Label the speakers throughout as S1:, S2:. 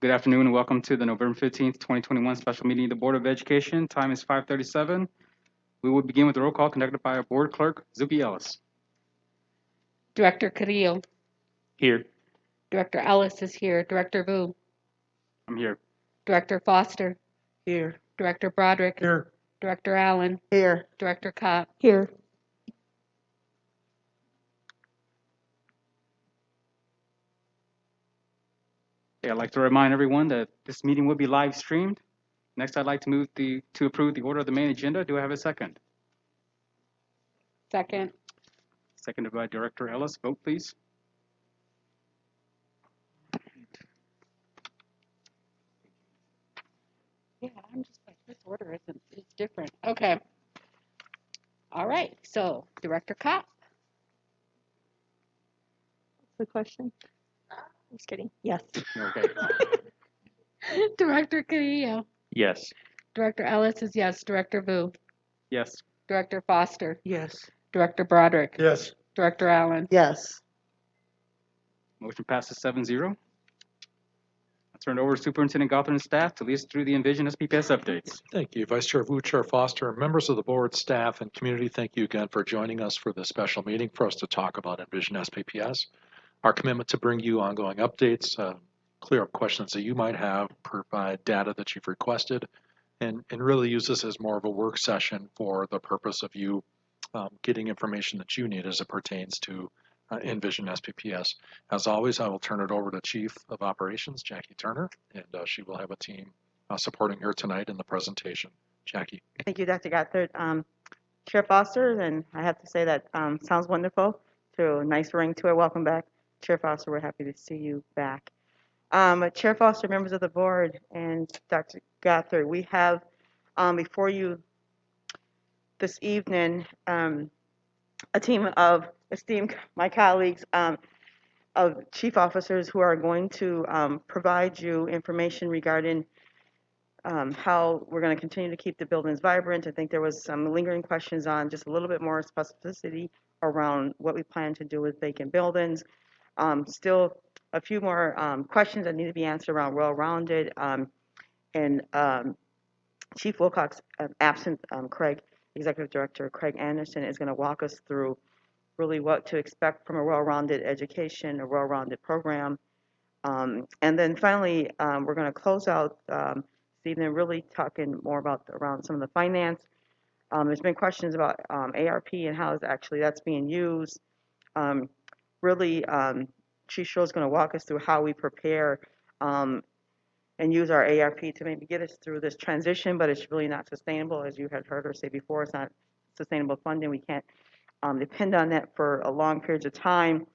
S1: Good afternoon and welcome to the November 15th, 2021 special meeting of the Board of Education. Time is 5:37. We will begin with the roll call conducted by our board clerk, Zuki Ellis.
S2: Director Carrillo.
S1: Here.
S2: Director Ellis is here. Director Vu.
S1: I'm here.
S2: Director Foster.
S3: Here.
S2: Director Broderick.
S3: Here.
S2: Director Allen.
S3: Here.
S2: Director Kopp.
S3: Here.
S1: Okay, I'd like to remind everyone that this meeting will be live streamed. Next, I'd like to move to approve the order of the main agenda. Do I have a second?
S2: Second.
S1: Seconded by Director Ellis. Vote, please.
S2: Yeah, I'm just like, this order isn't, it's different. Okay. All right, so Director Kopp.
S3: What's the question? Just kidding. Yes.
S1: Okay.
S2: Director Carrillo.
S1: Yes.
S2: Director Ellis is yes. Director Vu.
S1: Yes.
S2: Director Foster.
S3: Yes.
S2: Director Broderick.
S3: Yes.
S2: Director Allen.
S3: Yes.
S1: Motion passes 7-0. I'll turn it over to Superintendent Gothard and staff to lead us through the Envision SPPS updates.
S4: Thank you, Vice Chair Vu, Chair Foster, members of the board, staff, and community. Thank you again for joining us for this special meeting for us to talk about Envision SPPS. Our commitment to bring you ongoing updates, clear up questions that you might have, provide data that you've requested, and really use this as more of a work session for the purpose of you getting information that you need as it pertains to Envision SPPS. As always, I will turn it over to Chief of Operations, Jackie Turner, and she will have a team supporting her tonight in the presentation. Jackie.
S5: Thank you, Dr. Gothard. Chair Foster, and I have to say that sounds wonderful. So nice ring to it. Welcome back. Chair Foster, we're happy to see you back. Chair Foster, members of the board, and Dr. Gothard, we have before you this evening a team of esteemed my colleagues of chief officers who are going to provide you information regarding how we're going to continue to keep the buildings vibrant. I think there was some lingering questions on just a little bit more specificity around what we plan to do with vacant buildings. Still a few more questions that need to be answered around well-rounded. And Chief Wilcox, absent Craig, Executive Director Craig Anderson, is going to walk us through really what to expect from a well-rounded education, a well-rounded program. And then finally, we're going to close out this evening really talking more about around some of the finance. There's been questions about ARP and how is actually that's being used. Really, Chief Shaw is going to walk us through how we prepare and use our ARP to maybe get us through this transition, but it's really not sustainable. As you had heard her say before, it's not sustainable funding. We can't depend on that for a long periods of time.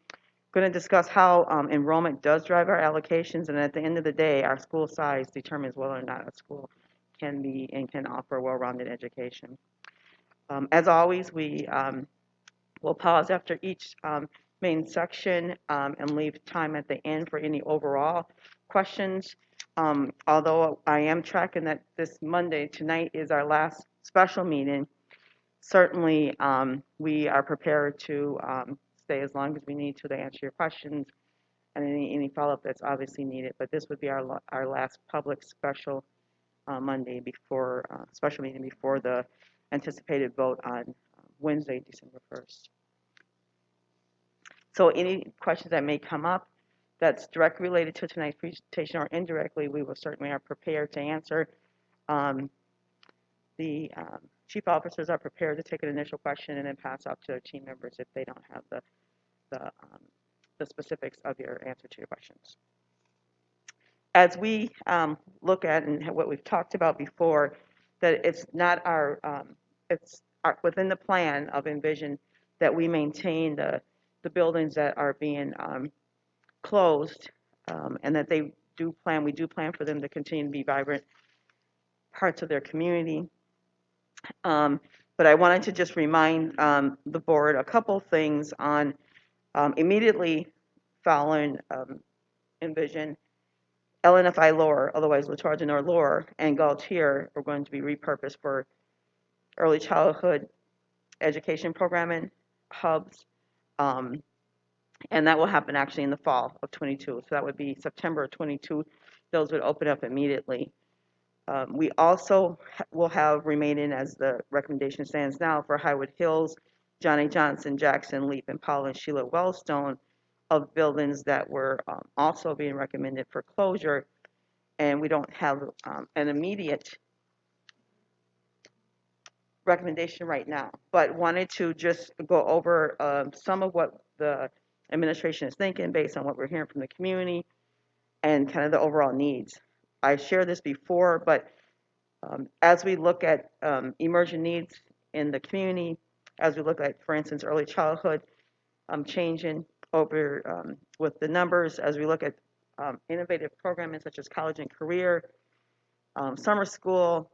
S5: Going to discuss how enrollment does drive our allocations, and at the end of the day, our school size determines whether or not a school can be and can offer a well-rounded education. As always, we will pause after each main section and leave time at the end for any overall questions. Although I am tracking that this Monday, tonight is our last special meeting, certainly we are prepared to stay as long as we need to answer your questions and any follow-up that's obviously needed. But this would be our last public special Monday before special meeting before the anticipated vote on Wednesday, December 1st. So any questions that may come up that's directly related to tonight's presentation or indirectly, we will certainly are prepared to answer. The chief officers are prepared to take an initial question and then pass out to their team members if they don't have the specifics of your answer to your questions. As we look at and what we've talked about before, that it's not within the plan of Envision that we maintain the buildings that are being closed, and that we do plan for them to continue to be vibrant parts of their community. But I wanted to just remind the board a couple things on immediately following Envision, LNFI Lower, otherwise Latour du Nord Lower, and Gaultier are going to be repurposed for early childhood education programming hubs. And that will happen actually in the fall of 22. So that would be September 22 those would open up immediately. We also will have remaining, as the recommendation stands now, for Highwood Hills, Johnny Johnson, Jackson, Leap, and Paul and Sheila Wellstone, of buildings that were also being recommended for closure. And we don't have an immediate recommendation right now, but wanted to just go over some of what the administration is thinking based on what we're hearing from the community and kind of the overall needs. I shared this before, but as we look at emerging needs in the community, as we look at, for instance, early childhood changing over with the numbers, as we look at innovative programming such as college and career, summer school,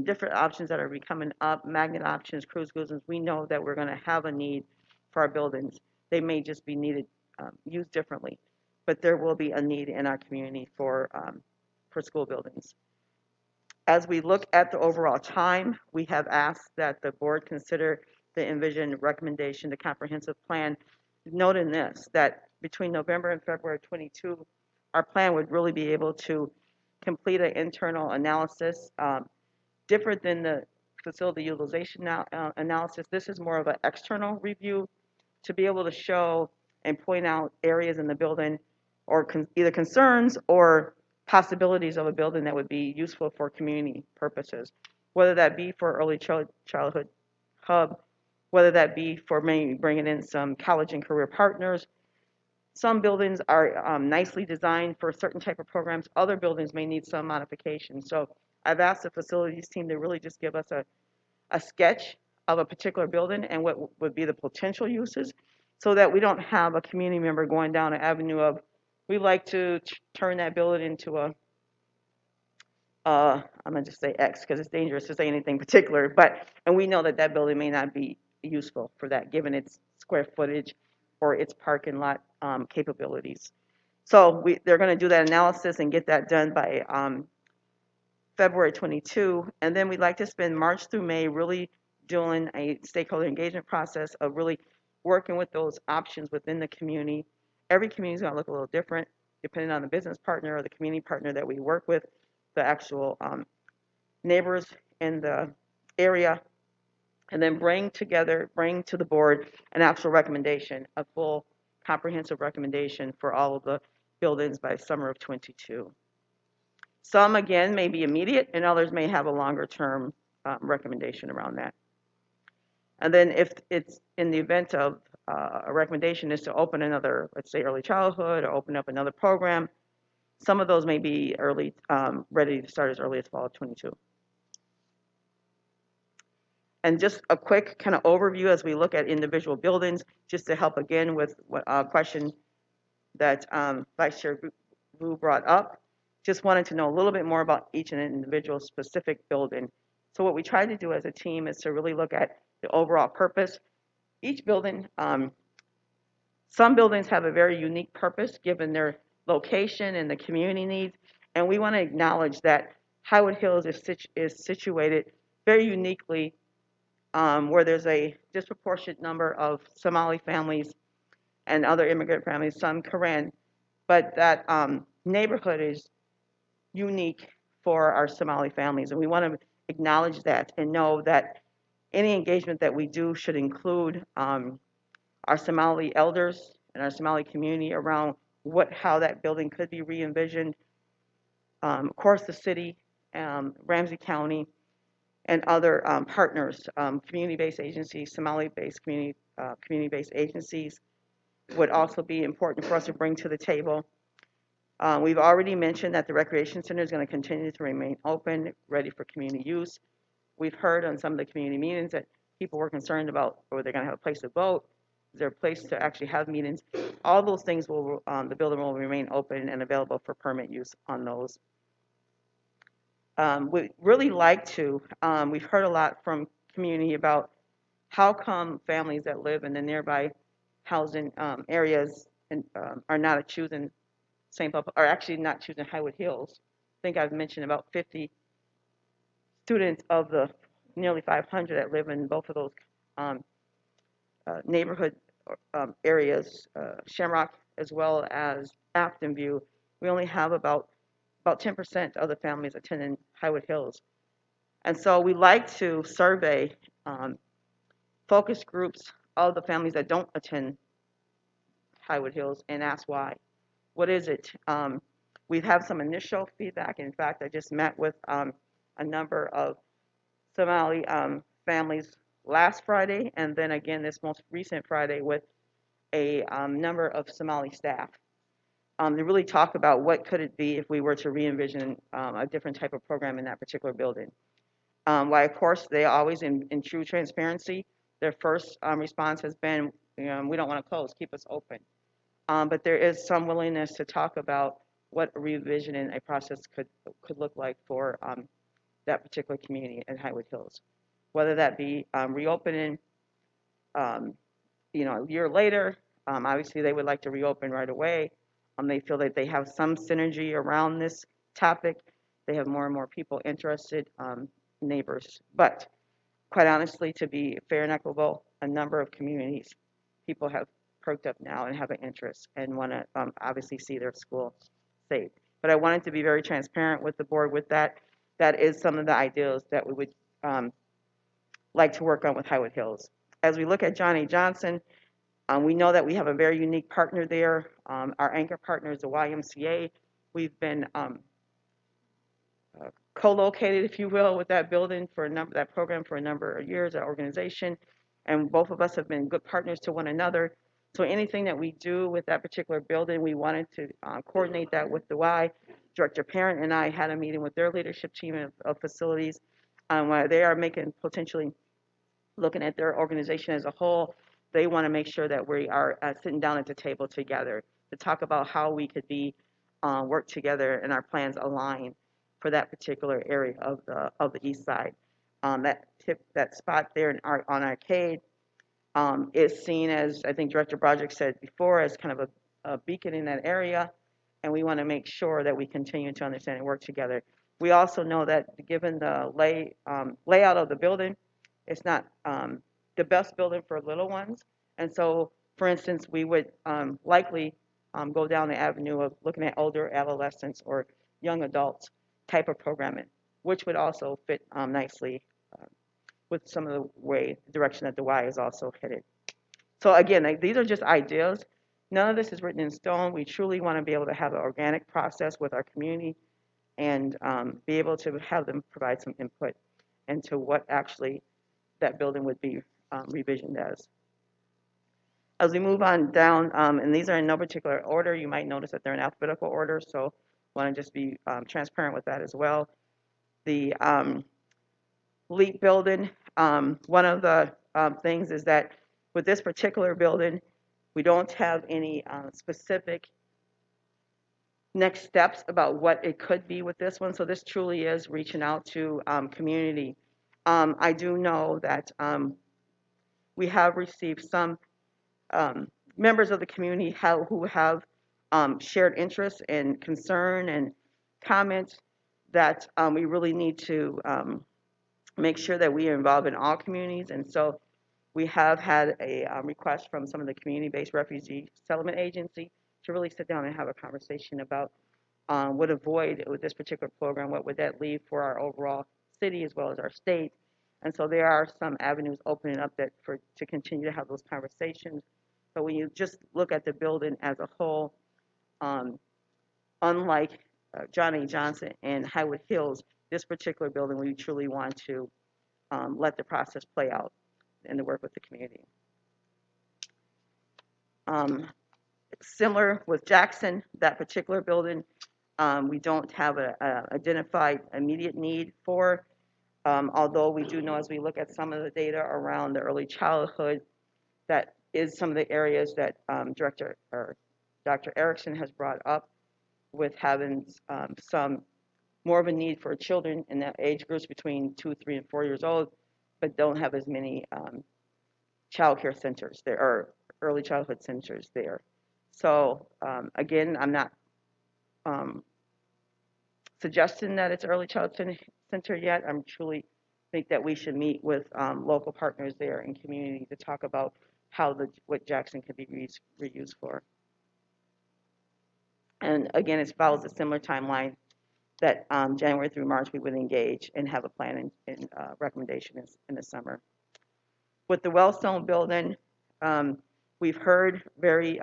S5: different options that are becoming up, magnet options, cruise goosens, we know that we're going to have a need for our buildings. They may just be needed, used differently, but there will be a need in our community for school buildings. As we look at the overall time, we have asked that the board consider the envision recommendation, the comprehensive plan, noting this, that between November and February 22, our plan would really be able to complete an internal analysis, different than the facility utilization analysis. This is more of an external review to be able to show and point out areas in the building or either concerns or possibilities of a building that would be useful for community purposes, whether that be for early childhood hub, whether that be for maybe bringing in some college and career partners. Some buildings are nicely designed for certain type of programs. Other buildings may need some modification. So I've asked the facilities team to really just give us a sketch of a particular building and what would be the potential uses, so that we don't have a community member going down an avenue of, we like to turn that building into a, I'm gonna just say X because it's dangerous to say anything particular, and we know that that building may not be useful for that given its square footage or its parking lot capabilities. So they're gonna do that analysis and get that done by February 22, and then we'd like to spend March through May really doing a stakeholder engagement process of really working with those options within the community. Every community is going to look a little different depending on the business partner or the community partner that we work with, the actual neighbors in the area, and then bring to the board an actual recommendation, a full comprehensive recommendation for all of the buildings by summer of 22. Some, again, may be immediate, and others may have a longer-term recommendation around that. And then if it's in the event of a recommendation is to open another, let's say, early childhood or open up another program, some of those may be early, ready to start as early as fall of 22. And just a quick kind of overview as we look at individual buildings, just to help again with a question that Vice Chair Vu brought up. Just wanted to know a little bit more about each and individual specific building. So what we tried to do as a team is to really look at the overall purpose. Each building, some buildings have a very unique purpose given their location and the community needs, and we want to acknowledge that Highwood Hills is situated very uniquely where there's a disproportionate number of Somali families and other immigrant families, some Karen, but that neighborhood is unique for our Somali families, and we want to acknowledge that and know that any engagement that we do should include our Somali elders and our Somali community around how that building could be re-envisioned. Of course, the city, Ramsey County, and other partners, community-based agencies, Somali-based community-based agencies would also be important for us to bring to the table. We've already mentioned that the recreation center is going to continue to remain open, ready for community use. We've heard on some of the community meetings that people were concerned about whether they're going to have a place to vote, is there a place to actually have meetings. All those things will, the building will remain open and available for permit use on those. We really like to, we've heard a lot from community about how come families that live in the nearby housing areas and, are not choosing St. Paul, or actually not choosing Highwood Hills. I think I've mentioned about 50 students of the nearly 500 that live in both of those neighborhood areas, Shamrock as well as Afton View. We only have about about 10% of the families attending Highwood Hills. And so we like to survey focus groups of the families that don't attend Highwood Hills and ask why. What is it? We've had some initial feedback. In fact, I just met with a number of Somali families last Friday, and then again this most recent Friday with a number of Somali staff. They really talk about what could it be if we were to re-envision a different type of program in that particular building. Why, of course, they always, in true transparency, their first response has been, we don't want to close, keep us open. But there is some willingness to talk about what a revision in a process could look like for that particular community in Highwood Hills. Whether that be reopening, a year later, obviously they would like to reopen right away. They feel that they have some synergy around this topic. They have more and more people interested, neighbors. But quite honestly, to be fair and equitable, a number of communities, people have perked up now and have an interest and want to obviously see their school saved. But I wanted to be very transparent with the board with that. That is some of the ideas that we would like to work on with Highwood Hills. As we look at Johnny Johnson, we know that we have a very unique partner there. Our anchor partner is the YMCA. We've been co-located, if you will, with that building for that program for a number of years, that organization, and both of us have been good partners to one another. So anything that we do with that particular building, we wanted to coordinate that with the Y. Director Parent and I had a meeting with their leadership team of facilities where they are potentially looking at their organization as a whole. They want to make sure that we are sitting down at the table together to talk about how we could work together and our plans align for that particular area of the east side. That spot there on Arcade is seen as, I think Director Broderick said before, as kind of a beacon in that area, and we want to make sure that we continue to understand and work together. We also know that given the layout of the building, it's not the best building for little ones, and so, for instance, we would likely go down the avenue of looking at older adolescents or young adults type of programming, which would also fit nicely with some of the direction that the Y is also headed. So again, these are just ideas. None of this is written in stone. We truly want to be able to have an organic process with our community and be able to have them provide some input into what actually that building would be revisioned as. As we move on down, and these are in no particular order, you might notice that they're in alphabetical order, so I want to just be transparent with that as well. The LEAP building, one of the things is that with this particular building, we don't have any specific next steps about what it could be with this one, so this truly is reaching out to community. I do know that we have received some members of the community who have shared interest and concern and comments that we really need to make sure that we are involved in all communities. And so we have had a request from some of the community-based refugee settlement agency to really sit down and have a conversation about what avoid with this particular program, what would that leave for our overall city as well as our state. And so there are some avenues opening up to continue to have those conversations. But when you just look at the building as a whole, unlike Johnny Johnson and Highwood Hills, this particular building, we truly want to let the process play out and to work with the community. Similar with Jackson, that particular building, we don't have an identified immediate need for, although we do know as we look at some of the data around the early childhood, that is some of the areas that Dr. Erickson has brought up with having some more of a need for children in that age groups between 2, 3, and 4 years old, but don't have as many child care centers there, or early childhood centers there. So again, I'm not suggesting that it's early childhood center yet. I'm truly think that we should meet with local partners there in community to talk about how what Jackson can be reused for. And again, it follows a similar timeline that January through March we would engage and have a plan and recommendation in the summer. With the Wellstone building, we've heard very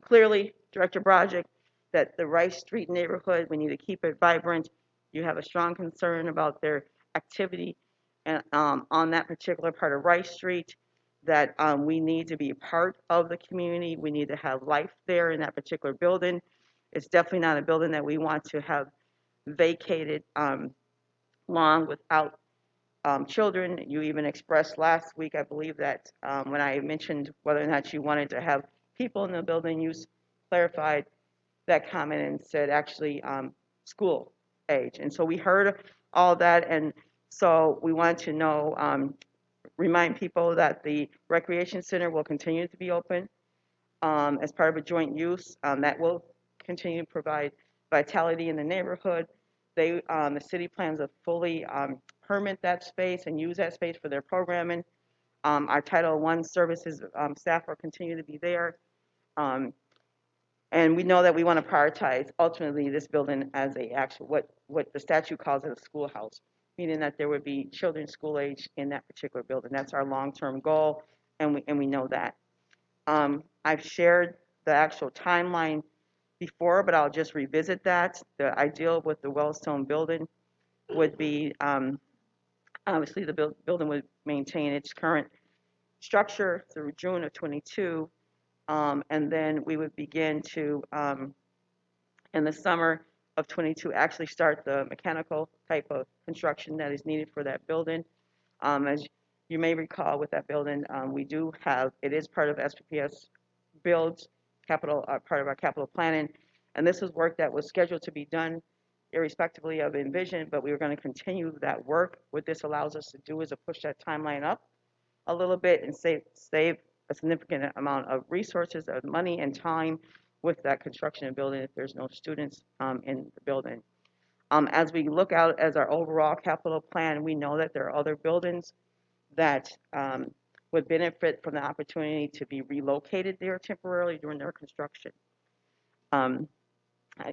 S5: clearly, Director Broderick, that the Rice Street neighborhood, we need to keep it vibrant. You have a strong concern about their activity and, on that particular part of Rice Street, that we need to be a part of the community. We need to have life there in that particular building. It's definitely not a building that we want to have vacated long without children. You even expressed last week, I believe, that when I mentioned whether or not you wanted to have people in the building, you clarified that comment and said actually school age. And so we heard all that, and so we want to know, remind people that the recreation center will continue to be open as part of a joint use. That will continue to provide vitality in the neighborhood. The city plans to fully permit that space and use that space for their programming. Our Title I services staff will continue to be there. And we know that we want to prioritize ultimately this building as a actual, what the statute calls it, a schoolhouse, meaning that there would be children school age in that particular building. That's our long-term goal, and we know that. I've shared the actual timeline before, but I'll just revisit that. The ideal with the Wellstone building would be, obviously the building would maintain its current structure through June of 22. And then we would begin to, in the summer of 22, actually start the mechanical type of construction that is needed for that building. As you may recall with that building, we do have, it is part of SPPS builds, capital, part of our capital planning. And this is work that was scheduled to be done irrespectively of Envision, but we were going to continue that work. What this allows us to do is to push that timeline up a little bit and save a significant amount of resources, of money and time with that construction and building if there's no students in the building. As we look out as our overall capital plan, we know that there are other buildings that would benefit from the opportunity to be relocated there temporarily during their construction.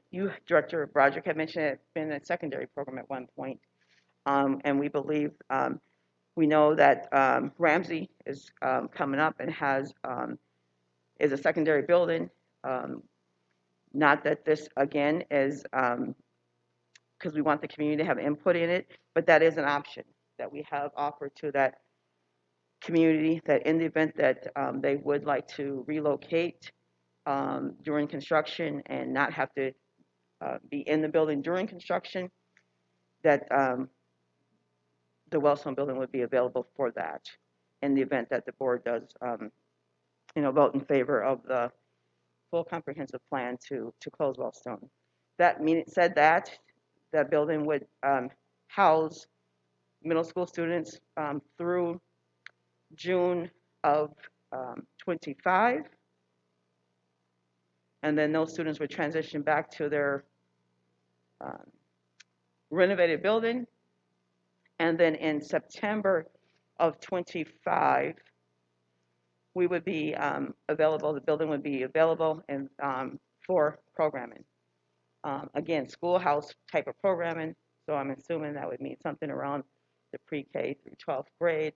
S5: You, Director Broderick, had mentioned it's been a secondary program at one point, and we believe we know that Ramsey is coming up and has is a secondary building. Not that this again is because we want the community to have input in it, but that is an option that we have offered to that community. That in the event that they would like to relocate during construction and not have to be in the building during construction, that the Wellstone building would be available for that in the event that the board does, vote in favor of the full comprehensive plan to close Wellstone. That said that building would house middle school students through June of 25, and then those students would transition back to their renovated building. And then in September of 25, we would be available, the building would be available and for programming. Again, schoolhouse type of programming, so I'm assuming that would mean something around the pre-K through 12th grade.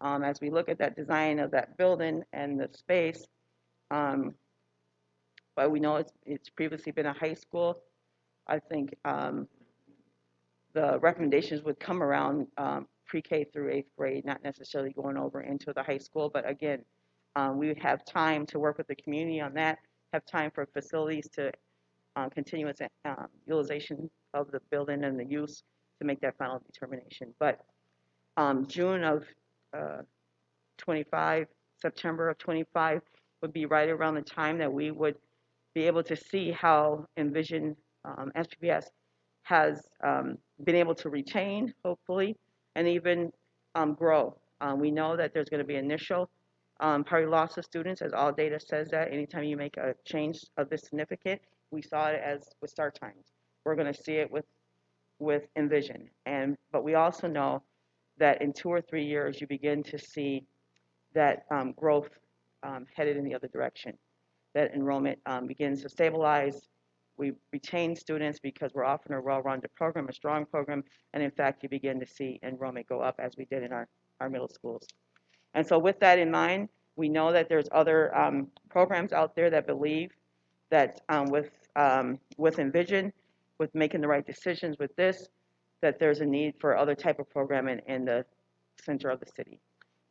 S5: As we look at that design of that building and the space, but we know it's previously been a high school. I think the recommendations would come around pre-K through 8th grade, not necessarily going over into the high school. But again, we would have time to work with the community on that, have time for facilities to continuous utilization of the building and the use to make that final determination. But June of 25, September of 25 would be right around the time that we would be able to see how Envision SPPS has been able to retain, hopefully, and even grow. We know that there's going to be initial probably loss of students, as all data says that. Anytime you make a change of this significant, we saw it as with start times. We're going to see it with Envision. But we also know that in 2 or 3 years, you begin to see that growth headed in the other direction, that enrollment begins to stabilize We retain students because we're offering a well-rounded program, a strong program, and in fact, you begin to see enrollment go up as we did in our middle schools. And so with that in mind, we know that there's other programs out there that believe that with Envision, with making the right decisions with this, that there's a need for other type of programming in the center of the city.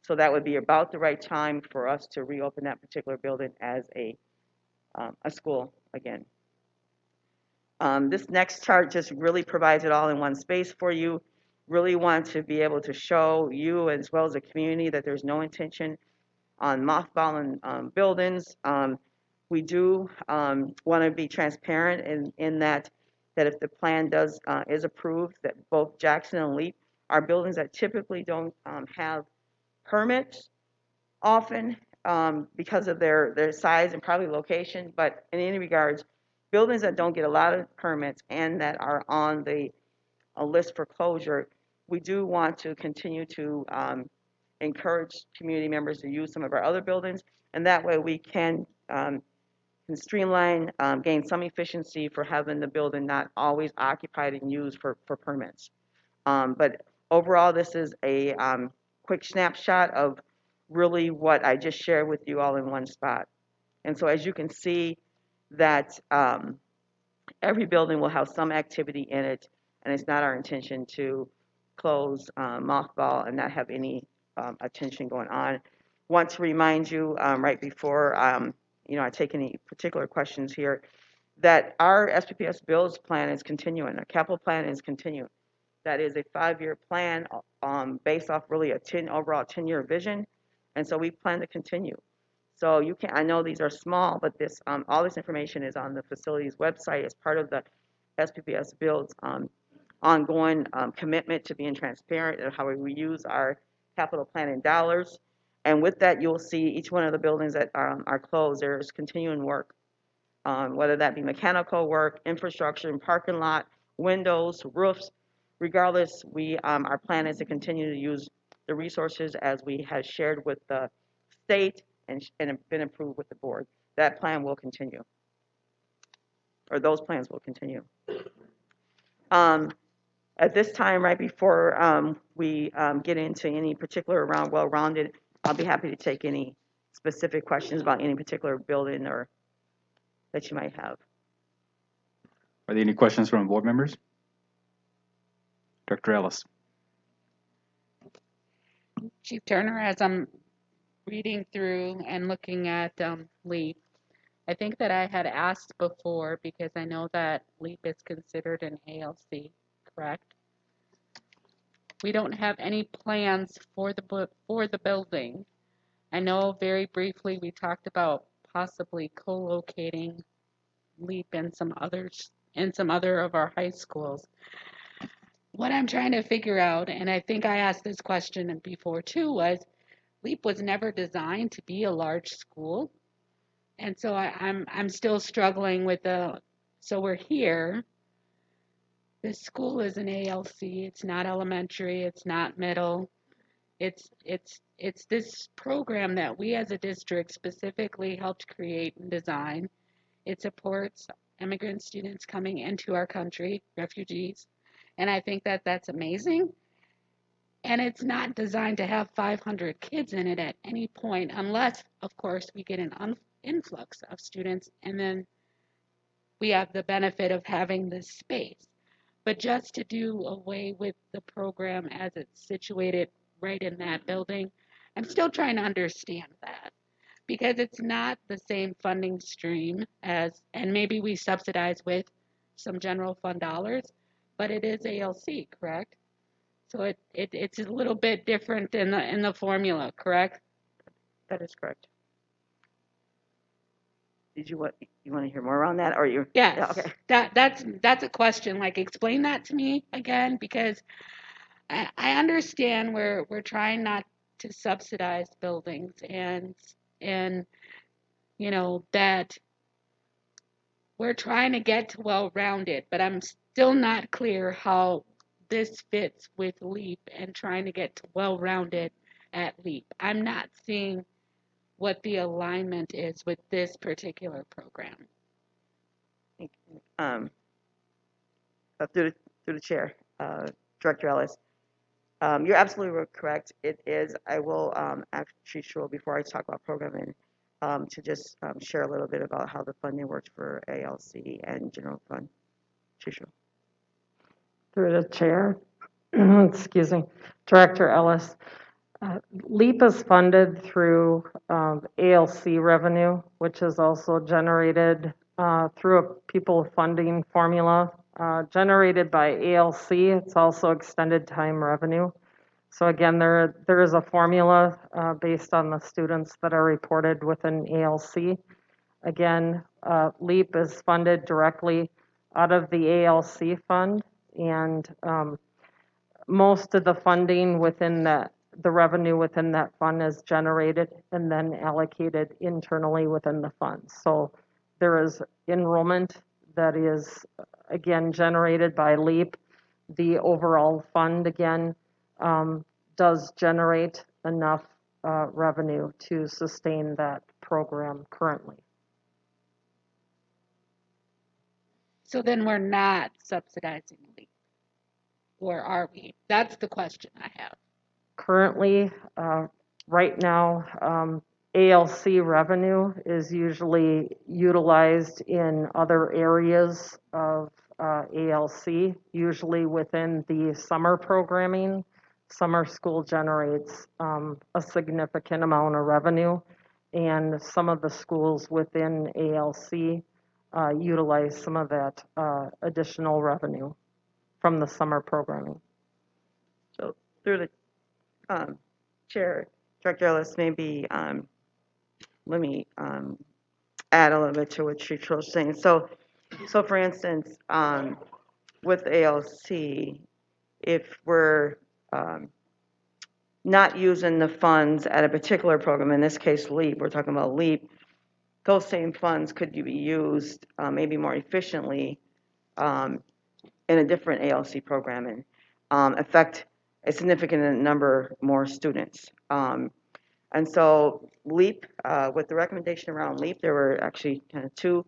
S5: So that would be about the right time for us to reopen that particular building as a school again. This next chart just really provides it all in one space for you. Really want to be able to show you as well as the community that there's no intention on mothballing buildings. We do want to be transparent in that if the plan is approved, that both Jackson and Leap are buildings that typically don't have permits often because of their size and probably location, but in any regards, buildings that don't get a lot of permits and that are on the list for closure, we do want to continue to encourage community members to use some of our other buildings, and that way we can streamline, gain some efficiency for having the building not always occupied and used for permits. But overall, this is a quick snapshot of really what I just shared with you all in one spot. And so as you can see that every building will have some activity in it, and it's not our intention to close, mothball, and not have any attention going on. Want to remind you right before I take any particular questions here, that our SPPS builds plan is continuing. Our capital plan is continuing. That is a 5-year plan based off really a overall 10-year vision, and so we plan to continue. So you can, I know these are small, but this all this information is on the facilities website as part of the SPPS builds ongoing commitment to being transparent and how we use our capital planning dollars. And with that, you'll see each one of the buildings that are closed, there's continuing work, whether that be mechanical work, infrastructure, and parking lot, windows, roofs. Regardless, our plan is to continue to use the resources as we have shared with the state and have been approved with the board. That plan will continue, or those plans will continue. At this time, right before we get into any particular around well-rounded, I'll be happy to take any specific questions about any particular building or that you might have.
S1: Are there any questions from board members? Dr. Ellis.
S2: Chief Turner, as I'm reading through and looking at LEAP, I think that I had asked before because I know that LEAP is considered an ALC, correct? We don't have any plans for the building. I know very briefly we talked about possibly co-locating LEAP in some other of our high schools. What I'm trying to figure out, and I think I asked this question before too, was LEAP was never designed to be a large school. And so I'm still struggling with so we're here. This school is an ALC. It's not elementary. It's not middle. It's this program that we as a district specifically helped create and design. It supports immigrant students coming into our country, refugees. And I think that that's amazing. And it's not designed to have 500 kids in it at any point, unless, of course, we get an influx of students, and then we have the benefit of having this space. But just to do away with the program as it's situated right in that building, I'm still trying to understand that, because it's not the same funding stream and maybe we subsidize with some general fund dollars, but it is ALC, correct? So it's a little bit different in the formula, correct?
S5: That is correct. Did you want to hear more on that, or you?
S2: Yes.
S5: Yeah, okay.
S2: That's a question. Like, explain that to me again, because I understand we're trying not to subsidize buildings and that we're trying to get to well-rounded, but I'm still not clear how this fits with LEAP and trying to get to well-rounded at LEAP. I'm not seeing what the alignment is with this particular program.
S5: through the chair, Director Ellis. You're absolutely correct. It is. I will actually show before I talk about programming to just share a little bit about how the funding works for ALC and general fund. Shishu.
S6: Through the chair, excuse me, Director Ellis. LEAP is funded through ALC revenue, which is also generated through a people funding formula generated by ALC. It's also extended time revenue. So again, there is a formula based on the students that are reported within ALC. Again, LEAP is funded directly out of the ALC fund, and most of the funding within the revenue within that fund is generated and then allocated internally within the fund. So there is enrollment that is, again, generated by LEAP. The overall fund, again, does generate enough revenue to sustain that program currently.
S2: So then we're not subsidizing LEAP, or are we? That's the question I have.
S6: Currently, right now, ALC revenue is usually utilized in other areas of ALC, usually within the summer programming. Summer school generates a significant amount of revenue, and some of the schools within ALC utilize some of that additional revenue from the summer programming.
S5: So through the chair, Director Ellis, maybe let me add a little bit to what Shishu was saying. So for instance, with ALC, if we're not using the funds at a particular program, in this case LEAP, we're talking about LEAP, those same funds could be used maybe more efficiently in a different ALC program and affect a significant number more students. And so LEAP, with the recommendation around LEAP, there were actually kind of two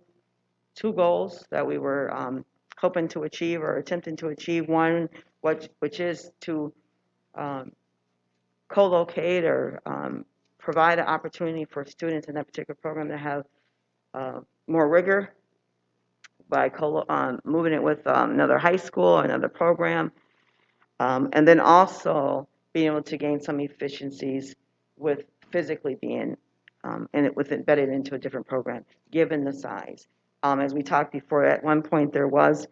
S5: goals that we were hoping to achieve or attempting to achieve. One, which is to co-locate or provide an opportunity for students in that particular program to have more rigor by moving it with another high school, another program, and then also being able to gain some efficiencies with physically being embedded into a different program, given the size. As we talked before, at one point there was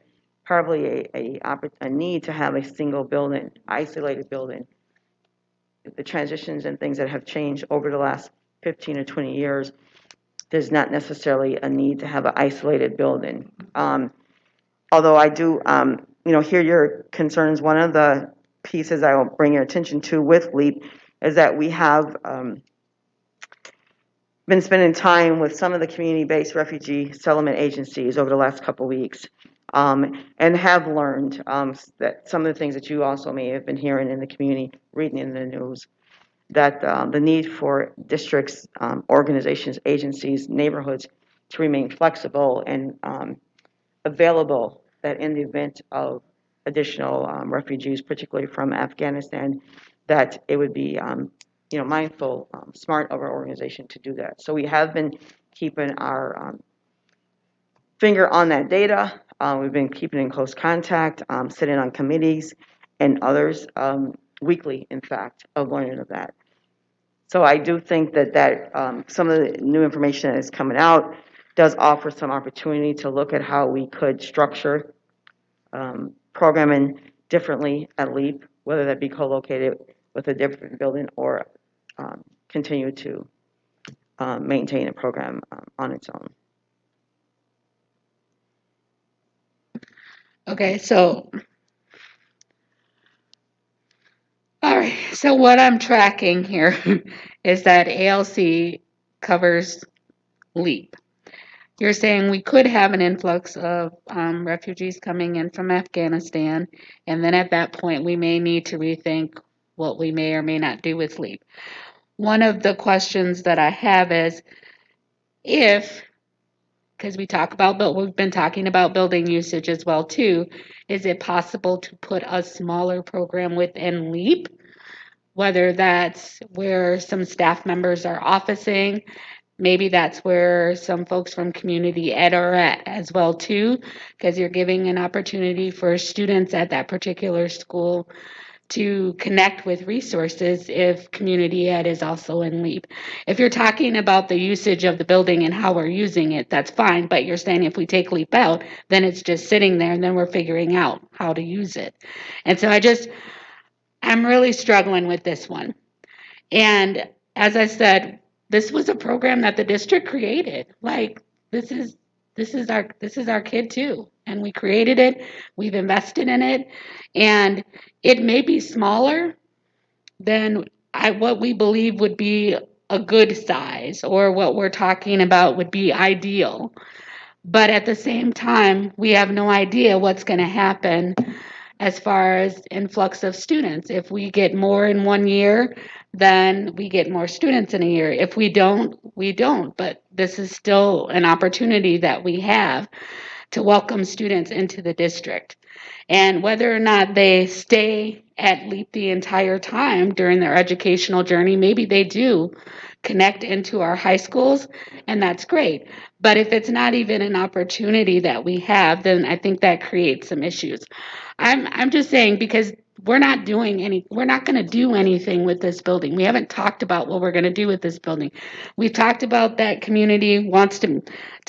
S5: probably a need to have a single building, isolated building. The transitions and things that have changed over the last 15 or 20 years, there's not necessarily a need to have an isolated building. Although I do, hear your concerns. One of the pieces I will bring your attention to with LEAP is that we have been spending time with some of the community-based refugee settlement agencies over the last couple weeks, and have learned that some of the things that you also may have been hearing in the community, reading in the news, that the need for districts, organizations, agencies, neighborhoods to remain flexible and available, that in the event of additional refugees, particularly from Afghanistan, that it would be mindful, smart of our organization to do that. So we have been keeping our finger on that data. We've been keeping in close contact, sitting on committees and others weekly, in fact, of learning of that. So I do think that some of the new information that is coming out does offer some opportunity to look at how we could structure programming differently at LEAP, whether that be co-located with a different building or continue to maintain a program on its own.
S2: Okay, so, all right, so what I'm tracking here is that ALC covers LEAP. You're saying we could have an influx of refugees coming in from Afghanistan, and then at that point we may need to rethink what we may or may not do with LEAP. One of the questions that I have is, if because we've been talking about building usage as well too. Is it possible to put a smaller program within LEAP? Whether that's where some staff members are officing, maybe that's where some folks from community ed are at as well too, because you're giving an opportunity for students at that particular school to connect with resources if community ed is also in LEAP. If you're talking about the usage of the building and how we're using it, that's fine, but you're saying if we take LEAP out, then it's just sitting there and then we're figuring out how to use it. And so I'm really struggling with this one. And as I said, this was a program that the district created. Like this is our kid too. And we created it, we've invested in it, and it may be smaller than what we believe would be a good size or what we're talking about would be ideal. But at the same time, we have no idea what's going to happen as far as influx of students. If we get more in one year, then we get more students in a year. If we don't, we don't. But this is still an opportunity that we have to welcome students into the district. And whether or not they stay at LEAP the entire time during their educational journey, maybe they do connect into our high schools, and that's great. But if it's not even an opportunity that we have, then I think that creates some issues. I'm just saying, because we're not going to do anything with this building. We haven't talked about what we're going to do with this building. We've talked about that community wants to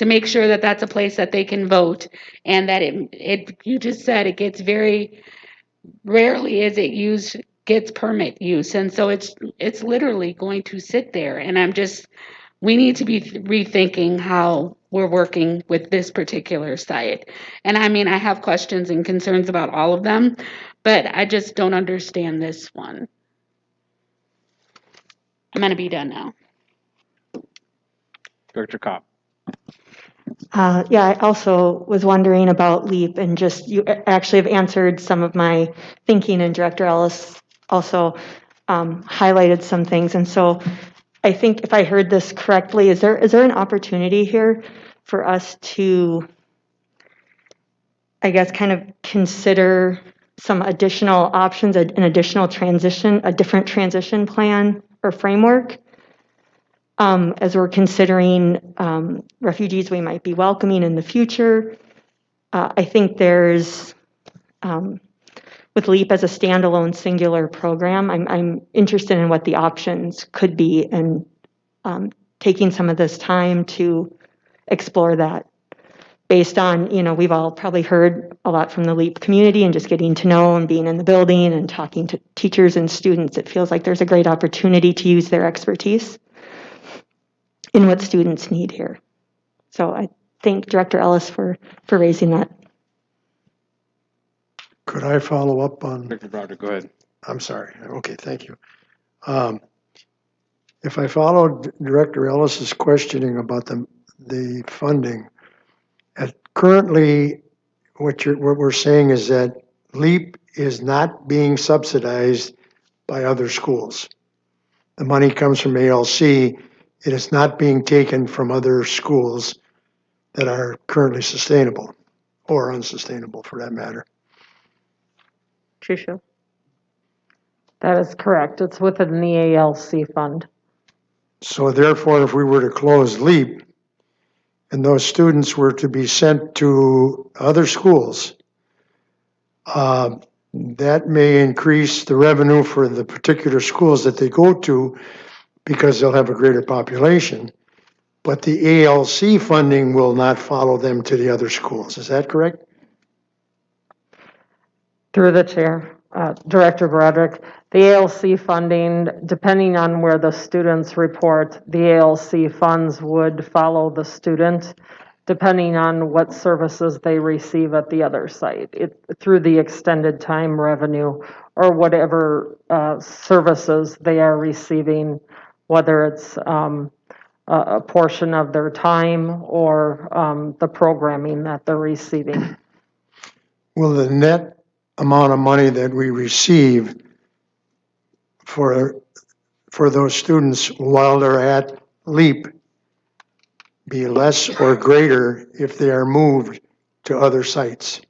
S2: make sure that that's a place that they can vote, and that you just said it gets very rarely is it used, gets permit use. And so it's literally going to sit there. And we need to be rethinking how we're working with this particular site. And I mean, I have questions and concerns about all of them, but I just don't understand this one. I'm going to be done now.
S1: Director Cobb.
S3: Yeah, I also was wondering about LEAP, and just you actually have answered some of my thinking, and Director Ellis also highlighted some things. And so I think if I heard this correctly, is there an opportunity here for us to, I guess, kind of consider some additional options, an additional transition, a different transition plan or framework? As we're considering refugees we might be welcoming in the future. I think there's, with LEAP as a standalone singular program, I'm interested in what the options could be, and taking some of this time to explore that based on, we've all probably heard a lot from the LEAP community and just getting to know and being in the building and talking to teachers and students. It feels like there's a great opportunity to use their expertise in what students need here. So I thank Director Ellis for raising that.
S7: Could I follow up on?
S1: Director Broderick, go ahead.
S7: I'm sorry. Okay, thank you. If I followed Director Ellis's questioning about the funding, currently what we're saying is that LEAP is not being subsidized by other schools. The money comes from ALC. It is not being taken from other schools that are currently sustainable or unsustainable for that matter.
S5: Tricia?
S6: That is correct. It's within the ALC fund.
S7: So therefore, if we were to close LEAP and those students were to be sent to other schools, that may increase the revenue for the particular schools that they go to because they'll have a greater population. But the ALC funding will not follow them to the other schools. Is that correct?
S6: Through the chair, Director Broderick, the ALC funding, depending on where the students report, the ALC funds would follow the student depending on what services they receive at the other site, through the extended time revenue or whatever services they are receiving, whether it's a portion of their time or the programming that they're receiving.
S7: Will the net amount of money that we receive for those students while they're at LEAP be less or greater if they are moved to other sites?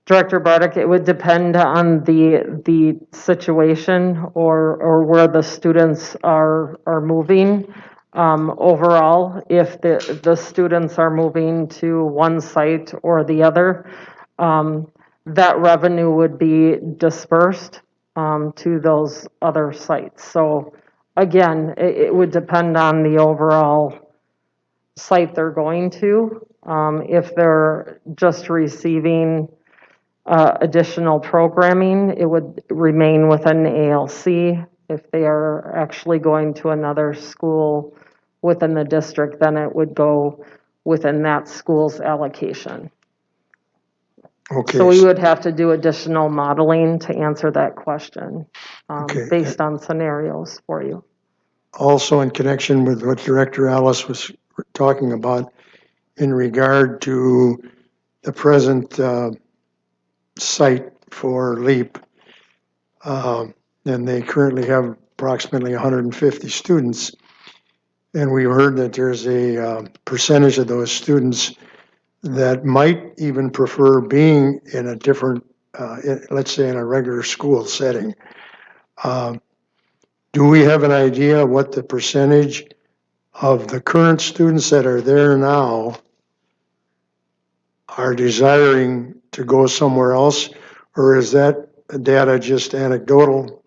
S6: Director Bardick, it would depend on the situation or where the students are moving. Overall, if the students are moving to one site or the other, that revenue would be dispersed to those other sites. So again, it would depend on the overall site they're going to. If they're just receiving additional programming, it would remain within ALC. If they are actually going to another school within the district, then it would go within that school's allocation.
S7: Okay.
S6: So we would have to do additional modeling to answer that question
S7: Okay.
S6: based on scenarios for you.
S7: Also, in connection with what Director Ellis was talking about in regard to the present site for LEAP, and they currently have approximately 150 students. And we heard that there's a percentage of those students that might even prefer being in a different, let's say in a regular school setting. Do we have an idea what the percentage of the current students that are there now are desiring to go somewhere else, or is that data just anecdotal?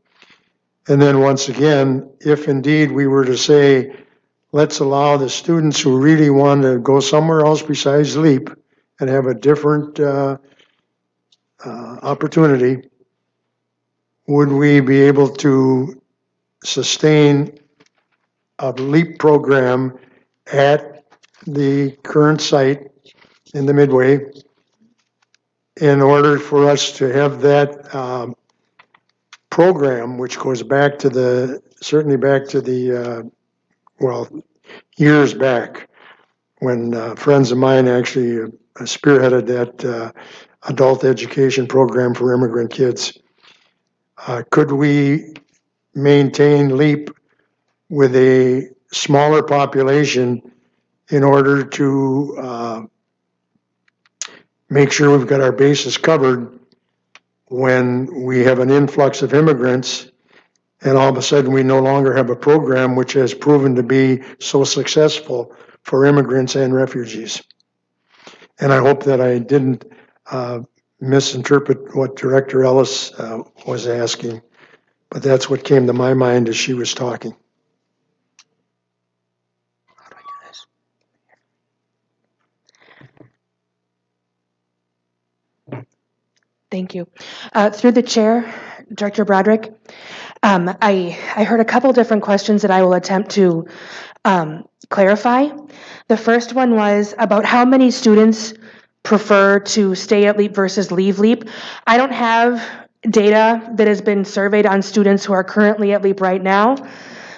S7: And then once again, if indeed we were to say, let's allow the students who really want to go somewhere else besides LEAP and have a different opportunity, would we be able to sustain a LEAP program at the current site in the Midway in order for us to have that program, which goes back to certainly back to the, well, years back when friends of mine actually spearheaded that adult education program for immigrant kids. Could we maintain LEAP with a smaller population in order to make sure we've got our bases covered when we have an influx of immigrants and all of a sudden we no longer have a program which has proven to be so successful for immigrants and refugees? And I hope that I didn't misinterpret what Director Ellis was asking, but that's what came to my mind as she was talking.
S8: How do I do this?
S9: Thank you. Through the chair, Director Broderick, I heard a couple different questions that I will attempt to clarify. The first one was about how many students prefer to stay at LEAP versus leave LEAP. I don't have data that has been surveyed on students who are currently at LEAP right now,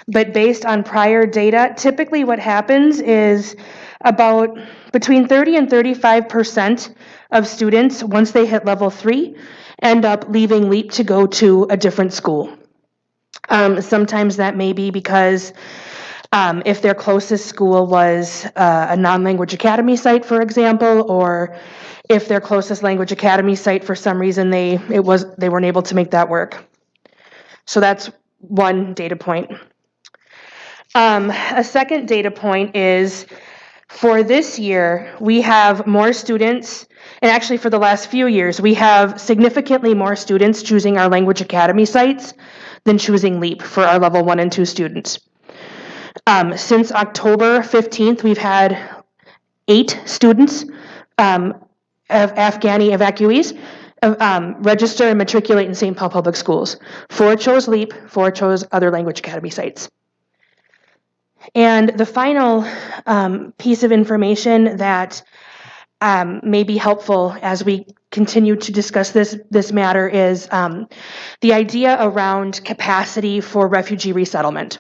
S9: but based on prior data, typically what happens is about between 30 and 35% of students, once they hit level 3, end up leaving LEAP to go to a different school. Sometimes that may be because if their closest school was a non-language academy site, for example, or if their closest language academy site, for some reason, they weren't able to make that work. So that's one data point. A second data point is for this year, we have more students, and actually for the last few years, we have significantly more students choosing our language academy sites than choosing LEAP for our level 1 and 2 students. Since October 15th, we've had 8 students of Afghani evacuees register and matriculate in St. Paul Public Schools. 4 chose LEAP, 4 chose other language academy sites. And the final piece of information that may be helpful as we continue to discuss this matter is the idea around capacity for refugee resettlement.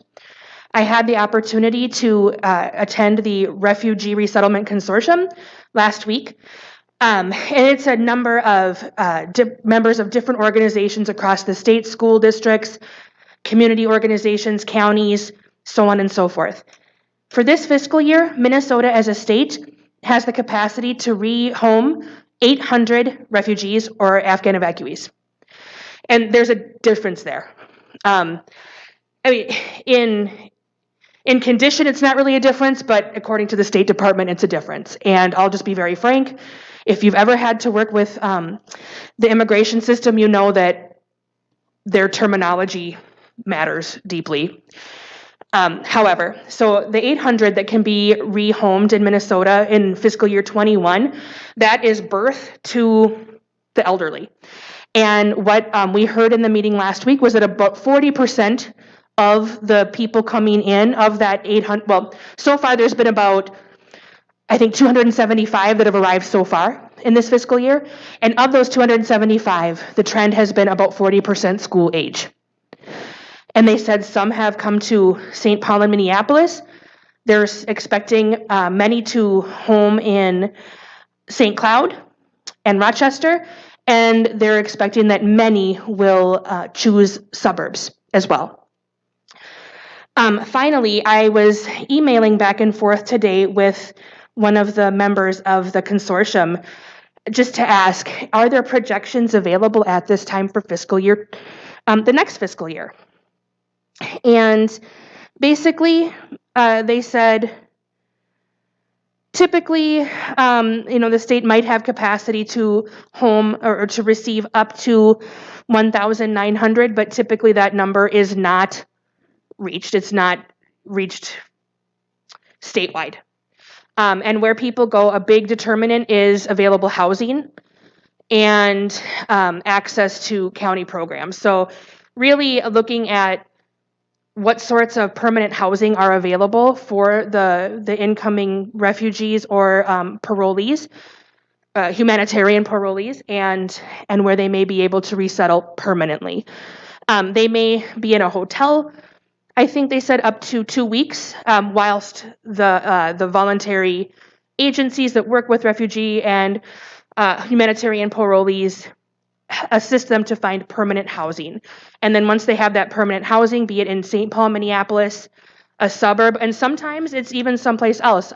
S9: I had the opportunity to attend the Refugee Resettlement Consortium last week. And it's a number of members of different organizations across the state, school districts, community organizations, counties, so on and so forth. For this fiscal year, Minnesota as a state has the capacity to rehome 800 refugees or Afghan evacuees. And there's a difference there. I mean, in condition, it's not really a difference, but according to the State Department, it's a difference. And I'll just be very frank. If you've ever had to work with the immigration system, you know that their terminology matters deeply. However, so the 800 that can be rehomed in Minnesota in fiscal year 21, that is birth to the elderly. And what we heard in the meeting last week was that about 40% of the people coming in of that 800, well, so far there's been about, I think, 275 that have arrived so far in this fiscal year. And of those 275, the trend has been about 40% school age. And they said some have come to St. Paul and Minneapolis. They're expecting many to home in St. Cloud and Rochester, and they're expecting that many will choose suburbs as well. Finally, I was emailing back and forth today with one of the members of the consortium just to ask, are there projections available at this time for fiscal year, the next fiscal year? And basically, they said, typically, the state might have capacity to home or to receive up to 1,900, but typically that number is not reached. It's not reached statewide. And where people go, a big determinant is available housing and access to county programs. So really looking at what sorts of permanent housing are available for the incoming refugees or parolees, humanitarian parolees, and where they may be able to resettle permanently. They may be in a hotel, I think they said up to 2 weeks, whilst the voluntary agencies that work with refugee and humanitarian parolees assist them to find permanent housing. And then once they have that permanent housing, be it in St. Paul, Minneapolis, a suburb, and sometimes it's even someplace else.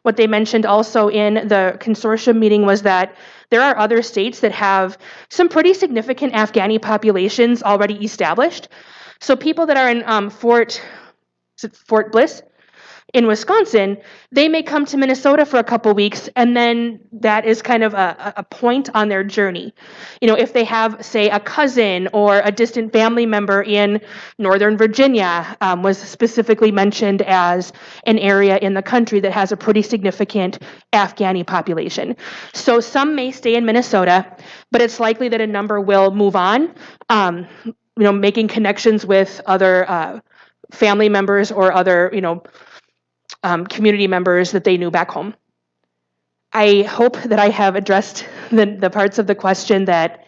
S9: What they mentioned also in the consortium meeting was that there are other states that have some pretty significant Afghani populations already established. So people that are in Fort Bliss in Wisconsin, they may come to Minnesota for a couple weeks, and then that is kind of a point on their journey. If they have, say, a cousin or a distant family member in Northern Virginia, was specifically mentioned as an area in the country that has a pretty significant Afghani population. So some may stay in Minnesota, but it's likely that a number will move on, making connections with other family members or other, community members that they knew back home. I hope that I have addressed the parts of the question that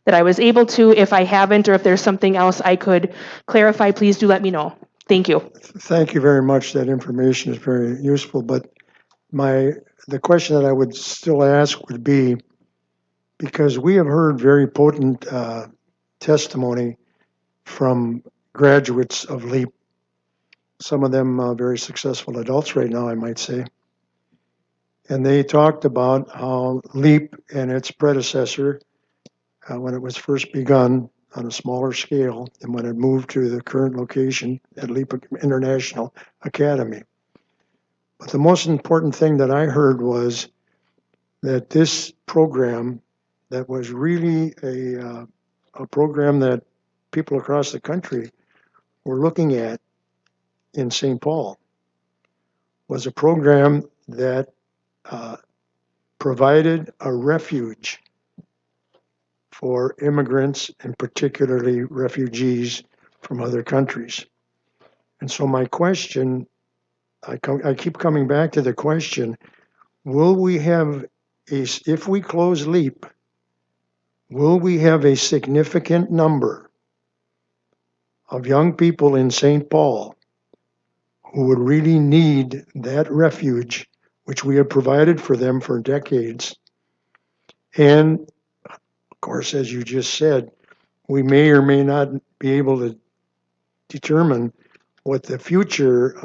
S9: I was able to. If I haven't, or if there's something else I could clarify, please do let me know. Thank you.
S7: Thank you very much. That information is very useful. But the question that I would still ask would be, because we have heard very potent testimony from graduates of LEAP, some of them very successful adults right now, I might say. And they talked about how LEAP and its predecessor, when it was first begun on a smaller scale, and when it moved to the current location at LEAP International Academy. But the most important thing that I heard was that this program, that was really a program that people across the country were looking at in St. Paul, was a program that provided a refuge for immigrants, and particularly refugees from other countries. And so my question, I keep coming back to the question, will we have if we close LEAP, will we have a significant number of young people in St. Paul who would really need that refuge, which we have provided for them for decades? And of course, as you just said, we may or may not be able to determine what the future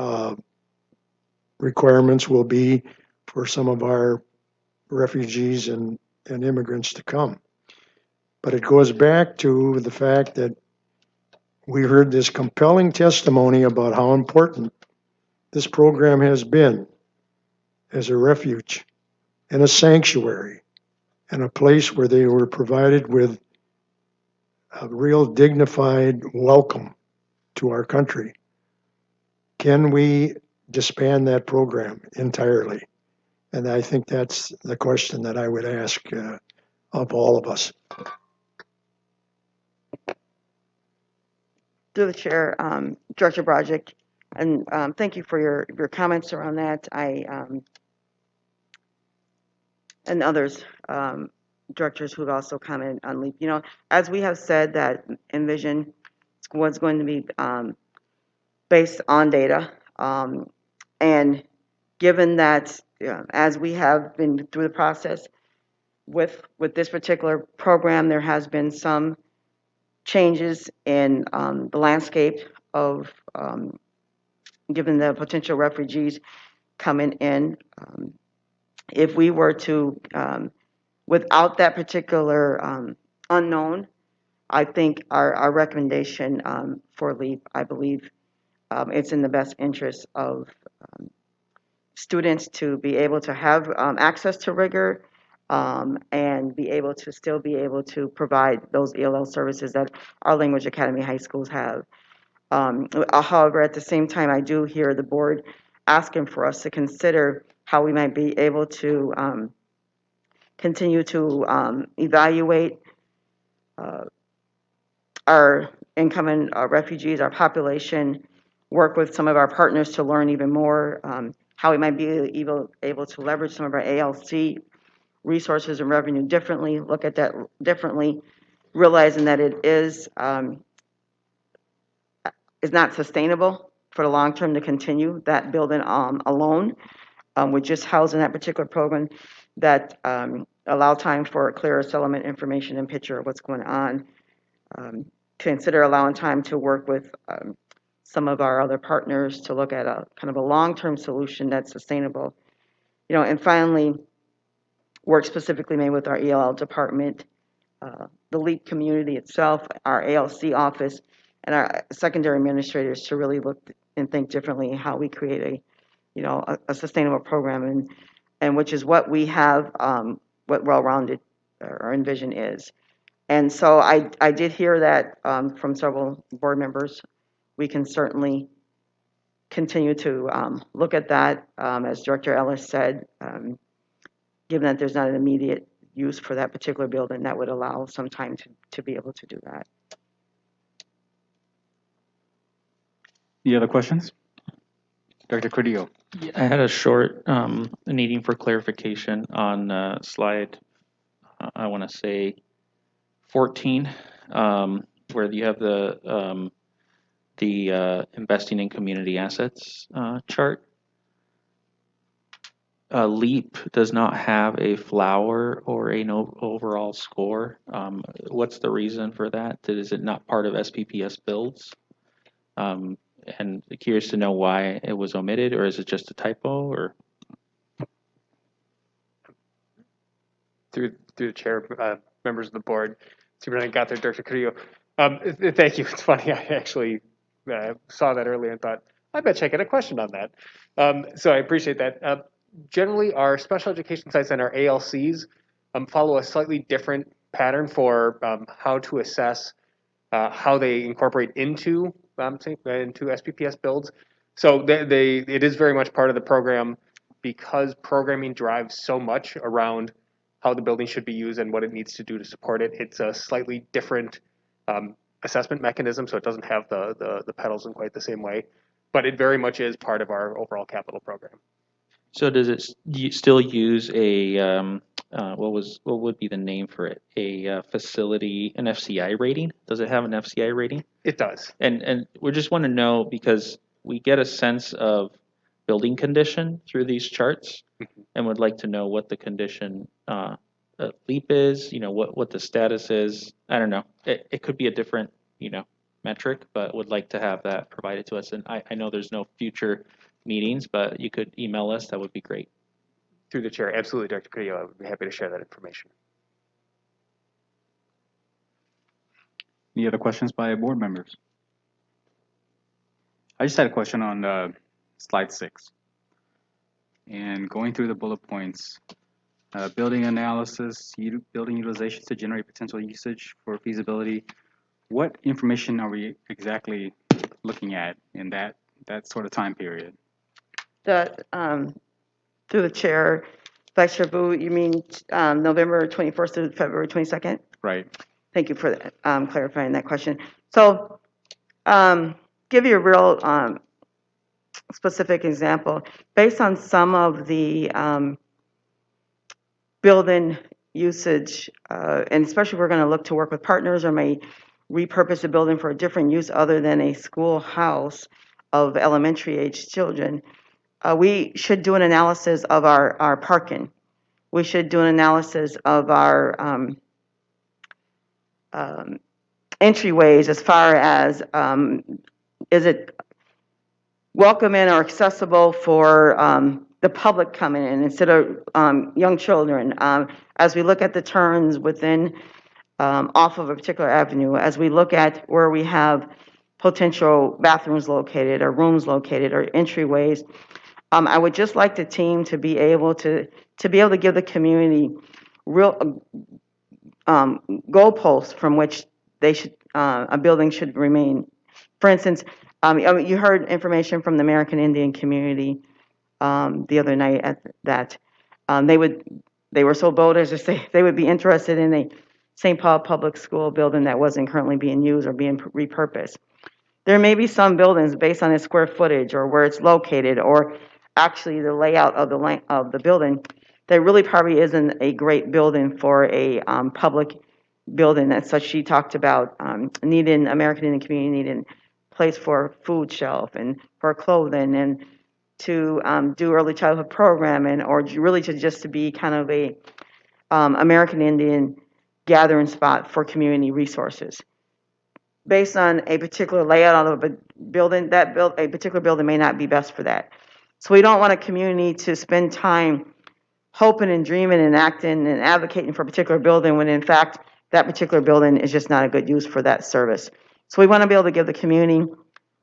S7: requirements will be for some of our refugees and immigrants to come. But it goes back to the fact that we heard this compelling testimony about how important this program has been as a refuge and a sanctuary and a place where they were provided with a real dignified welcome to our country. Can we disband that program entirely? And I think that's the question that I would ask of all of us.
S5: Through the chair, Director Broderick, and thank you for your comments around that. And others, directors who also commented on LEAP. You know, as we have said that Envision was going to be based on data, and given that as we have been through the process with this particular program, there has been some changes in the landscape of given the potential refugees coming in. If we were to, without that particular unknown, I think our recommendation for LEAP, I believe it's in the best interest of students to be able to have access to rigor and be able to still be able to provide those ELL services that our language academy high schools have. However, at the same time, I do hear the board asking for us to consider how we might be able to continue to evaluate our incoming refugees, our population, work with some of our partners to learn even more, how we might be able to leverage some of our ALC resources and revenue differently, look at that differently, realizing that it is not sustainable for the long term to continue that building alone. With just housing that particular program that allow time for clearer settlement information and picture of what's going on. Consider allowing time to work with some of our other partners to look at a kind of a long-term solution that's sustainable. You know, and finally, work specifically made with our ELL department, the LEAP community itself, our ALC office, and our secondary administrators to really look and think differently how we create a sustainable program, and which is what we have, what well-rounded our Envision is. And so I did hear that from several board members. We can certainly continue to look at that, as Director Ellis said, given that there's not an immediate use for that particular building, that would allow some time to be able to do that.
S1: Any other questions? Dr. Cordillo.
S8: Yeah, I had a short needing for clarification on slide, I want to say 14, where you have the investing in community assets chart. LEAP does not have a flower or an overall score. What's the reason for that? Is it not part of SPPS builds? And curious to know why it was omitted, or is it just a typo, or?
S10: Through the chair, members of the board, Superintendent got there, Director Carrillo. Thank you. It's funny. I actually saw that earlier and thought, I bet I get a question on that. So I appreciate that. Generally, our special education sites and our ALCs follow a slightly different pattern for how to assess how they incorporate into SPPS builds. So it is very much part of the program because programming drives so much around how the building should be used and what it needs to do to support it. It's a slightly different assessment mechanism, so it doesn't have the pedals in quite the same way, but it very much is part of our overall capital program.
S8: So does it still use a what would be the name for it? A facility, an FCI rating? Does it have an FCI rating?
S10: It does.
S8: And we just want to know, because we get a sense of building condition through these charts, and would like to know what the condition LEAP is. You know, what the status is. I don't know. It could be a different metric, but would like to have that provided to us. And I know there's no future meetings, but you could email us, that would be great.
S10: Through the chair, absolutely, Dr. Carrillo, I would be happy to share that information.
S1: Any other questions by board members? I just had a question on slide 6. And going through the bullet points, building analysis, building utilization to generate potential usage for feasibility. What information are we exactly looking at in that sort of time period?
S5: Through the chair, Vice Chair Boo, you mean November 21st to February 22nd?
S1: Right.
S5: Thank you for that, clarifying that question. So, give you a real specific example. Based on some of the building usage, and especially we're going to look to work with partners or may repurpose the building for a different use other than a schoolhouse of elementary age children, we should do an analysis of our parking. We should do an analysis of our entryways as far as is it welcoming or accessible for the public coming in instead of young children. As we look at the turns within off of a particular avenue, as we look at where we have potential bathrooms located or rooms located or entryways, I would just like the team to be able to give the community real goalposts from which they should a building should remain. For instance, you heard information from the American Indian community the other night at that they were so bold as to say they would be interested in a St. Paul Public School building that wasn't currently being used or being repurposed. There may be some buildings based on its square footage or where it's located or actually the layout of the building that really probably isn't a great building for a public building. As such, she talked about needing American Indian community needing place for food shelf and for clothing and to do early childhood programming or really just to be kind of a American Indian gathering spot for community resources. Based on a particular layout of a building, a particular building may not be best for that. So we don't want a community to spend time hoping and dreaming and acting and advocating for a particular building when in fact that particular building is just not a good use for that service. So we want to be able to give the community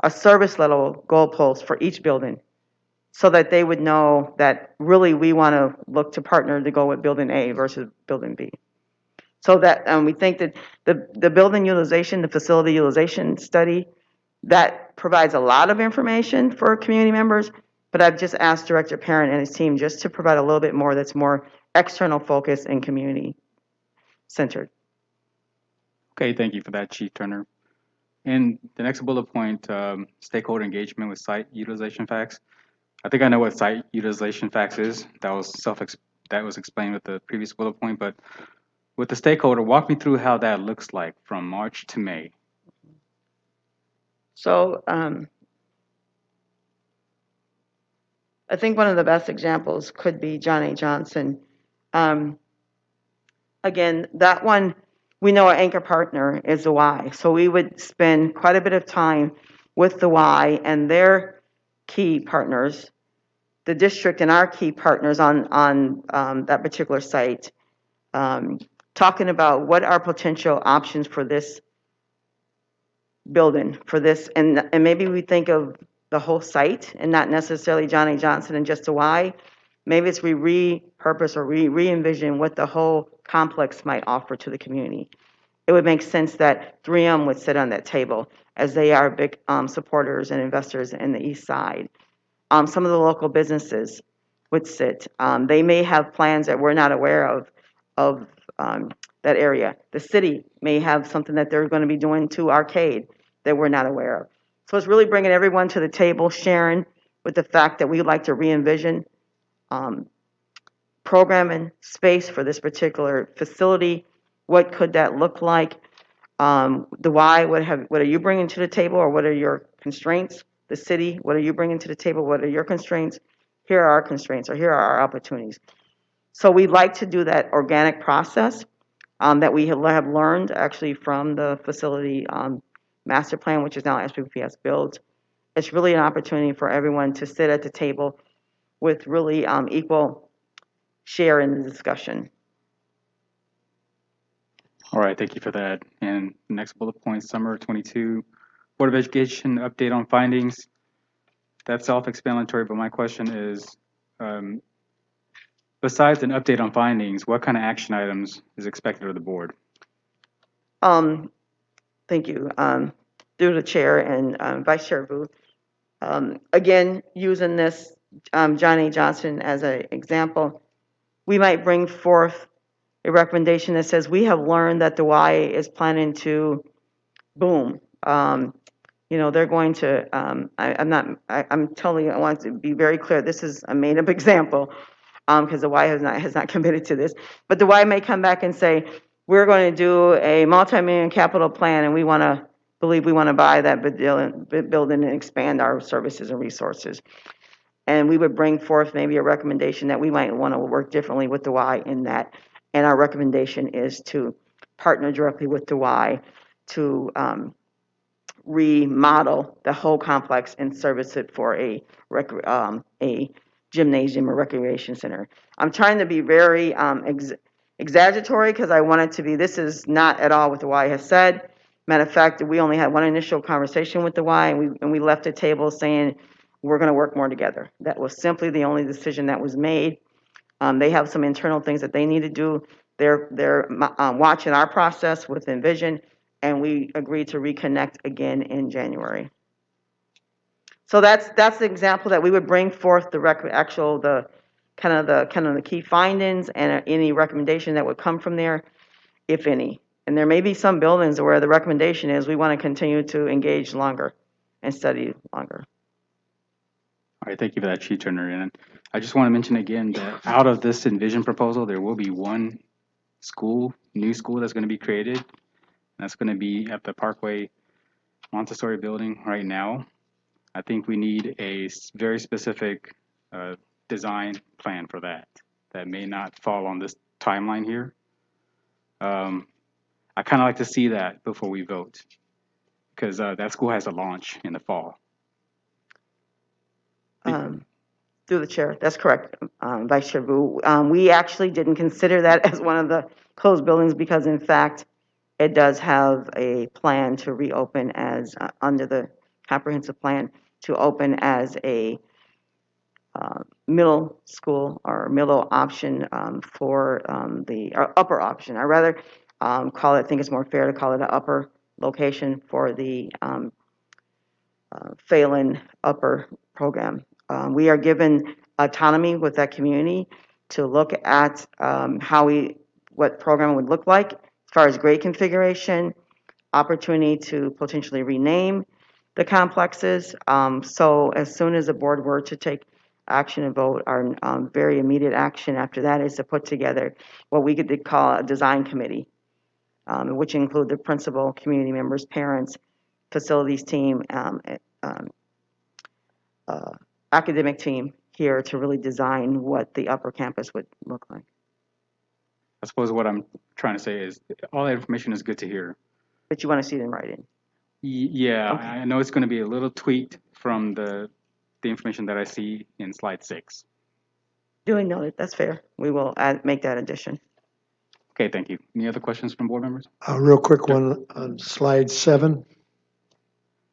S5: a service level goalpost for each building so that they would know that really we want to look to partner to go with building A versus building B. So that we think that the building utilization, the facility utilization study, that provides a lot of information for community members, but I've just asked Director Parent and his team just to provide a little bit more that's more external focused and community centered.
S1: Okay, thank you for that, Chief Turner. And the next bullet point, stakeholder engagement with site utilization facts. I think I know what site utilization facts is. That was explained with the previous bullet point, but with the stakeholder, walk me through how that looks like from March to May.
S5: So I think one of the best examples could be John A. Johnson. Again, that one, we know our anchor partner is the Y. So we would spend quite a bit of time with the Y and their key partners, the district and our key partners on that particular site, talking about what are potential options for this building, for this, and maybe we think of the whole site and not necessarily John A. Johnson and just a Y. Maybe it's we repurpose or re-envision what the whole complex might offer to the community. It would make sense that 3M would sit on that table as they are big supporters and investors in the east side. Some of the local businesses would sit. They may have plans that we're not aware of that area. The city may have something that they're going to be doing to Arcade that we're not aware of. So it's really bringing everyone to the table, sharing with the fact that we like to re-envision programming space for this particular facility. What could that look like? The why, what are you bringing to the table, or what are your constraints? The city, what are you bringing to the table? What are your constraints? Here are our constraints, or here are our opportunities. So we like to do that organic process that we have learned actually from the facility master plan, which is now SPPS built, it's really an opportunity for everyone to sit at the table with really equal share in the discussion.
S1: All right, thank you for that. And next bullet point, summer 22, Board of Education update on findings. That's self-explanatory, but my question is, um, besides an update on findings, what kind of action items is expected of the board?
S5: Thank you. Through the chair and Vice Chair Booth. Again, using this John A. Johnson as an example, we might bring forth a recommendation that says we have learned that the Y is planning to boom. They're going to, I'm totally, I want to be very clear, this is a made up example, because the Y has not committed to this, but the Y may come back and say, we're going to do a multi-million capital plan and we want to buy that building and expand our services and resources. And we would bring forth maybe a recommendation that we might want to work differently with the Y in that. And our recommendation is to partner directly with the Y to remodel the whole complex and service it for a gymnasium or recreation center. I'm trying to be very exaggeratory because I want it to be, this is not at all what the Y has said. Matter of fact, we only had one initial conversation with the Y and we left the table saying we're going to work more together. That was simply the only decision that was made. They have some internal things that they need to do. They're watching our process with Envision, and we agreed to reconnect again in January. So that's the example that we would bring forth the key findings and any recommendation that would come from there, if any. And there may be some buildings where the recommendation is we want to continue to engage longer and study longer.
S1: All right, thank you for that, Chief Turner. And I just want to mention again that out of this Envision proposal, there will be one new school that's going to be created. That's going to be at the Parkway Montessori building right now. I think we need a very specific design plan for that. That may not fall on this timeline here. I kind of like to see that before we vote, because that school has a launch in the fall.
S5: Through the chair, that's correct, Vice Chair Vu. We actually didn't consider that as one of the closed buildings because, in fact, it does have a plan to reopen as under the comprehensive plan to open as a middle school or middle option for or upper option. I rather call it, I think it's more fair to call it an upper location for the Phelan upper program. We are given autonomy with that community to look at what program would look like as far as grade configuration, opportunity to potentially rename the complexes. So as soon as the board were to take action and vote, our very immediate action after that is to put together what we could call a design committee, which include the principal, community members, parents, facilities team, academic team here to really design what the upper campus would look like.
S1: I suppose what I'm trying to say is all that information is good to hear.
S5: But you want to see it in writing?
S1: Yeah,
S5: Okay.
S1: I know it's going to be a little tweaked from the information that I see in slide 6.
S5: Duly noted. That's fair. We will make that addition.
S1: Okay, thank you. Any other questions from board members?
S7: A real quick one on slide 7.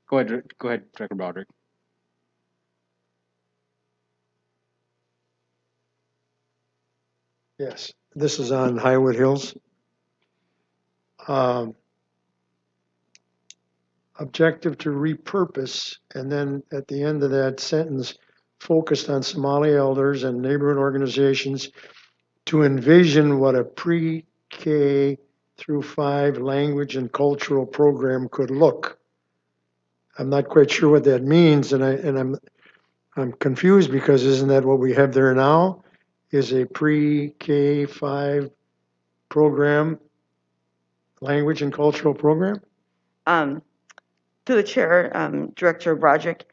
S1: Go ahead, Director Broderick.
S7: Yes, this is on Highwood Hills. Objective to repurpose, and then at the end of that sentence, focused on Somali elders and neighborhood organizations to envision what a pre-K through 5 language and cultural program could look. I'm not quite sure what that means, and I'm confused because isn't that what we have there now? Is a pre-K 5 program, language and cultural program?
S5: To the chair, Director Broderick.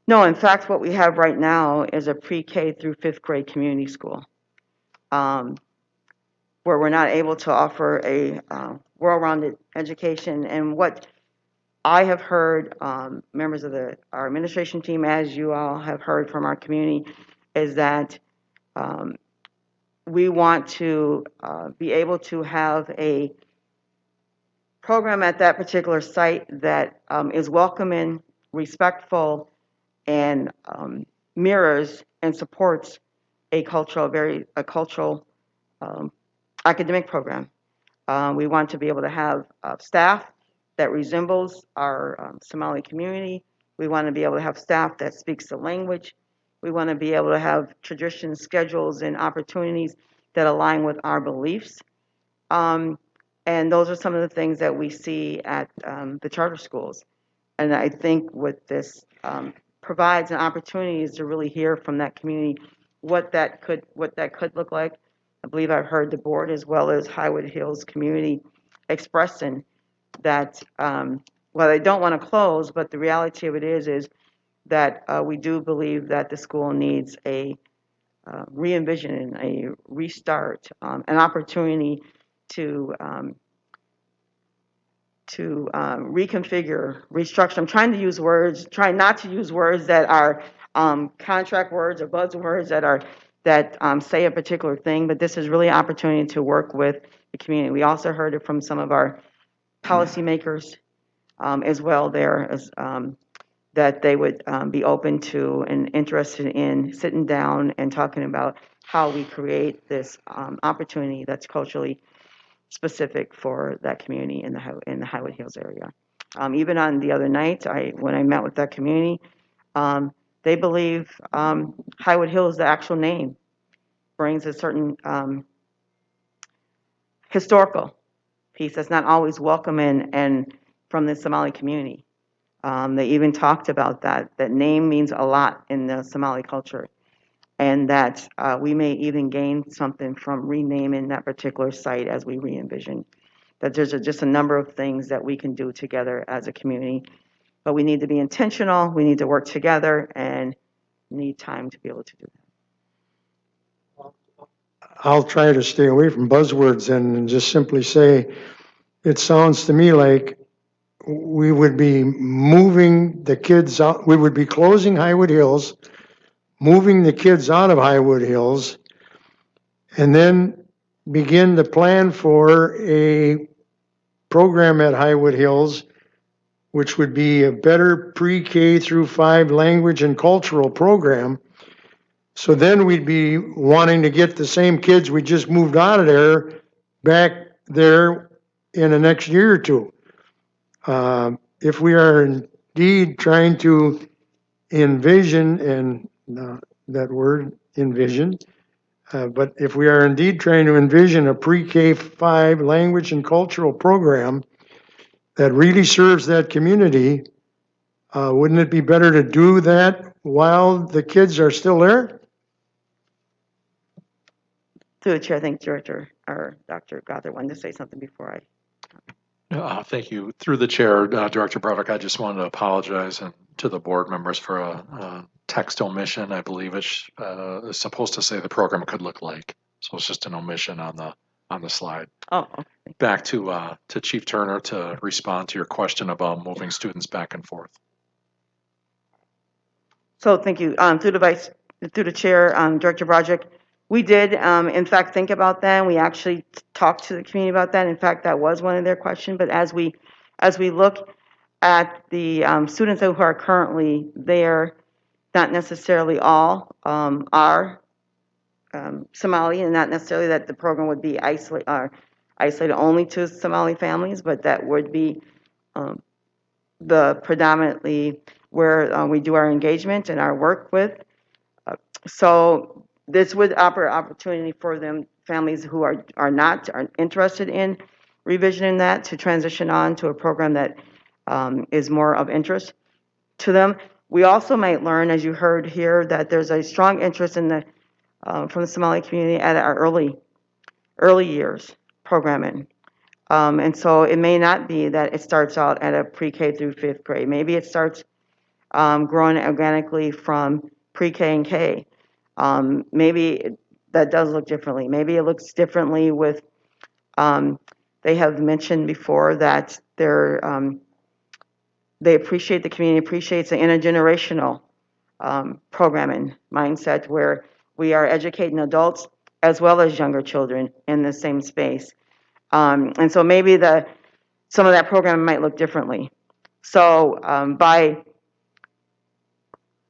S5: No, in fact, what we have right now is a pre-K through 5th grade community school, where we're not able to offer a well-rounded education. And what I have heard members of our administration team, as you all have heard from our community, is that we want to be able to have a program at that particular site that is welcoming, respectful, and mirrors and supports a cultural academic program. We want to be able to have staff that resembles our Somali community. We want to be able to have staff that speaks the language. We want to be able to have traditions, schedules, and opportunities that align with our beliefs. And those are some of the things that we see at the charter schools. And I think what this provides an opportunity is to really hear from that community what that could look like. I believe I've heard the board as well as Highwood Hills community expressing that, well, they don't want to close, but the reality of it is that we do believe that the school needs a re-envision, a restart, an opportunity to reconfigure, restructure. I'm trying trying not to use words that are contract words or buzzwords that say a particular thing, but this is really an opportunity to work with the community. We also heard it from some of our policymakers as well there, that they would be open to and interested in sitting down and talking about how we create this opportunity that's culturally specific for that community in the Highwood Hills area. Even on the other night, when I met with that community, they believe Highwood Hills, the actual name, brings a certain historical piece that's not always welcome and from the Somali community. They even talked about that name means a lot in the Somali culture, and that we may even gain something from renaming that particular site as we re-envision. That there's just a number of things that we can do together as a community, but we need to be intentional, we need to work together, and need time to be able to do that.
S7: I'll try to stay away from buzzwords and just simply say, it sounds to me like we would be moving the kids out, we would be closing Highwood Hills, moving the kids out of Highwood Hills, and then begin to plan for a program at Highwood Hills, which would be a better pre-K through 5 language and cultural program. So then we'd be wanting to get the same kids we just moved out of there back there in the next year or two. If we are indeed trying to envision, and that word envision, but if we are indeed trying to envision a pre-K 5 language and cultural program that really serves that community, wouldn't it be better to do that while the kids are still there?
S5: Through the chair, I think Director or Dr. Gothard wanted to say something before I.
S4: Thank you. Through the chair, Director Broderick, I just wanted to apologize to the board members for a text omission. I believe it's supposed to say the program could look like. So it's just an omission on the slide.
S5: Oh, okay.
S4: Back to Chief Turner to respond to your question about moving students back and forth.
S5: So thank you. Through the chair, Director Broderick, we did, in fact, think about that. We actually talked to the community about that. In fact, that was one of their questions. But as we look at the students who are currently there, not necessarily all are Somali, and not necessarily that the program would be isolated only to Somali families, but that would be the predominantly where we do our engagement and our work with. So this would offer opportunity for them, families who are interested in revisioning that, to transition on to a program that is more of interest to them. We also might learn, as you heard here, that there's a strong interest in from the Somali community at our early years programming. And so it may not be that it starts out at a pre-K through 5th grade. Maybe it starts growing organically from pre-K and K. Maybe that does look differently. Maybe it looks differently with, they have mentioned before that They appreciate the community, appreciates the intergenerational programming mindset where we are educating adults as well as younger children in the same space. And so maybe some of that programming might look differently. So by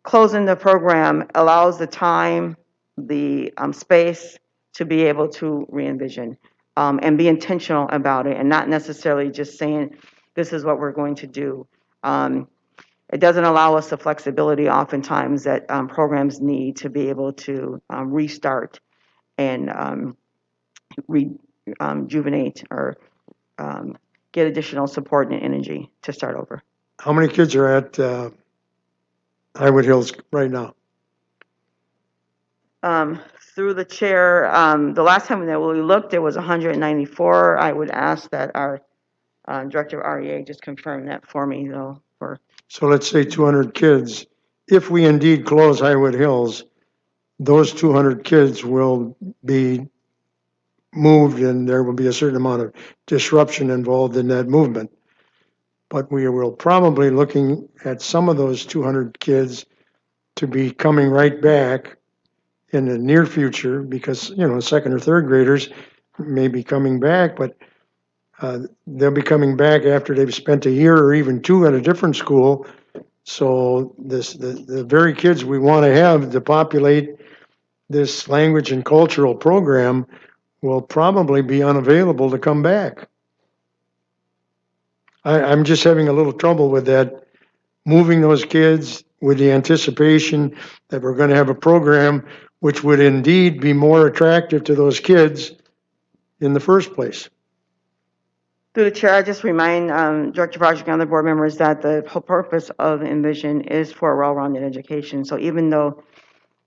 S5: closing the program allows the time, the space to be able to re-envision and be intentional about it and not necessarily just saying, this is what we're going to do. It doesn't allow us the flexibility oftentimes that programs need to be able to restart and rejuvenate or get additional support and energy to start over.
S7: How many kids are at Highwood Hills right now?
S5: Through the chair, the last time that we looked, it was 194. I would ask that our director of REA just confirm that for me, though.
S7: So let's say 200 kids. If we indeed close Highwood Hills, those 200 kids will be moved and there will be a certain amount of disruption involved in that movement. But we will probably looking at some of those 200 kids to be coming right back in the near future because, second or third graders may be coming back, but they'll be coming back after they've spent a year or even two at a different school. So the very kids we want to have to populate this language and cultural program will probably be unavailable to come back. I'm just having a little trouble with that, moving those kids with the anticipation that we're going to have a program which would indeed be more attractive to those kids in the first place.
S5: Through the chair, I just remind Director Project and other board members that the whole purpose of Envision is for a well-rounded education. So even though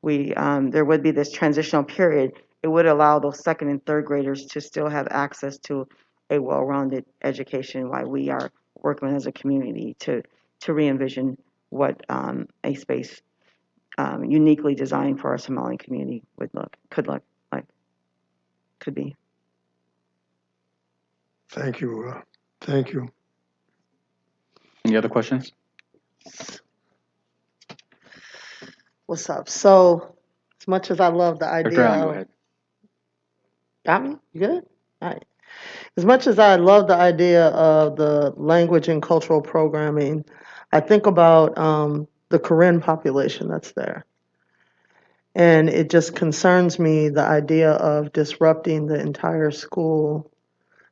S5: there would be this transitional period, it would allow those second and third graders to still have access to a well-rounded education while we are working as a community to re-envision what a space uniquely designed for our Somali community could be.
S7: Thank you. Thank you.
S1: Any other questions?
S11: What's up? So, as much as I love the idea
S1: Dr. Allen, go ahead.
S11: Got me? You good? All right. As much as I love the idea of the language and cultural programming, I think about the Karen population that's there. And it just concerns me the idea of disrupting the entire school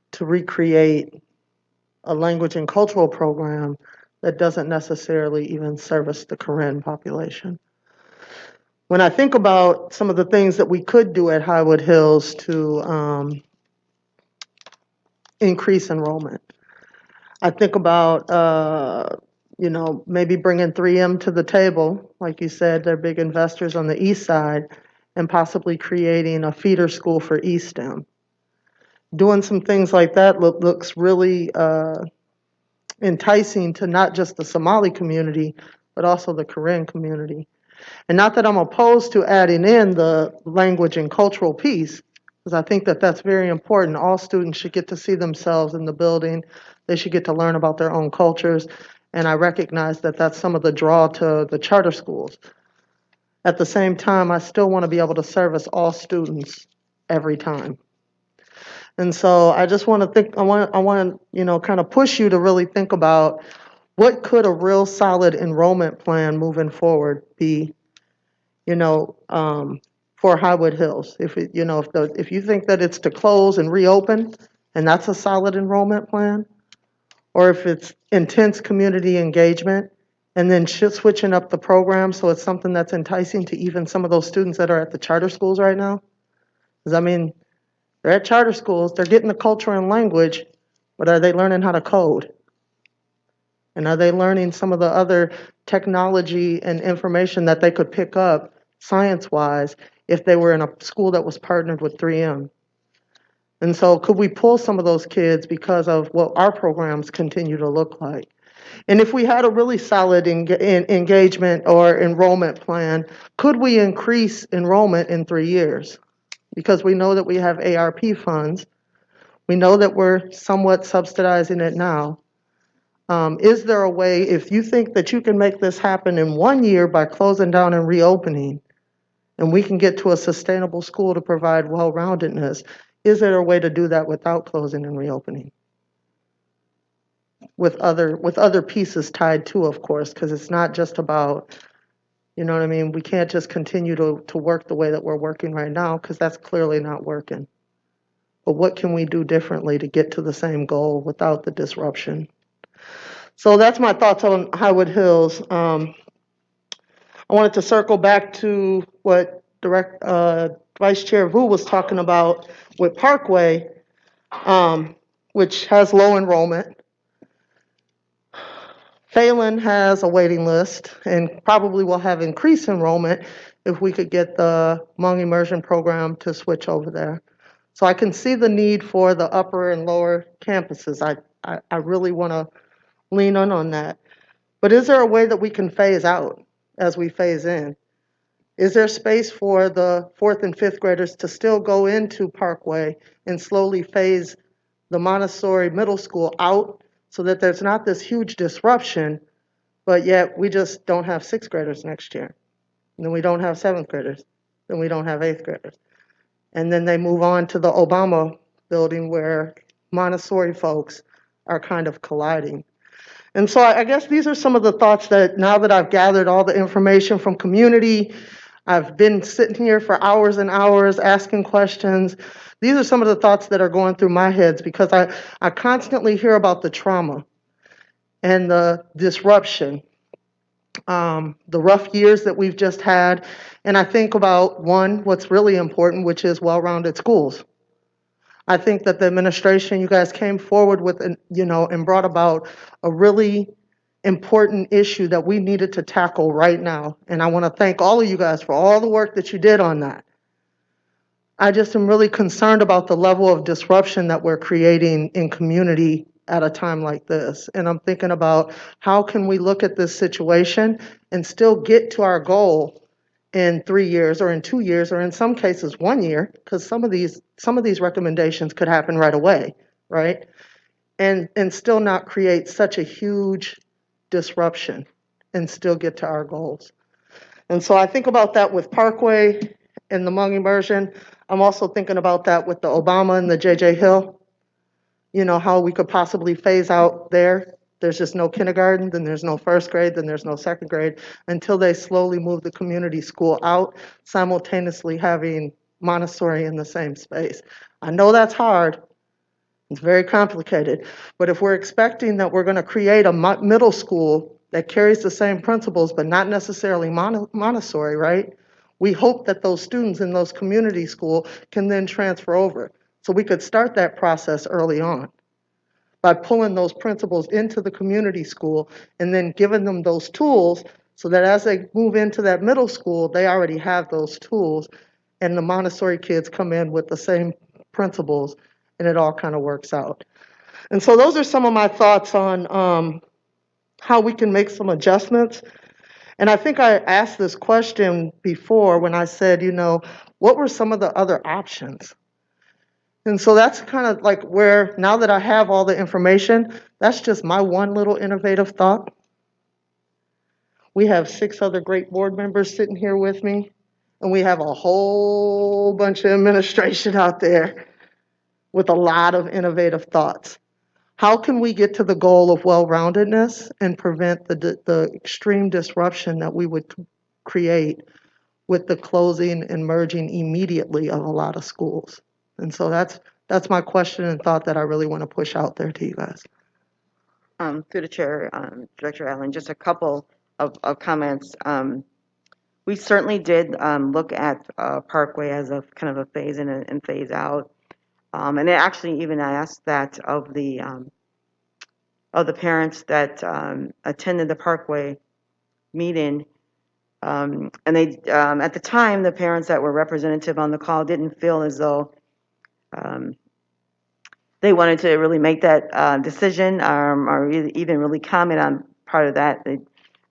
S11: to recreate a language and cultural program that doesn't necessarily even service the Karen population. When I think about some of the things that we could do at Highwood Hills to increase enrollment, I think about, maybe bringing 3M to the table. Like you said, they're big investors on the east side, and possibly creating a feeder school for eSTEM. Doing some things like that looks really enticing to not just the Somali community, but also the Karen community. And not that I'm opposed to adding in the language and cultural piece, because I think that that's very important. All students should get to see themselves in the building. They should get to learn about their own cultures. And I recognize that that's some of the draw to the charter schools. At the same time, I still want to be able to service all students every time. And so I just want to think, I want to, kind of push you to really think about what could a real solid enrollment plan moving forward be, for Highwood Hills. If you think that it's to close and reopen, and that's a solid enrollment plan, or if it's intense community engagement, and then switching up the program so it's something that's enticing to even some of those students that are at the charter schools right now. Because they're at charter schools, they're getting the culture and language, but are they learning how to code? And are they learning some of the other technology and information that they could pick up science-wise if they were in a school that was partnered with 3M? And so could we pull some of those kids because of what our programs continue to look like? And if we had a really solid engagement or enrollment plan, could we increase enrollment in 3 years? Because we know that we have ARP funds. We know that we're somewhat subsidizing it now. Is there a way, if you think that you can make this happen in 1 year by closing down and reopening, and we can get to a sustainable school to provide well-roundedness, is there a way to do that without closing and reopening? With other pieces tied to, of course, because it's not just about, you know what I mean? We can't just continue to work the way that we're working right now, because that's clearly not working. But what can we do differently to get to the same goal without the disruption? So that's my thoughts on Highwood Hills. I wanted to circle back to what Vice Chair Vu was talking about with Parkway, which has low enrollment. Phelan has a waiting list and probably will have increased enrollment if we could get the Hmong immersion program to switch over there. So I can see the need for the upper and lower campuses. I really want to lean on that. But is there a way that we can phase out as we phase in? Is there space for the 4th and 5th graders to still go into Parkway and slowly phase the Montessori middle school out so that there's not this huge disruption, but yet we just don't have 6th graders next year? And then we don't have 7th graders. Then we don't have 8th graders. And then they move on to the Obama building where Montessori folks are kind of colliding. And so I guess these are some of the thoughts that now that I've gathered all the information from community, I've been sitting here for hours and hours asking questions. These are some of the thoughts that are going through my heads because I constantly hear about the trauma and the disruption, the rough years that we've just had. And I think about one, what's really important, which is well-rounded schools. I think that the administration, you guys came forward with, and brought about a really important issue that we needed to tackle right now. And I want to thank all of you guys for all the work that you did on that. I just am really concerned about the level of disruption that we're creating in community at a time like this. And I'm thinking about how can we look at this situation and still get to our goal in 3 years or in 2 years or in some cases 1 year, because some of these recommendations could happen right away, right? And still not create such a huge disruption and still get to our goals. And so I think about that with Parkway and the Hmong immersion. I'm also thinking about that with the Obama and the J.J. Hill, how we could possibly phase out there. There's just no kindergarten, then there's no first grade, then there's no second grade, until they slowly move the community school out, simultaneously having Montessori in the same space. I know that's hard. It's very complicated. But if we're expecting that we're going to create a middle school that carries the same principles, but not necessarily Montessori, right? We hope that those students in those community schools can then transfer over. So we could start that process early on by pulling those principles into the community school and then giving them those tools so that as they move into that middle school, they already have those tools and the Montessori kids come in with the same principles and it all kind of works out. And so those are some of my thoughts on how we can make some adjustments. And I think I asked this question before when I said, what were some of the other options? And so that's kind of like where, now that I have all the information, that's just my one little innovative thought. We have 6 other great board members sitting here with me, and we have a whole bunch of administration out there with a lot of innovative thoughts. How can we get to the goal of well-roundedness and prevent the extreme disruption that we would create with the closing and merging immediately of a lot of schools? And so that's my question and thought that I really want to push out there to you guys.
S5: Through the chair, Director Allen, just a couple of comments. We certainly did look at Parkway as a kind of a phase in and phase out. And it actually even asked that of the parents that attended the Parkway meeting. And they, at the time, the parents that were representative on the call didn't feel as though they wanted to really make that decision or even really comment on part of that. They,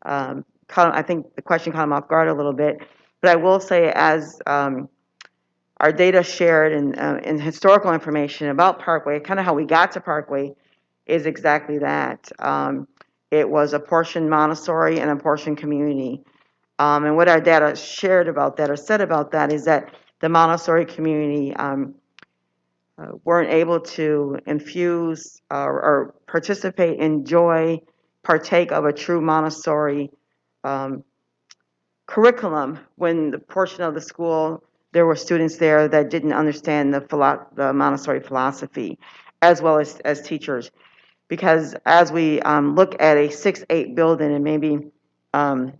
S5: I think the question caught them off guard a little bit. But I will say, as our data shared and historical information about Parkway, kind of how we got to Parkway, is exactly that. It was a portion Montessori and a portion community. And what our data shared about that or said about that is that the Montessori community weren't able to infuse or participate, enjoy, partake of a true Montessori um, curriculum when the portion of the school, there were students there that didn't understand the Montessori philosophy, as well as teachers. Because as we look at a 6-8 building, and maybe um,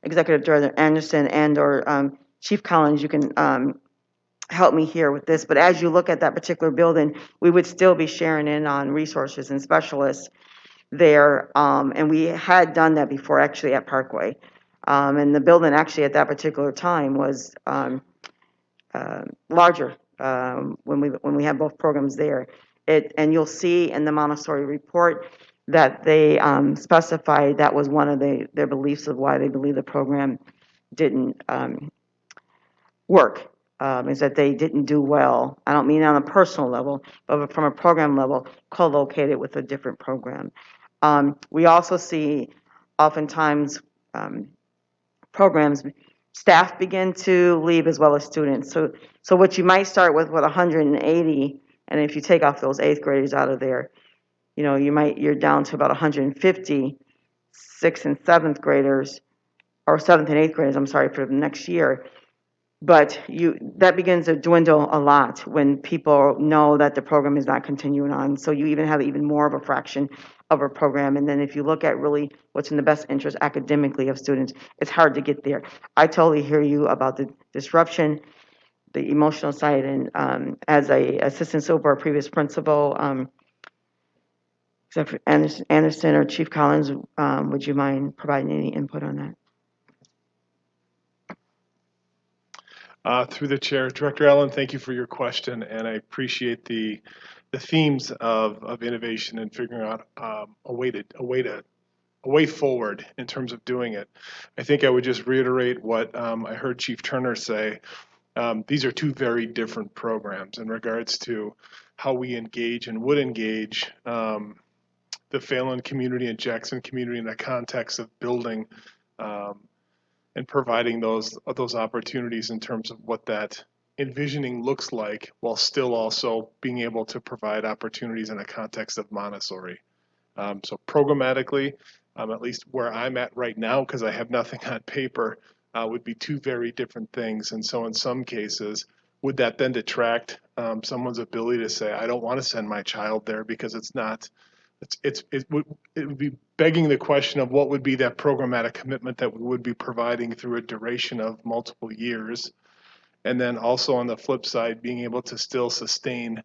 S5: Executive Director Anderson and/or Chief Collins, you can help me here with this, but as you look at that particular building, we would still be sharing in on resources and specialists there, and we had done that before actually at Parkway. And the building actually at that particular time was larger when we had both programs there. And you'll see in the Montessori report that they specified that was one of their beliefs of why they believe the program didn't work, is that they didn't do well. I don't mean on a personal level, but from a program level, co-located with a different program. We also see oftentimes programs, staff begin to leave as well as students. So what you might start with 180, and if you take off those 8th graders out of there, you're down to about 150 6th and 7th graders, or 7th and 8th graders, I'm sorry, for the next year. But that begins to dwindle a lot when people know that the program is not continuing on. So you even have even more of a fraction of a program. And then if you look at really what's in the best interest academically of students, it's hard to get there. I totally hear you about the disruption, the emotional side, and as a assistant super or previous principal, except for Anderson or Chief Collins, would you mind providing any input on that?
S12: Through the chair, Director Allen, thank you for your question, and I appreciate the themes of innovation and figuring out a way forward in terms of doing it. I think I would just reiterate what I heard Chief Turner say. These are two very different programs in regards to how we engage and would engage the Phelan community and Jackson community in the context of building and providing those opportunities in terms of what that envisioning looks like, while still also being able to provide opportunities in a context of Montessori. So programmatically, at least where I'm at right now, because I have nothing on paper, would be two very different things. And so in some cases, would that then detract someone's ability to say, I don't want to send my child there because it's not, it would be begging the question of what would be that programmatic commitment that we would be providing through a duration of multiple years. And then also on the flip side, being able to still sustain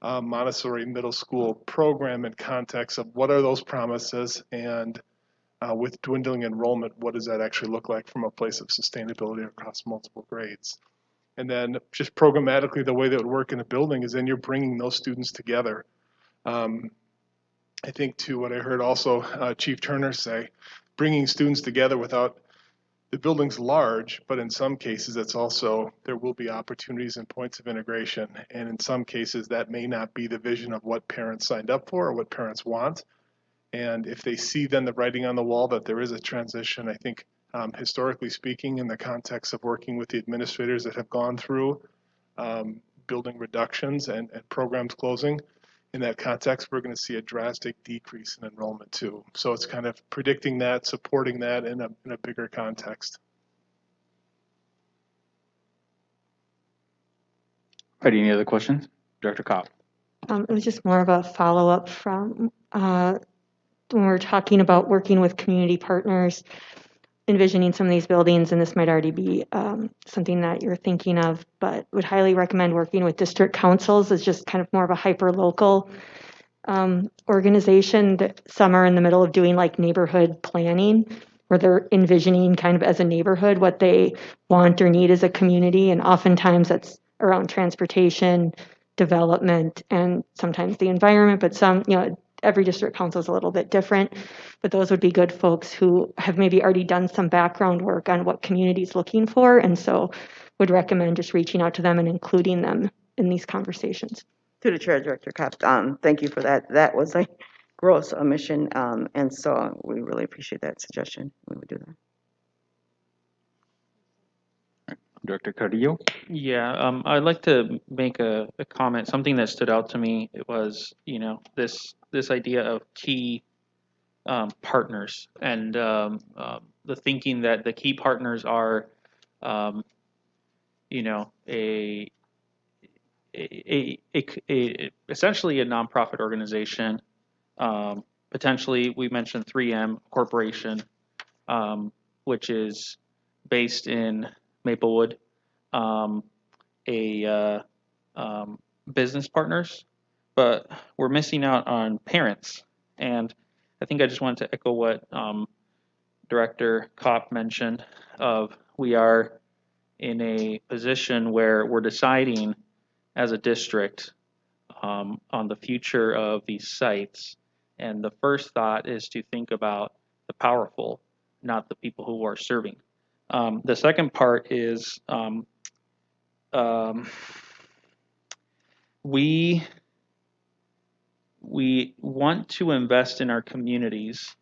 S12: Montessori middle school program in context of what are those promises, and with dwindling enrollment, what does that actually look like from a place of sustainability across multiple grades? And then just programmatically, the way that would work in a building is then you're bringing those students together. I think to what I heard also Chief Turner say, bringing students together without, the building's large, but in some cases it's also, there will be opportunities and points of integration. And in some cases that may not be the vision of what parents signed up for or what parents want. And if they see then the writing on the wall that there is a transition, I think historically speaking, in the context of working with the administrators that have gone through building reductions and programs closing, in that context, we're going to see a drastic decrease in enrollment too. So it's kind of predicting that, supporting that in a bigger context.
S1: All right, any other questions? Director Kopp.
S3: It was just more of a follow-up from when we were talking about working with community partners, envisioning some of these buildings, and this might already be something that you're thinking of, but would highly recommend working with district councils as just kind of more of a hyper-local organization. That some are in the middle of doing like neighborhood planning, where they're envisioning kind of as a neighborhood what they want or need as a community, and oftentimes that's around transportation, development, and sometimes the environment, but some, every district council is a little bit different, but those would be good folks who have maybe already done some background work on what community is looking for, and so would recommend just reaching out to them and including them in these conversations.
S5: To the chair, Director Cobb, thank you for that. That was a gross omission, and so we really appreciate that suggestion. We would do that.
S1: Director Carrillo?
S8: Yeah, I'd like to make a comment. Something that stood out to me, it was, this idea of key partners and the thinking that the key partners are, um, you know, essentially a nonprofit organization. Potentially, we mentioned 3M Corporation, which is based in Maplewood. Um, a business partners, but we're missing out on parents. And I think I just wanted to echo what Director Kopp mentioned of we are in a position where we're deciding as a district on the future of these sites. And the first thought is to think about the powerful, not the people who are serving. The second part is um, we want to invest in our communities,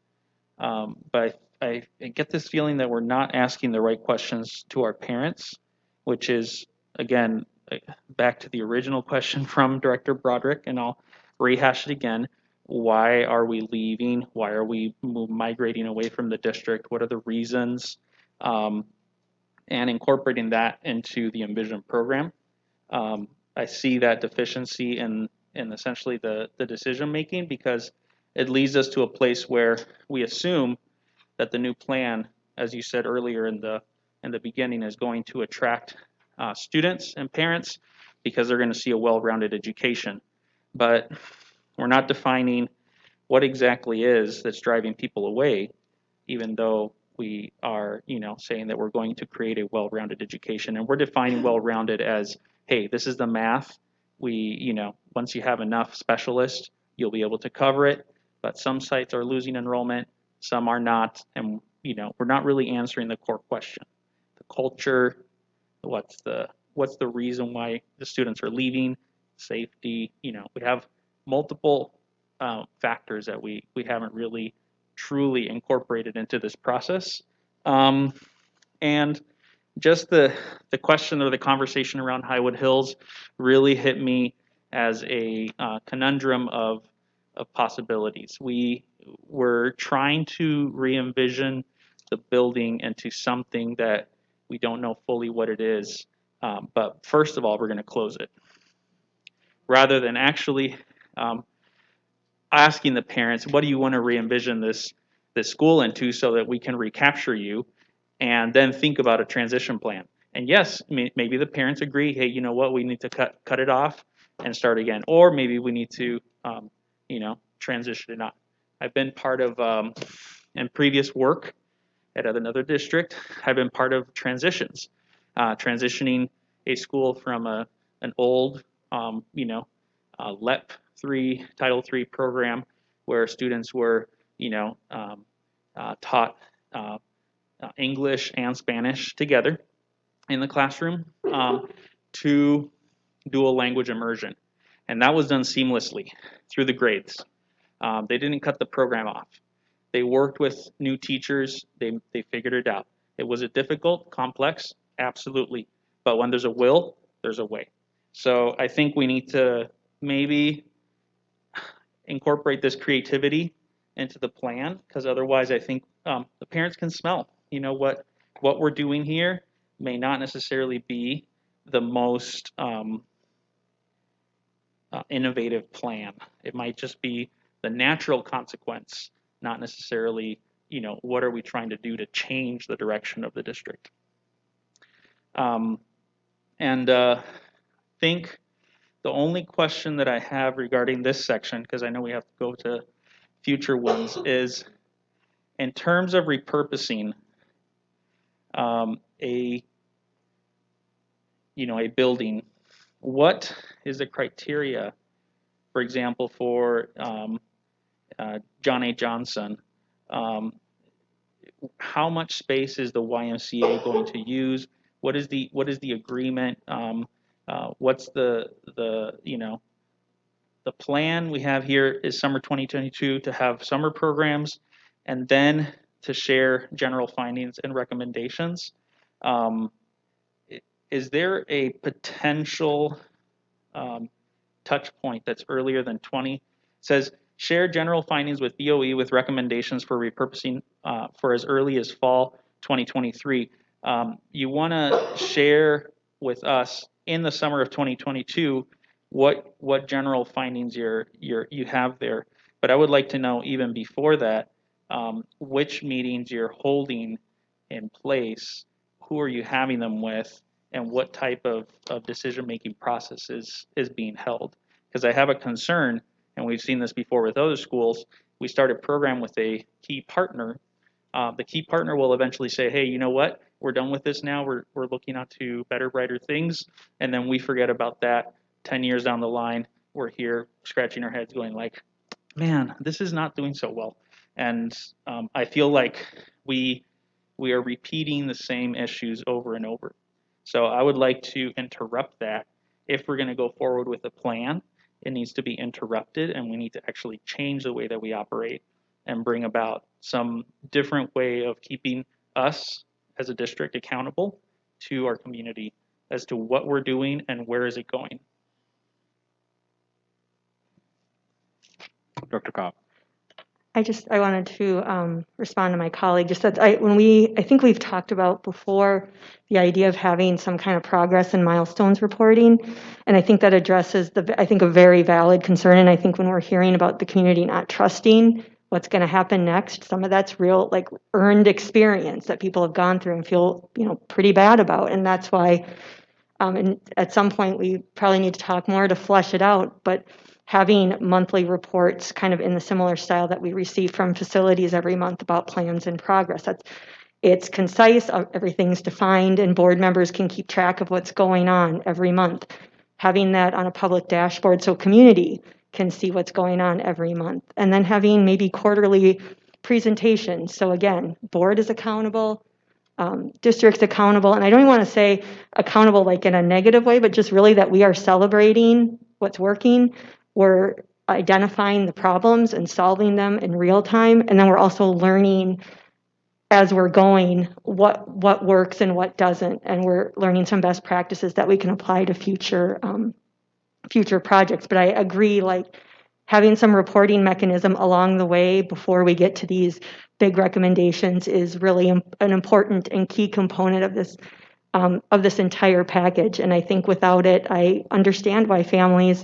S8: but I get this feeling that we're not asking the right questions to our parents, which is, again, back to the original question from Director Broderick, and I'll rehash it again. Why are we leaving? Why are we migrating away from the district? What are the reasons? And incorporating that into the Envision program. I see that deficiency in essentially the decision making because it leads us to a place where we assume that the new plan, as you said earlier in the beginning, is going to attract students and parents because they're going to see a well-rounded education. But we're not defining what exactly is that's driving people away, even though we are, saying that we're going to create a well-rounded education. And we're defining well-rounded as, hey, this is the math. Once you have enough specialists, you'll be able to cover it. But some sites are losing enrollment, some are not. And, we're not really answering the core question. The culture, what's the reason why the students are leaving, safety, we have multiple factors that we haven't really truly incorporated into this process. And just the question or the conversation around Highwood Hills really hit me as a conundrum of possibilities. We were trying to re-envision the building into something that we don't know fully what it is. But first of all, we're going to close it. Rather than actually asking the parents, what do you want to re-envision this school into so that we can recapture you, and then think about a transition plan. And yes, maybe the parents agree, hey, you know what, we need to cut it off and start again. Or maybe we need to, transition it on. I've been part of, in previous work at another district, I've been part of transitions, transitioning a school from an old, LEP 3, Title 3 program where students were, taught English and Spanish together in the classroom to dual language immersion. And that was done seamlessly through the grades. They didn't cut the program off. They worked with new teachers. They figured it out. Was it difficult, complex? Absolutely. But when there's a will, there's a way. So I think we need to maybe incorporate this creativity into the plan, because otherwise I think the parents can smell, what we're doing here may not necessarily be the most innovative plan. It might just be the natural consequence, not necessarily, what are we trying to do to change the direction of the district. And think the only question that I have regarding this section, because I know we have to go to future ones, is in terms of repurposing a building, what is the criteria, for example, for John A. Johnson? How much space is the YMCA going to use? What is the agreement? What's the The plan we have here is summer 2022 to have summer programs and then to share general findings and recommendations. Um, is there a potential touch point that's earlier than 20? It says share general findings with BOE with recommendations for repurposing for as early as fall 2023. You want to share with us in the summer of 2022 what general findings you have there. But I would like to know even before that which meetings you're holding in place, who are you having them with, and what type of decision-making process is being held. Because I have a concern, and we've seen this before with other schools, we start a program with a key partner. The key partner will eventually say, hey, you know what? We're done with this now. We're looking out to better, brighter things. And then we forget about that. 10 years down the line, we're here scratching our heads going like, man, this is not doing so well. And I feel like we are repeating the same issues over and over. So I would like to interrupt that. If we're going to go forward with a plan, it needs to be interrupted, and we need to actually change the way that we operate and bring about some different way of keeping us as a district accountable to our community as to what we're doing and where is it going.
S1: Dr. Cobb.
S3: I wanted to respond to my colleague. Just that I think we've talked about before the idea of having some kind of progress and milestones reporting, and I think that addresses a very valid concern. And I think when we're hearing about the community not trusting what's going to happen next, some of that's real, like earned experience that people have gone through and feel pretty bad about, and that's why. And at some point we probably need to talk more to flesh it out, but having monthly reports kind of in the similar style that we receive from facilities every month about plans and progress. It's concise, everything's defined, and board members can keep track of what's going on every month. Having that on a public dashboard so community can see what's going on every month. And then having maybe quarterly presentations. So again, board is accountable, districts accountable, and I don't even want to say accountable like in a negative way, but just really that we are celebrating what's working. We're identifying the problems and solving them in real time, and then we're also learning as we're going what works and what doesn't, and we're learning some best practices that we can apply to future projects. But I agree, like having some reporting mechanism along the way before we get to these big recommendations is really an important and key component of this entire package. And I think without it, I understand why families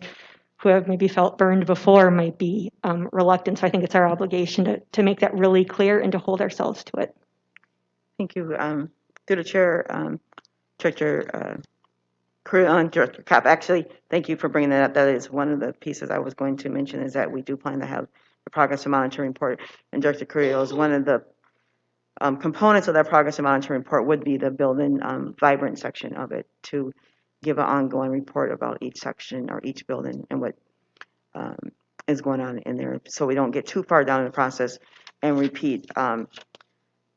S3: who have maybe felt burned before might be reluctant. So I think it's our obligation to make that really clear and to hold ourselves to it.
S5: Thank you. Through the chair, Director Director Cap, actually, thank you for bringing that up. That is one of the pieces I was going to mention, is that we do plan to have the progress and monitoring report. And Director Carrillo, is one of the components of that progress and monitoring report would be the building vibrant section of it, to give an ongoing report about each section or each building and what is going on in there, so we don't get too far down in the process and repeat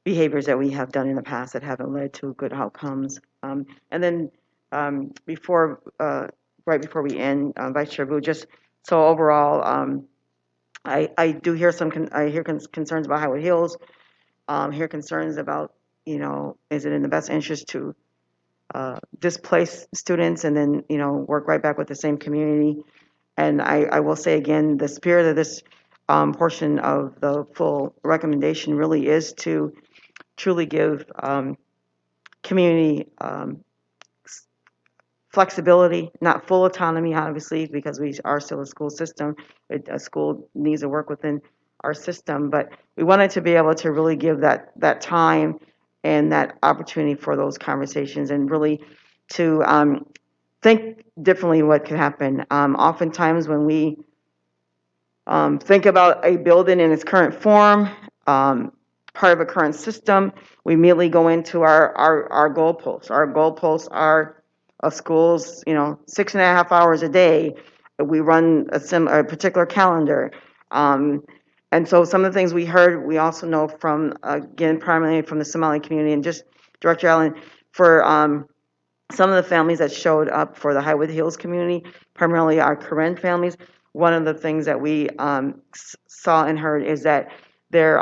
S5: behaviors that we have done in the past that haven't led to good outcomes. And then right before we end, Vice Chair Vu, just so overall, I do hear concerns about Highwood Hills. Hear concerns about, is it in the best interest to displace students and then, work right back with the same community? And I will say again, the spirit of this portion of the full recommendation really is to truly give community flexibility, not full autonomy, obviously, because we are still a school system. A school needs to work within our system, but we wanted to be able to really give that time and that opportunity for those conversations, and really to think differently what could happen. Oftentimes when we think about a building in its current form, part of a current system, we immediately go into our goalposts. Our goalposts are schools, 6.5 hours a day. We run a particular calendar. And so some of the things we heard, we also know from, again, primarily from the Somali community, and just Director Allen, for some of the families that showed up for the Highwood Hills community, primarily our Karen families, one of the things that we saw and heard is that their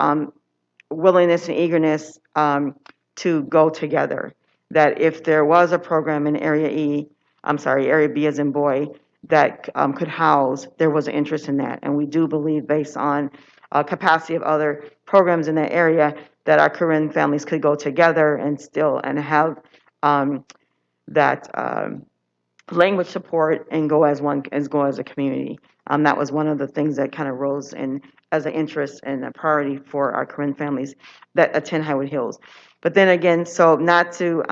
S5: willingness and eagerness to go together. That if there was a program in Area E, I'm sorry, Area B as in boy, that could house, there was an interest in that. And we do believe, based on capacity of other programs in that area, that our Korean families could go together and still and have that language support and go as one, as go as a community. That was one of the things that kind of rose in as an interest and a priority for our Korean families that attend Highwood Hills. But then again, so not to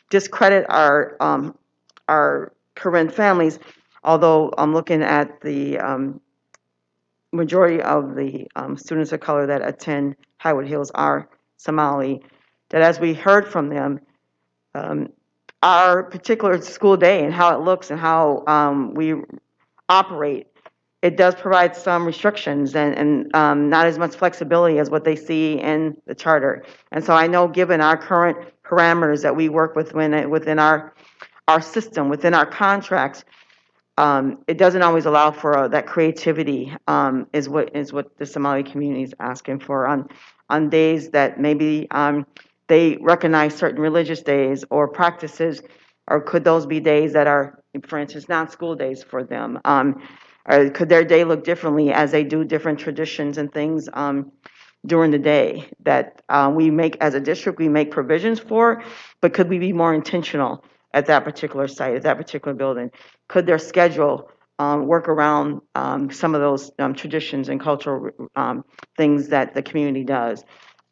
S5: discredit our Korean families, although I'm looking at the majority of the students of color that attend Highwood Hills are Somali, that as we heard from them, our particular school day and how it looks and how we operate, it does provide some restrictions and not as much flexibility as what they see in the charter. And so I know, given our current parameters that we work with within our system, within our contracts, it doesn't always allow for that creativity, is what the Somali community is asking for on days that maybe they recognize certain religious days or practices, or could those be days that are, for instance, non-school days for them? Or could their day look differently as they do different traditions and things during the day that we make, as a district, we make provisions for, but could we be more intentional at that particular site, at that particular building? Could their schedule work around some of those traditions and cultural things that the community does?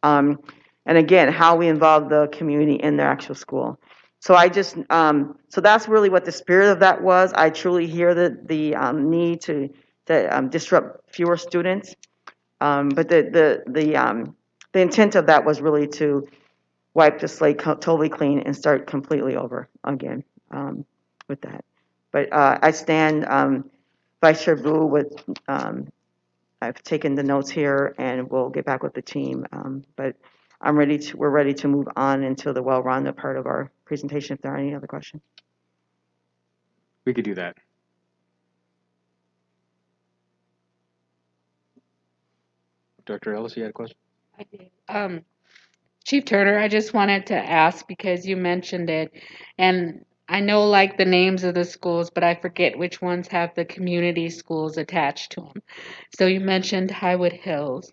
S5: And again, how we involve the community in their actual school. So I just, so that's really what the spirit of that was. I truly hear the need to disrupt fewer students. But the intent of that was really to wipe the slate totally clean and start completely over again with that. But I stand, Vice Chair Vu, with, I've taken the notes here and we'll get back with the team. But we're ready to move on into the well-rounded part of our presentation if there are any other questions.
S1: We could do that. Dr. Ellis, you had a question?
S2: I did. Chief Turner, I just wanted to ask, because you mentioned it, and I know like the names of the schools, but I forget which ones have the community schools attached to them. So you mentioned Highwood Hills,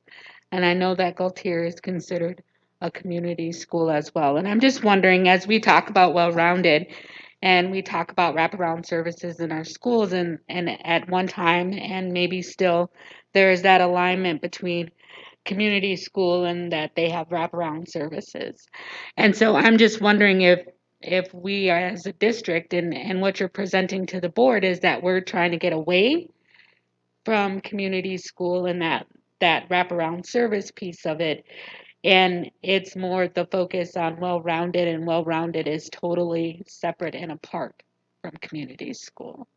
S2: and I know that Gaultier is considered a community school as well. And I'm just wondering, as we talk about well-rounded, and we talk about wraparound services in our schools, and at one time, and maybe still, there is that alignment between community school and that they have wraparound services. And so I'm just wondering if we as a district, and what you're presenting to the board is that we're trying to get away from community school and that wraparound service piece of it. And it's more the focus on well-rounded, and well-rounded is totally separate and apart from community school.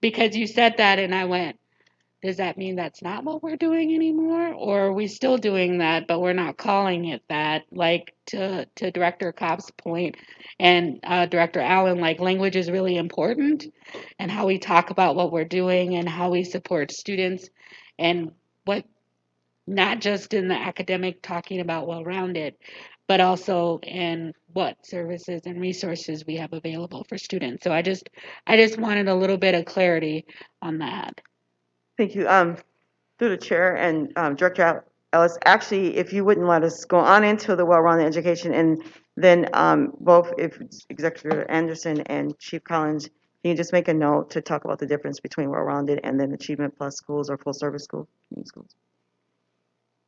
S2: Because you said that and I went, does that mean that's not what we're doing anymore? Or are we still doing that, but we're not calling it that? Like, to Director Cobb's point and Director Allen, like, language is really important, and how we talk about what we're doing and how we support students, and what, not just in the academic talking about well-rounded, but also in what services and resources we have available for students. So I just wanted a little bit of clarity on that.
S5: Thank you. Through the chair and Director Ellis, actually, if you wouldn't let us go on into the well-rounded education, and then both, if Executive Anderson and Chief Collins, can you just make a note to talk about the difference between well-rounded and then Achievement Plus schools or full-service schools?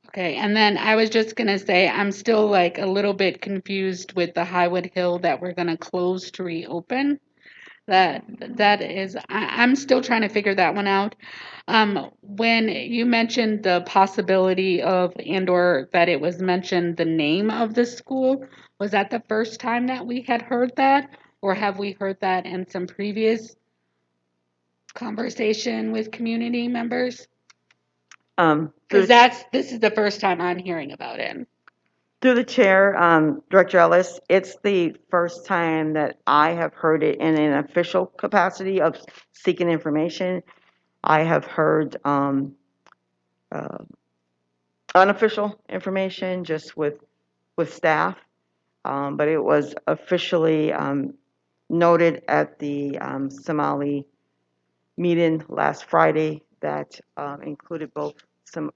S2: Okay, and then I was just gonna say, I'm still like a little bit confused with the Highwood Hill that we're gonna close to reopen. That is, I'm still trying to figure that one out. When you mentioned the possibility of, and/or that it was mentioned the name of the school, was that the first time that we had heard that? Or have we heard that in some previous conversation with community members? Because this is the first time I'm hearing about it.
S5: Through the chair, Director Ellis, it's the first time that I have heard it in an official capacity of seeking information. I have heard uh, unofficial information just with staff, but it was officially noted at the Somali meeting last Friday that included both some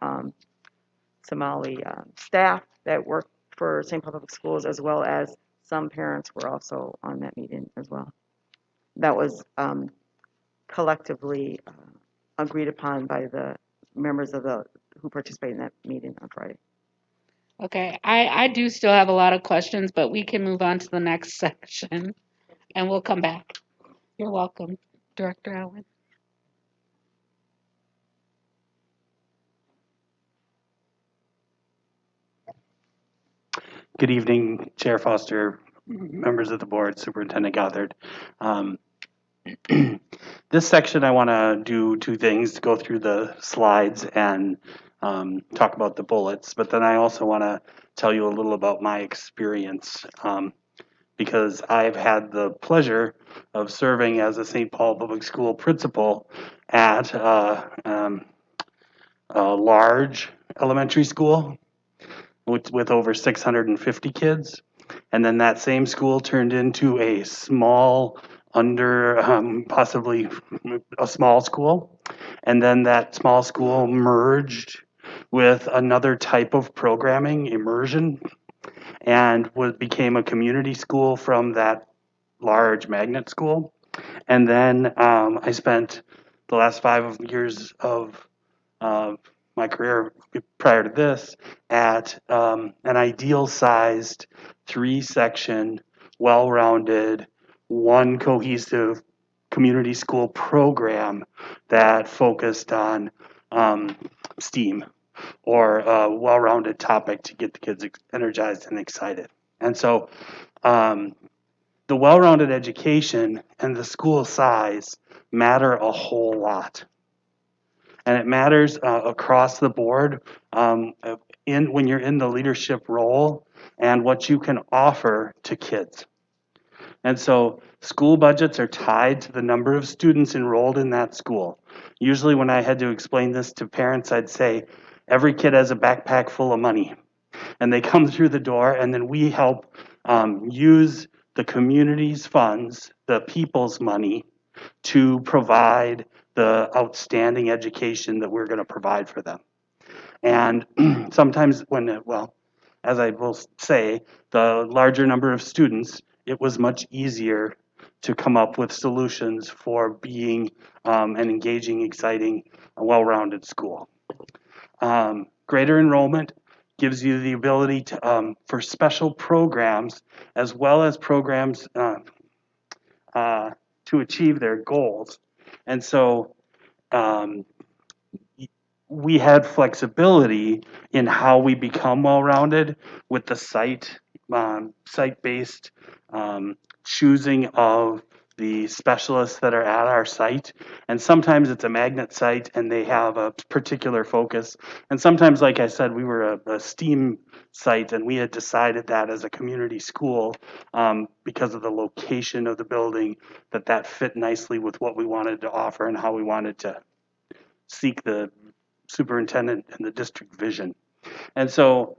S5: Somali staff that work for St. Paul Public Schools, as well as some parents were also on that meeting as well. That was collectively agreed upon by the members of the who participated in that meeting on Friday.
S2: Okay, I do still have a lot of questions, but we can move on to the next section and we'll come back. You're welcome, Director Allen.
S13: Good evening, Chair Foster, members of the board, Superintendent Gothard. This section, I want to do two things: go through the slides and talk about the bullets. But then I also want to tell you a little about my experience, because I've had the pleasure of serving as a St. Paul Public School principal at a large elementary school with over 650 kids. And then that same school turned into a small, possibly a small school. And then that small school merged with another type of programming, immersion, and became a community school from that large magnet school. And then I spent the last 5 years of my career prior to this at an ideal sized 3-section, well-rounded, one cohesive community school program that focused on STEAM, or a well-rounded topic to get the kids energized and excited. And so the well-rounded education and the school size matter a whole lot. And it matters across the board when you're in the leadership role and what you can offer to kids. And so school budgets are tied to the number of students enrolled in that school. Usually when I had to explain this to parents, I'd say, every kid has a backpack full of money. And they come through the door, and then we help use the community's funds, the people's money, to provide the outstanding education that we're going to provide for them. And sometimes as I will say, the larger number of students, it was much easier to come up with solutions for being an engaging, exciting, well-rounded school. Greater enrollment gives you the ability to, for special programs, as well as programs to achieve their goals. And so we had flexibility in how we become well-rounded with the site-based choosing of the specialists that are at our site. And sometimes it's a magnet site and they have a particular focus. And sometimes, like I said, we were a STEAM site and we had decided that as a community school, because of the location of the building, that fit nicely with what we wanted to offer and how we wanted to seek the superintendent and the district vision. And so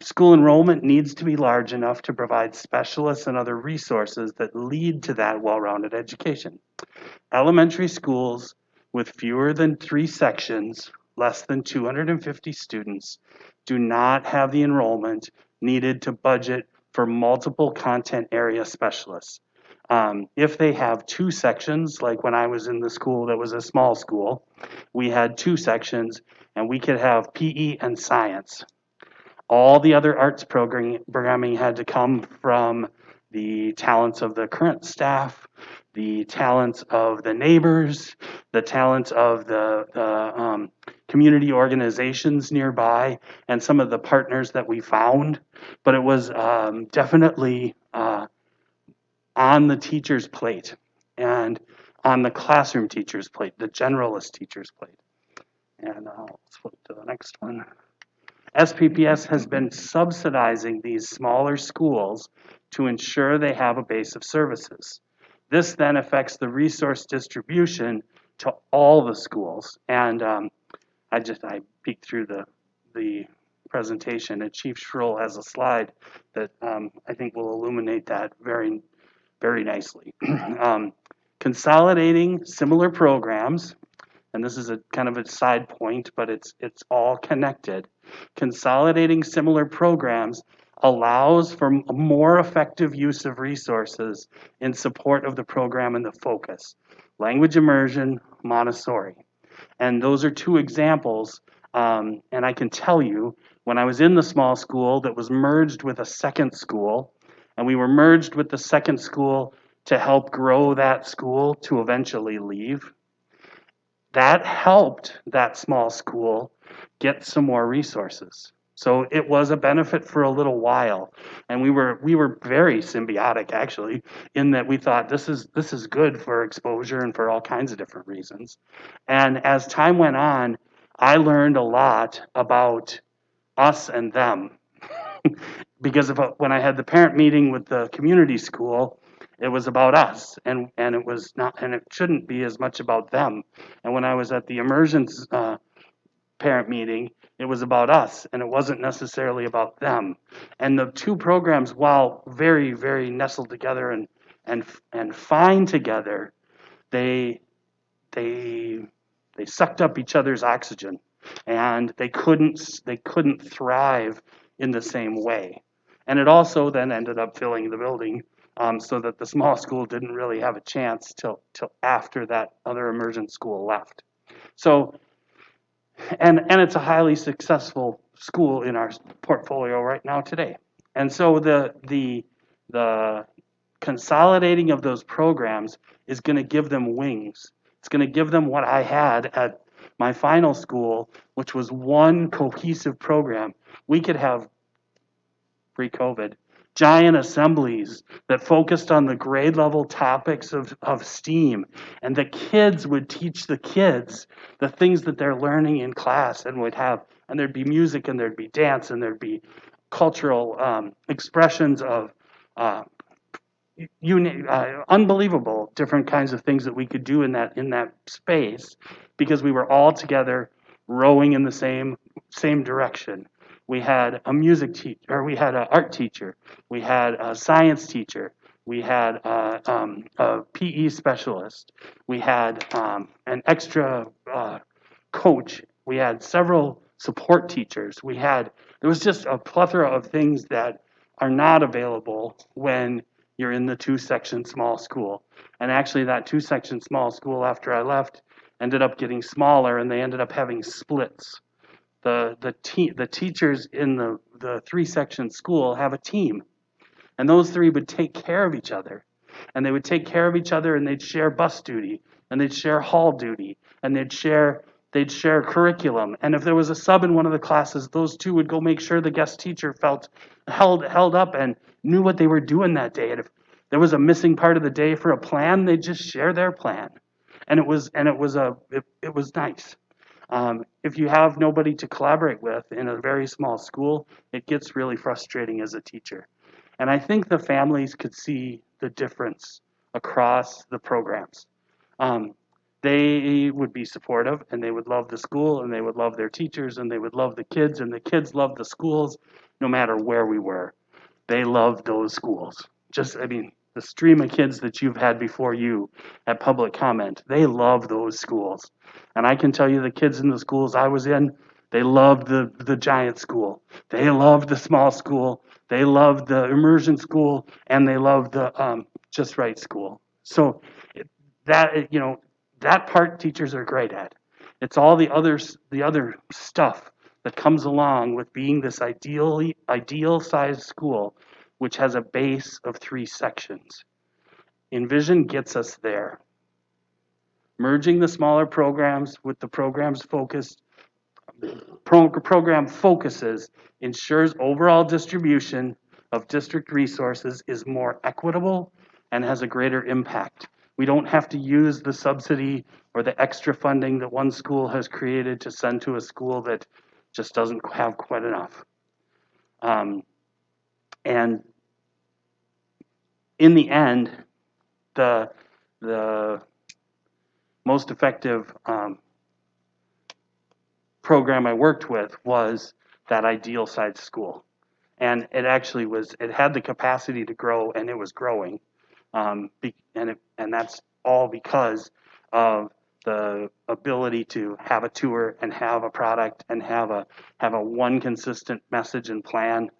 S13: school enrollment needs to be large enough to provide specialists and other resources that lead to that well-rounded education. Elementary schools with fewer than 3 sections, less than 250 students, do not have the enrollment needed to budget for multiple content area specialists. If they have 2 sections, like when I was in the school that was a small school, we had 2 sections and we could have PE and science. All the other arts programming had to come from the talents of the current staff, the talents of the neighbors, the talents of the community organizations nearby, and some of the partners that we found. But it was definitely on the teacher's plate and on the classroom teacher's plate, the generalist teacher's plate. And I'll flip to the next one. SPPS has been subsidizing these smaller schools to ensure they have a base of services. This then affects the resource distribution to all the schools. And I peeked through the presentation, and Chief Schrull has a slide that I think will illuminate that very, very nicely. Consolidating similar programs, and this is a kind of a side point, but it's all connected. Consolidating similar programs allows for a more effective use of resources in support of the program and the focus. Language immersion, Montessori. And those are two examples. And I can tell you, when I was in the small school that was merged with a second school, and we were merged with the second school to help grow that school to eventually leave, that helped that small school get some more resources. So it was a benefit for a little while, and we were very symbiotic actually, in that we thought this is good for exposure and for all kinds of different reasons. And as time went on, I learned a lot about us and them. Because when I had the parent meeting with the community school, it was about us, and it was not, and it shouldn't be as much about them. And when I was at the immersion parent meeting, it was about us, and it wasn't necessarily about them. And the two programs, while very, very nestled together and fine together, they sucked up each other's oxygen, and they couldn't thrive in the same way. And it also then ended up filling the building, so that the small school didn't really have a chance till after that other immersion school left. So, and it's a highly successful school in our portfolio right now today. And so the consolidating of those programs is going to give them wings. It's going to give them what I had at my final school, which was one cohesive program. We could have, pre-COVID, giant assemblies that focused on the grade level topics of STEAM, and the kids would teach the kids the things that they're learning in class, and there'd be music, and there'd be dance, and there'd be cultural expressions of unbelievable different kinds of things that we could do in that space, because we were all together rowing in the same direction. We had a music teacher, or we had an art teacher, we had a science teacher, we had a PE specialist, we had an extra coach, we had several support teachers, there was just a plethora of things that are not available when you're in the two-section small school. And actually that two-section small school, after I left, ended up getting smaller, and they ended up having splits. The teachers in the three-section school have a team, and those three would take care of each other. And they would take care of each other, and they'd share bus duty, and they'd share hall duty, and they'd share curriculum. And if there was a sub in one of the classes, those two would go make sure the guest teacher felt held up and knew what they were doing that day. And if there was a missing part of the day for a plan, they'd just share their plan. And it was nice. If you have nobody to collaborate with in a very small school, it gets really frustrating as a teacher. And I think the families could see the difference across the programs. They would be supportive, and they would love the school, and they would love their teachers, and they would love the kids, and the kids loved the schools no matter where we were. They loved those schools. The stream of kids that you've had before you at public comment, they love those schools. And I can tell you the kids in the schools I was in, they loved the giant school. They loved the small school. They loved the immersion school, and they loved the just right school. So that part teachers are great at. It's all the other stuff that comes along with being this ideal sized school, which has a base of 3 sections. Envision gets us there. Merging the smaller programs with the programs focused program focuses ensures overall distribution of district resources is more equitable and has a greater impact. We don't have to use the subsidy or the extra funding that one school has created to send to a school that just doesn't have quite enough. And in the end, the most effective program I worked with was that ideal side school. And it actually was, it had the capacity to grow, and it was growing. And that's all because of the ability to have a tour and have a product and have a one consistent message and plan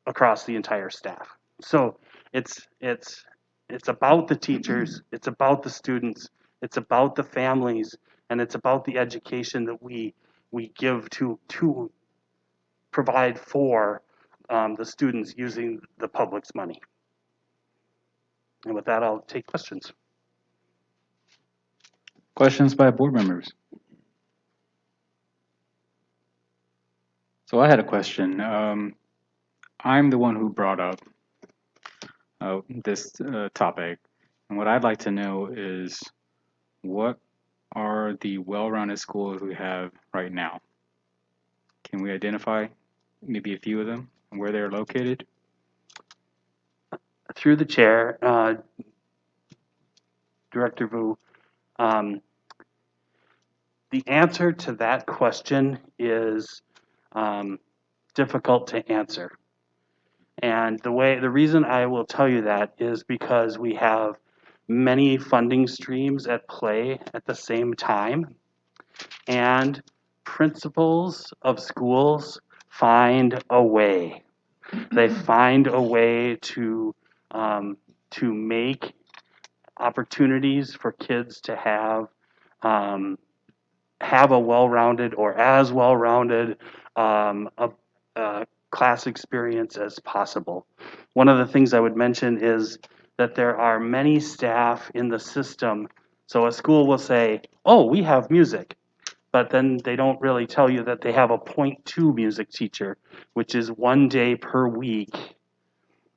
S13: across the entire staff. So it's about the teachers, it's about the students, it's about the families, and it's about the education that we give to provide for the students using the public's money. And with that, I'll take questions.
S1: Questions by board members? So I had a question. I'm the one who brought up this topic, and what I'd like to know is what are the well-rounded schools we have right now? Can we identify maybe a few of them and where they're located?
S13: Through the chair, Director Vu, the answer to that question is difficult to answer. And the reason I will tell you that is because we have many funding streams at play at the same time, and principals of schools find a way. They find a way to make opportunities for kids to have a well-rounded or as well-rounded class experience as possible. One of the things I would mention is that there are many staff in the system. So a school will say, oh, we have music, but then they don't really tell you that they have a .2 music teacher, which is 1 day per week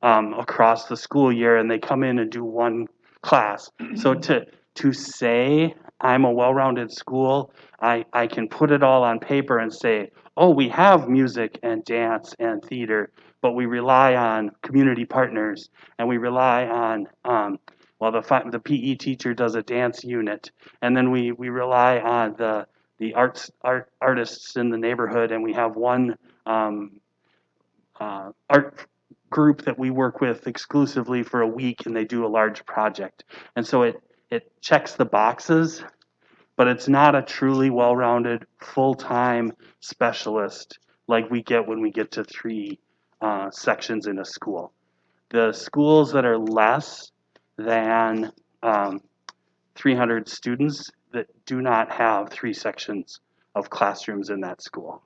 S13: across the school year, and they come in and do one class. So to say I'm a well-rounded school, I can put it all on paper and say, oh, we have music and dance and theater, but we rely on community partners, and we rely on well, the PE teacher does a dance unit, and then we rely on the artists in the neighborhood, and we have one art group that we work with exclusively for a week, and they do a large project. And so it checks the boxes, but it's not a truly well-rounded full-time specialist like we get when we get to 3 sections in a school. The schools that are less than 300 students that do not have 3 sections of classrooms in that school.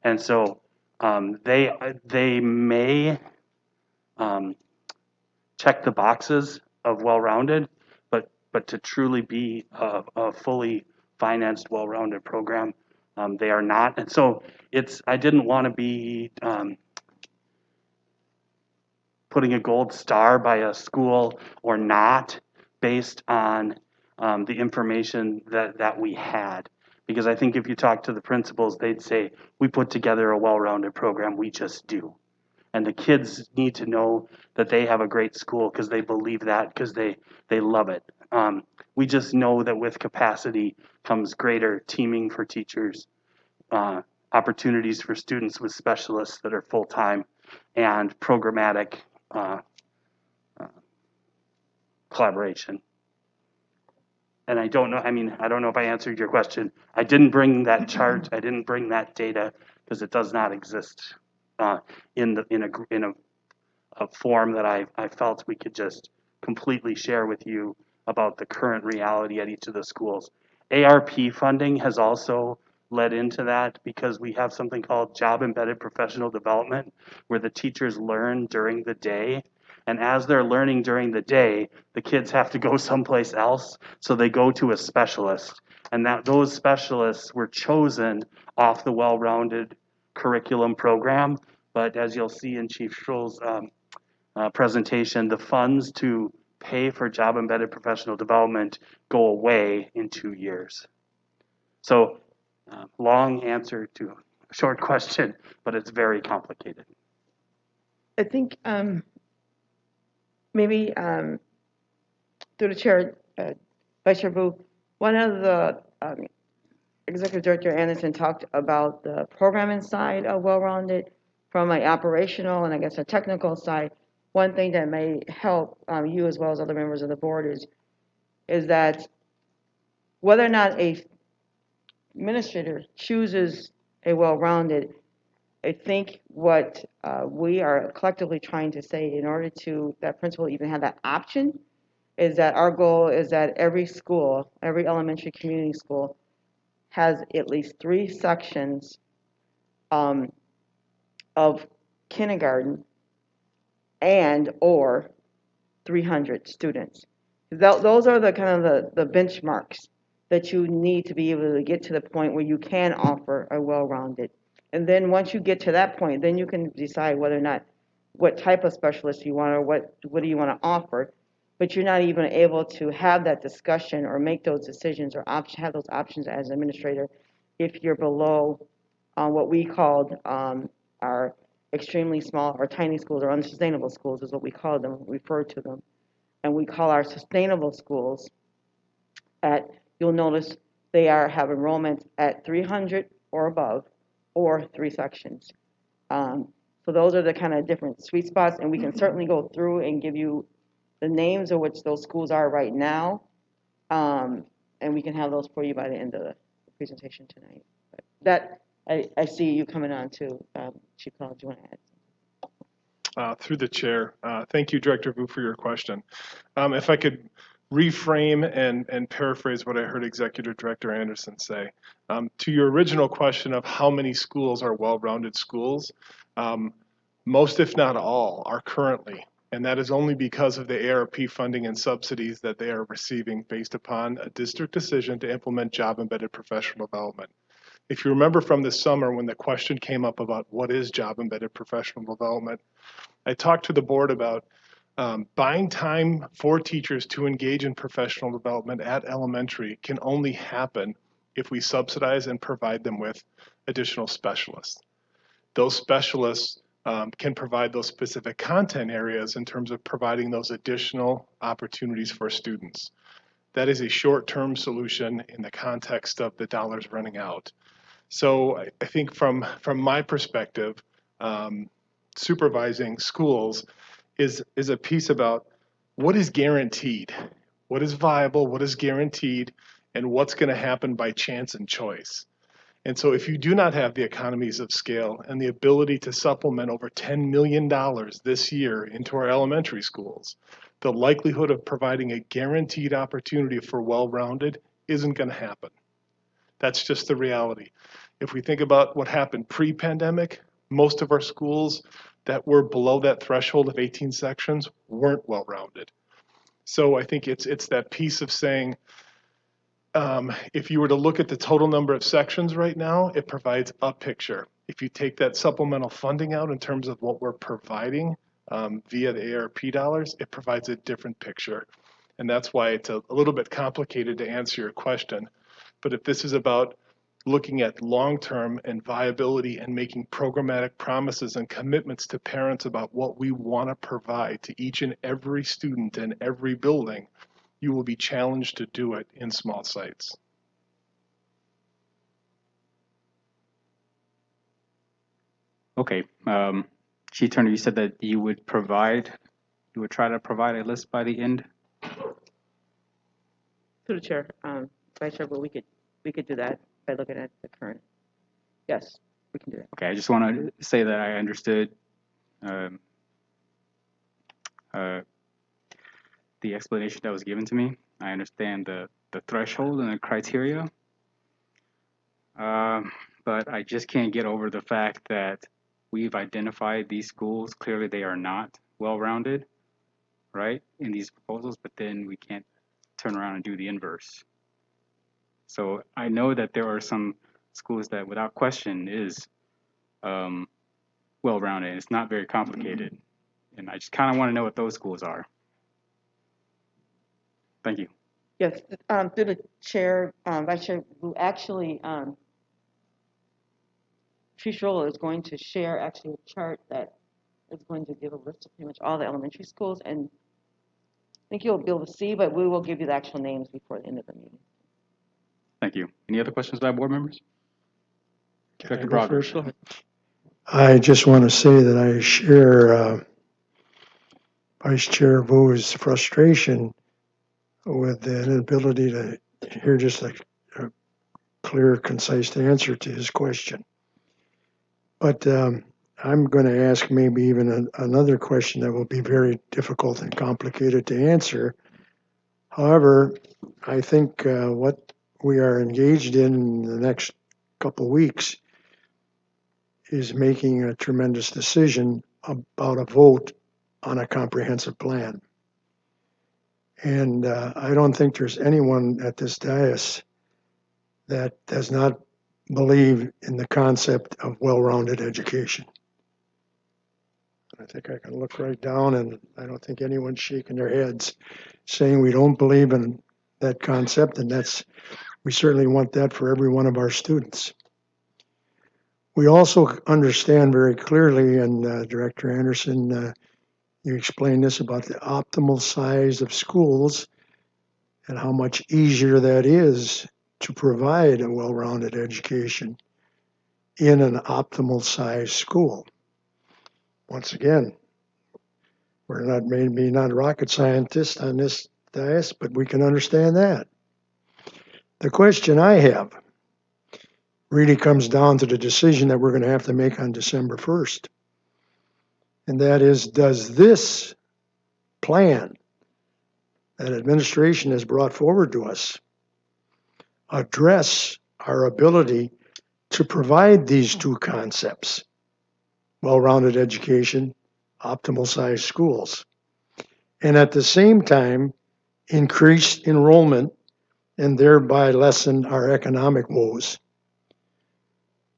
S13: And so they may check the boxes of well-rounded, but to truly be a fully financed, well-rounded program, they are not. And so I didn't want to be putting a gold star by a school or not based on the information that we had. Because I think if you talk to the principals, they'd say, we put together a well-rounded program, we just do. And the kids need to know that they have a great school because they believe that, because they love it. We just know that with capacity comes greater teaming for teachers, opportunities for students with specialists that are full-time, and programmatic collaboration. And I don't know if I answered your question. I didn't bring that chart, I didn't bring that data because it does not exist in a form that I felt we could just completely share with you about the current reality at each of the schools. ARP funding has also led into that because we have something called job embedded professional development, where the teachers learn during the day. And as they're learning during the day, the kids have to go someplace else, so they go to a specialist. And those specialists were chosen off the well-rounded curriculum program. But as you'll see in Chief Schroll's presentation, the funds to pay for job embedded professional development go away in 2 years. So long answer to a short question, but it's very complicated.
S5: I think maybe Through the chair, Vice Chair Boo, one of the Executive Director Anderson talked about the programming side of well-rounded from an operational and I guess a technical side. One thing that may help you as well as other members of the board is that whether or not a administrator chooses a well-rounded, I think what we are collectively trying to say in order to that principal even have that option is that our goal is that every school, every elementary community school has at least 3 sections of kindergarten and or 300 students. Those are the kind of the benchmarks that you need to be able to get to the point where you can offer a well-rounded. And then once you get to that point, then you can decide whether or not what type of specialist you want or what do you want to offer. But you're not even able to have that discussion or make those decisions or have those options as an administrator if you're below what we called our extremely small or tiny schools or unsustainable schools is what we call them, refer to them. And we call our sustainable schools you'll notice they have enrollment at 300 or above or 3 sections. So those are the kind of different sweet spots, and we can certainly go through and give you the names of which those schools are right now, and we can have those for you by the end of the presentation tonight. But that, I see you coming on too. Chief Collins, do you want to add?
S12: Through the chair, thank you, Director Vu, for your question. If I could reframe and paraphrase what I heard Executive Director Anderson say. To your original question of how many schools are well-rounded schools, most, if not all, are currently, and that is only because of the ARP funding and subsidies that they are receiving based upon a district decision to implement job-embedded professional development. If you remember from this summer when the question came up about what is job-embedded professional development, I talked to the board about buying time for teachers to engage in professional development at elementary can only happen if we subsidize and provide them with additional specialists. Those specialists can provide those specific content areas in terms of providing those additional opportunities for students. That is a short-term solution in the context of the dollars running out. So I think from my perspective, supervising schools is a piece about what is guaranteed, what is viable, what is guaranteed, and what's going to happen by chance and choice. And so if you do not have the economies of scale and the ability to supplement over $10 million this year into our elementary schools, the likelihood of providing a guaranteed opportunity for well-rounded isn't going to happen. That's just the reality. If we think about what happened pre-pandemic, most of our schools that were below that threshold of 18 sections weren't well-rounded. So I think it's that piece of saying, if you were to look at the total number of sections right now, it provides a picture. If you take that supplemental funding out in terms of what we're providing via the ARP dollars, it provides a different picture. And that's why it's a little bit complicated to answer your question. But if this is about looking at long-term and viability and making programmatic promises and commitments to parents about what we want to provide to each and every student in every building, you will be challenged to do it in small sites.
S1: Okay. Chief Turner, you said that you would try to provide a list by the end?
S5: Through the chair, Vice Chair, but we could do that by looking at the current. Yes, we can do that.
S1: Okay, I just want to say that I understood the explanation that was given to me. I understand the threshold and the criteria, but I just can't get over the fact that we've identified these schools. Clearly, they are not well-rounded, right, in these proposals, but then we can't turn around and do the inverse. So I know that there are some schools that, without question, is well-rounded. It's not very complicated, and I just kind of want to know what those schools are. Thank you.
S5: Yes, through the chair, Vice Chair, who actually, Chief Schroller is going to share a chart that is going to give a list of pretty much all the elementary schools, and think you'll be able to see, but we will give you the actual names before the end of the meeting.
S1: Thank you. Any other questions by board members?
S7: Can I
S1: Director
S7: go
S1: Broderick.
S7: first? I just want to say that I share Vice Chair Vu's frustration with the inability to hear just a clear, concise answer to his question. But I'm going to ask maybe even another question that will be very difficult and complicated to answer. However, I think what we are engaged in the next couple of weeks is making a tremendous decision about a vote on a comprehensive plan. And I don't think there's anyone at this dais that does not believe in the concept of well-rounded education. I think I can look right down, and I don't think anyone's shaking their heads saying we don't believe in that concept, and we certainly want that for every one of our students. We also understand very clearly, and Director Anderson, you explained this about the optimal size of schools and how much easier that is to provide a well-rounded education in an optimal size school. Once again, we're not maybe not rocket scientists on this dais, but we can understand that. The question I have really comes down to the decision that we're going to have to make on December 1st. And that is, does this plan that administration has brought forward to us address our ability to provide these two concepts, well-rounded education, optimal size schools, and at the same time increase enrollment and thereby lessen our economic woes?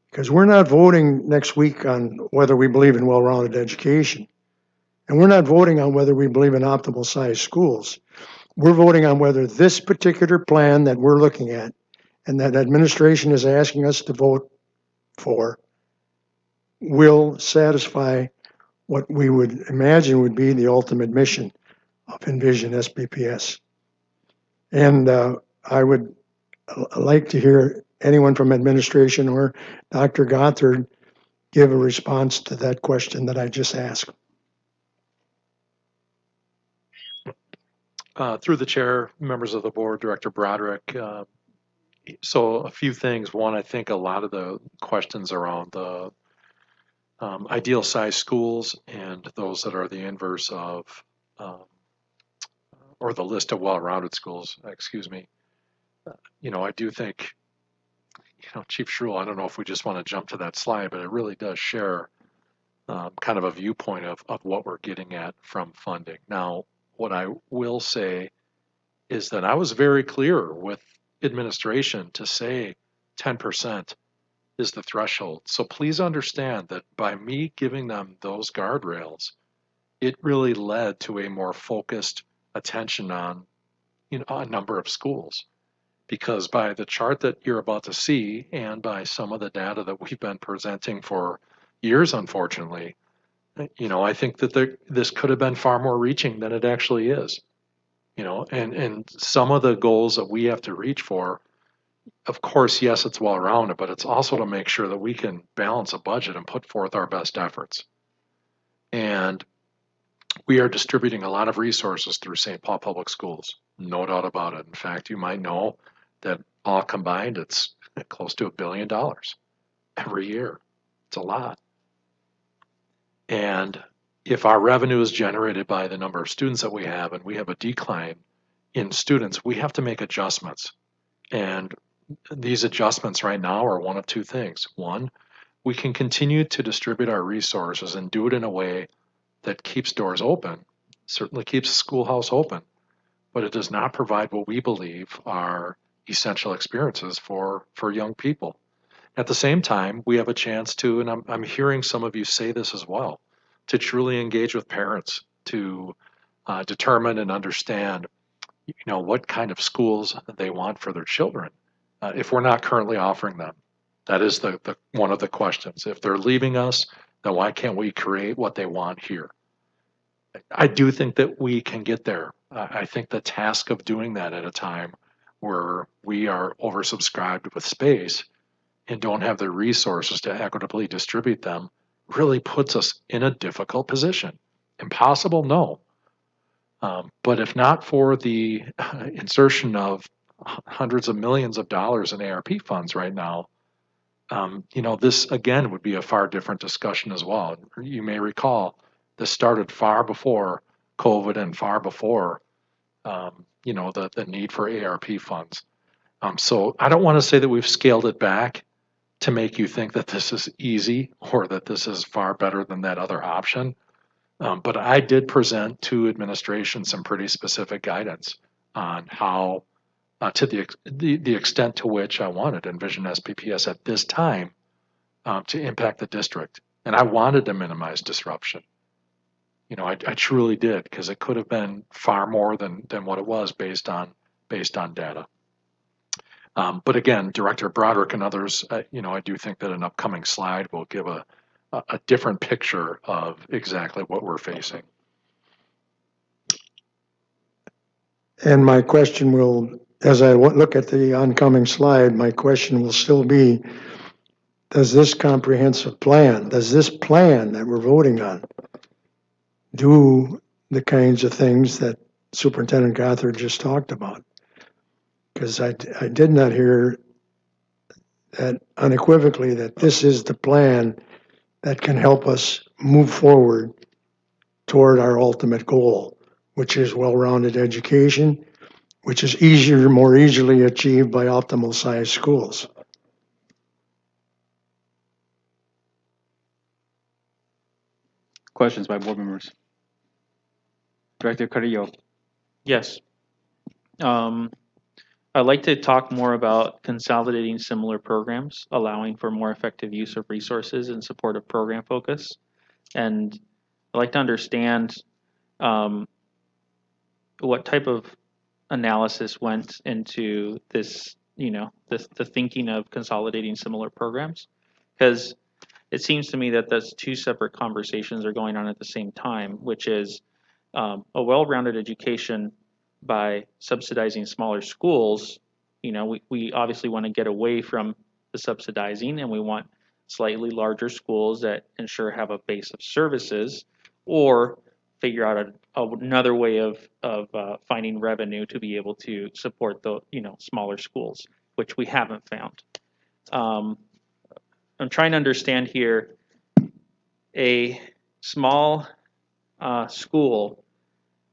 S7: Because we're not voting next week on whether we believe in well-rounded education, and we're not voting on whether we believe in optimal size schools. We're voting on whether this particular plan that we're looking at and that administration is asking us to vote for will satisfy what we would imagine would be the ultimate mission of Envision SPPS. And I would like to hear anyone from administration or Dr. Gothard give a response to that question that I just asked.
S4: Through the chair, members of the board, Director Broderick. So a few things. One, I think a lot of the questions around the ideal size schools and those that are the inverse of, or the list of well-rounded schools, excuse me. I do think, Chief Schruel, I don't know if we just want to jump to that slide, but it really does share kind of a viewpoint of what we're getting at from funding. Now, what I will say is that I was very clear with administration to say 10% is the threshold. So please understand that by me giving them those guardrails, it really led to a more focused attention on a number of schools. Because by the chart that you're about to see and by some of the data that we've been presenting for years, unfortunately, I think that this could have been far more reaching than it actually is. And some of the goals that we have to reach for, of course, yes, it's well-rounded, but it's also to make sure that we can balance a budget and put forth our best efforts. And we are distributing a lot of resources through St. Paul Public Schools, no doubt about it. In fact, you might know that all combined, it's close to $1 billion every year. It's a lot. And if our revenue is generated by the number of students that we have and we have a decline in students, we have to make adjustments. And these adjustments right now are one of two things. One, we can continue to distribute our resources and do it in a way that keeps doors open, certainly keeps the schoolhouse open, but it does not provide what we believe are essential experiences for young people. At the same time, we have a chance to, and I'm hearing some of you say this as well, to truly engage with parents to determine and understand, what kind of schools they want for their children. If we're not currently offering them, that is the one of the questions. If they're leaving us, then why can't we create what they want here? I do think that we can get there, I think the task of doing that at a time where we are oversubscribed with space and don't have the resources to equitably distribute them really puts us in a difficult position. Impossible? No. But if not for the insertion of hundreds of millions of dollars in ARP funds right now, this again would be a far different discussion as well. You may recall this started far before COVID and far before, the need for ARP funds. So I don't want to say that we've scaled it back to make you think that this is easy or that this is far better than that other option. But I did present to administration some pretty specific guidance on how, to the extent to which I wanted Envision SPPS at this time to impact the district. And I wanted to minimize disruption. I truly did, because it could have been far more than what it was based on data. But again, Director Broderick and others, I do think that an upcoming slide will give a different picture of exactly what we're facing.
S7: And my question will, as I look at the oncoming slide, my question will still be, does this comprehensive plan, does this plan that we're voting on do the kinds of things that Superintendent Gothard just talked about? Because I did not hear that unequivocally that this is the plan that can help us move forward toward our ultimate goal, which is well-rounded education, which is more easily achieved by optimal sized schools.
S1: Questions by board members? Director Carrillo.
S8: Yes. I'd like to talk more about consolidating similar programs, allowing for more effective use of resources in support of program focus. And I'd like to understand what type of analysis went into this, the thinking of consolidating similar programs. Because it seems to me that those two separate conversations are going on at the same time, which is a well-rounded education by subsidizing smaller schools. We obviously want to get away from the subsidizing, and we want slightly larger schools that ensure have a base of services, or figure out another way of finding revenue to be able to support the smaller schools, which we haven't found. I'm trying to understand here, a small school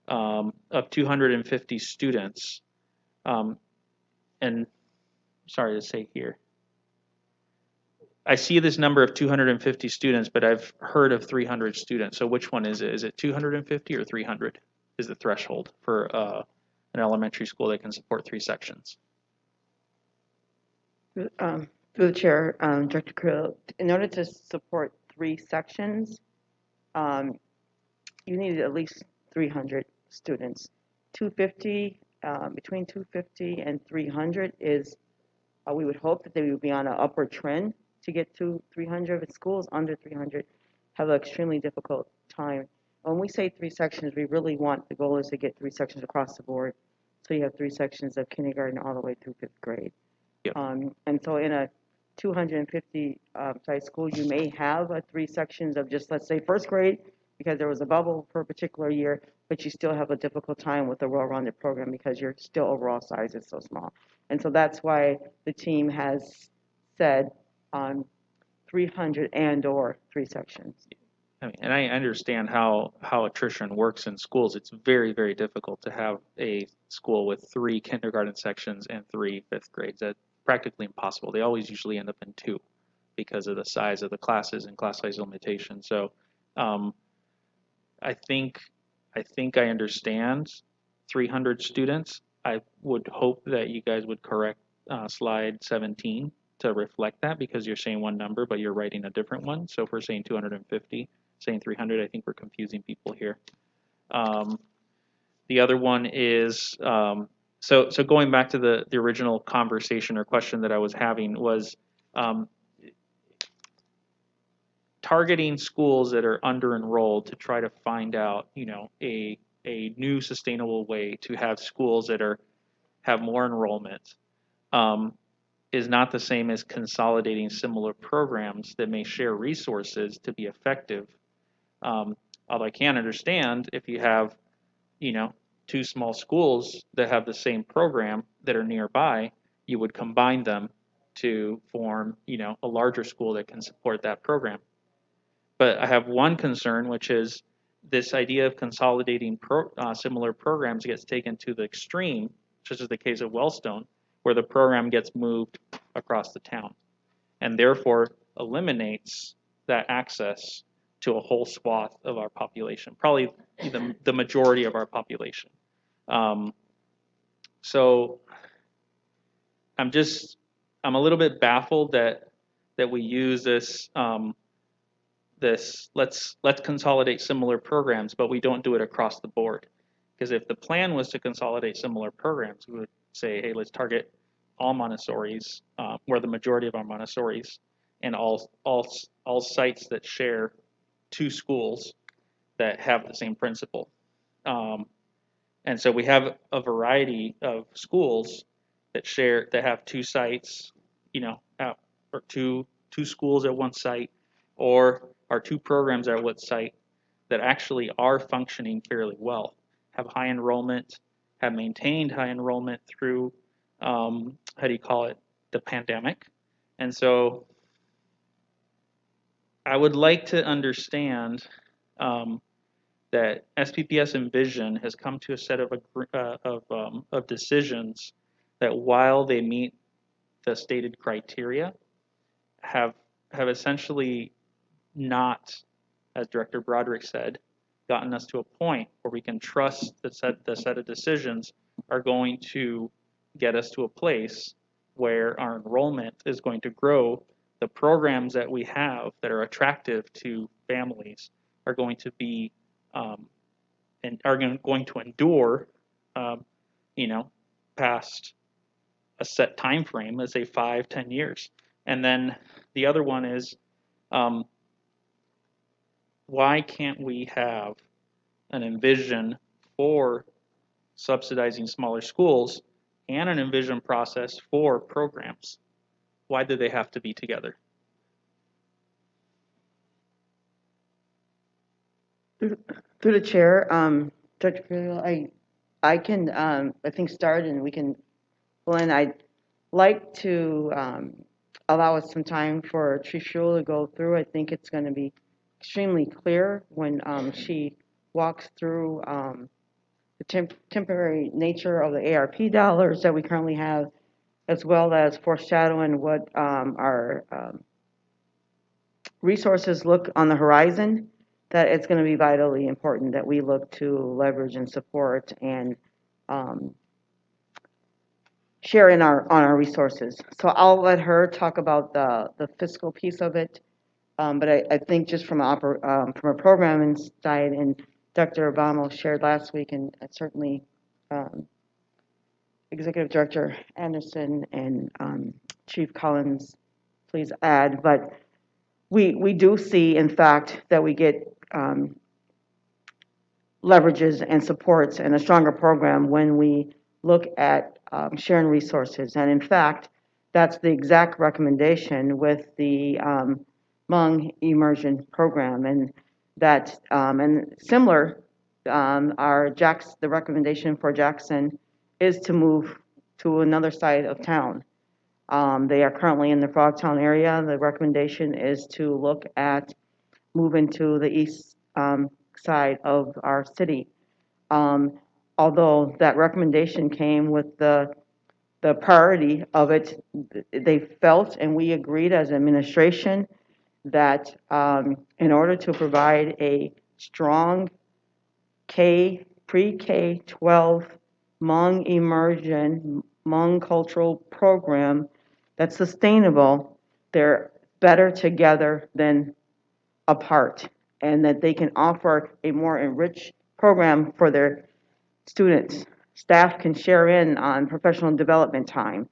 S8: of 250 students, and sorry to say here, I see this number of 250 students, but I've heard of 300 students. So which one is it? Is it 250 or 300 is the threshold for an elementary school that can support 3 sections?
S5: Through the chair, Director Krill, in order to support 3 sections, you need at least 300 students. 250, between 250 and 300 is, we would hope that they would be on an upward trend to get to 300, but schools under 300 have an extremely difficult time. When we say 3 sections, we really want, the goal is to get 3 sections across the board. So you have 3 sections of kindergarten all the way through 5th grade.
S8: Yep.
S5: And so in a 250 size school, you may have 3 sections of just, let's say, 1st grade, because there was a bubble for a particular year, but you still have a difficult time with a well-rounded program because your still overall size is so small. And so that's why the team has said 300 and or 3 sections.
S8: And I understand how attrition works in schools. It's very, very difficult to have a school with 3 kindergarten sections and 3 5th grades. That's practically impossible. They always usually end up in 2 because of the size of the classes and class size limitations. So I think I understand 300 students. I would hope that you guys would correct slide 17 to reflect that, because you're saying one number, but you're writing a different one. So if we're saying 250, saying 300, I think we're confusing people here. The other one is, so going back to the original conversation or question that I was having was targeting schools that are under enrolled to try to find out, a a new sustainable way to have schools that have more enrollment is not the same as consolidating similar programs that may share resources to be effective. Although I can understand if you have, you know, two small schools that have the same program that are nearby, you would combine them to form, you know, a larger school that can support that program. But I have one concern, which is this idea of consolidating similar programs gets taken to the extreme, such as the case of Wellstone, where the program gets moved across the town and therefore eliminates that access to a whole swath of our population, probably the majority of our population. So I'm a little bit baffled that we use this let's consolidate similar programs, but we don't do it across the board. Because if the plan was to consolidate similar programs, we would say, hey, let's target all Montessoris, where the majority of our Montessoris, and all sites that share two schools that have the same principal. And so we have a variety of schools that have two sites, you know, or two schools at one site, or our two programs at one site that actually are functioning fairly well, have high enrollment, have maintained high enrollment through, the pandemic. And so I would like to understand that SPPS Envision has come to a set of decisions that, while they meet the stated criteria, have essentially not, as Director Broderick said, gotten us to a point where we can trust that the set of decisions are going to get us to a place where our enrollment is going to grow. The programs that we have that are attractive to families are going to be and are going to endure, past a set time frame, let's say 5-10 years. And then the other one is, why can't we have an envision for subsidizing smaller schools and an envision process for programs? Why do they have to be together?
S5: Through the chair, Director Carrillo, I can, I think, start and we can, Glenn, I'd like to allow us some time for Trishul to go through. I think it's going to be extremely clear when she walks through the temporary nature of the ARP dollars that we currently have, as well as foreshadowing what our resources look on the horizon, that it's going to be vitally important that we look to leverage and support and share on our resources. So I'll let her talk about the fiscal piece of it. But I think just from a programming side, and Dr. Obama shared last week, and certainly Executive Director Anderson and Chief Collins, please add. But we do see, in fact, that we get leverages and supports and a stronger program when we look at sharing resources. And in fact, that's the exact recommendation with the Hmong immersion program, and that and similar, the recommendation for Jackson is to move to another side of town. They are currently in the Frogtown area. The recommendation is to look at moving to the east side of our city. Although that recommendation came with the priority of it, they felt, and we agreed as administration, that in order to provide a strong pre-K 12 Hmong immersion, Hmong cultural program that's sustainable, they're better together than apart, and that they can offer a more enriched program for their students. Staff can share in on professional development time.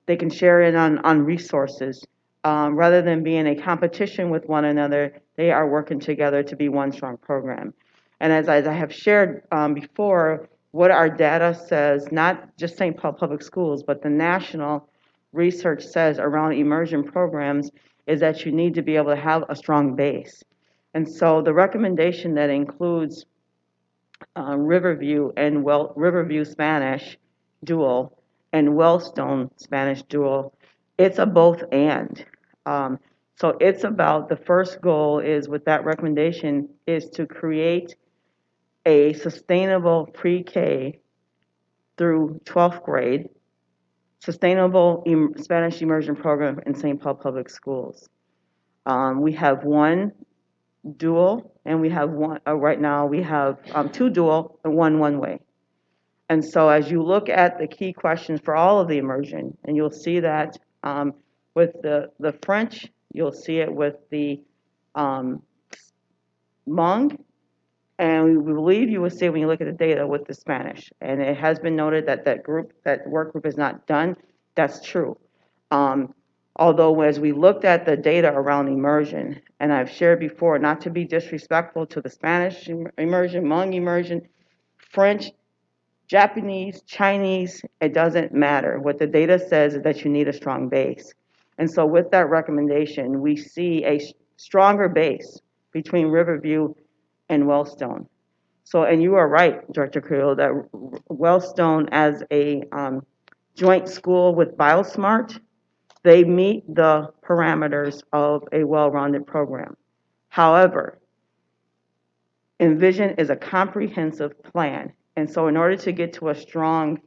S5: They can share in on resources. Rather than being a competition with one another, they are working together to be one strong program. And as I have shared before, what our data says, not just St. Paul Public Schools, but the national research says around immersion programs is that you need to be able to have a strong base. And so the recommendation that includes Riverview Spanish dual and Wellstone Spanish dual, it's a both and. So it's about, the first goal is with that recommendation is to create a sustainable pre-K through 12th grade, sustainable Spanish immersion program in St. Paul Public Schools. We have one dual, and we have one, right now we have two dual and one way. And so as you look at the key questions for all of the immersion, and you'll see that with the French, you'll see it with the Hmong, and we believe you will see when you look at the data with the Spanish. And it has been noted that that work group is not done. That's true. Although as we looked at the data around immersion, and I've shared before, not to be disrespectful to the Spanish immersion, Hmong immersion, French, Japanese, Chinese, it doesn't matter. What the data says is that you need a strong base. And so with that recommendation, we see a stronger base between Riverview and Wellstone. So, and you are right, Director Creel, that Wellstone as a joint school with BioSmart, they meet the parameters of a well-rounded program. However, Envision is a comprehensive plan. And so in order to get to a strong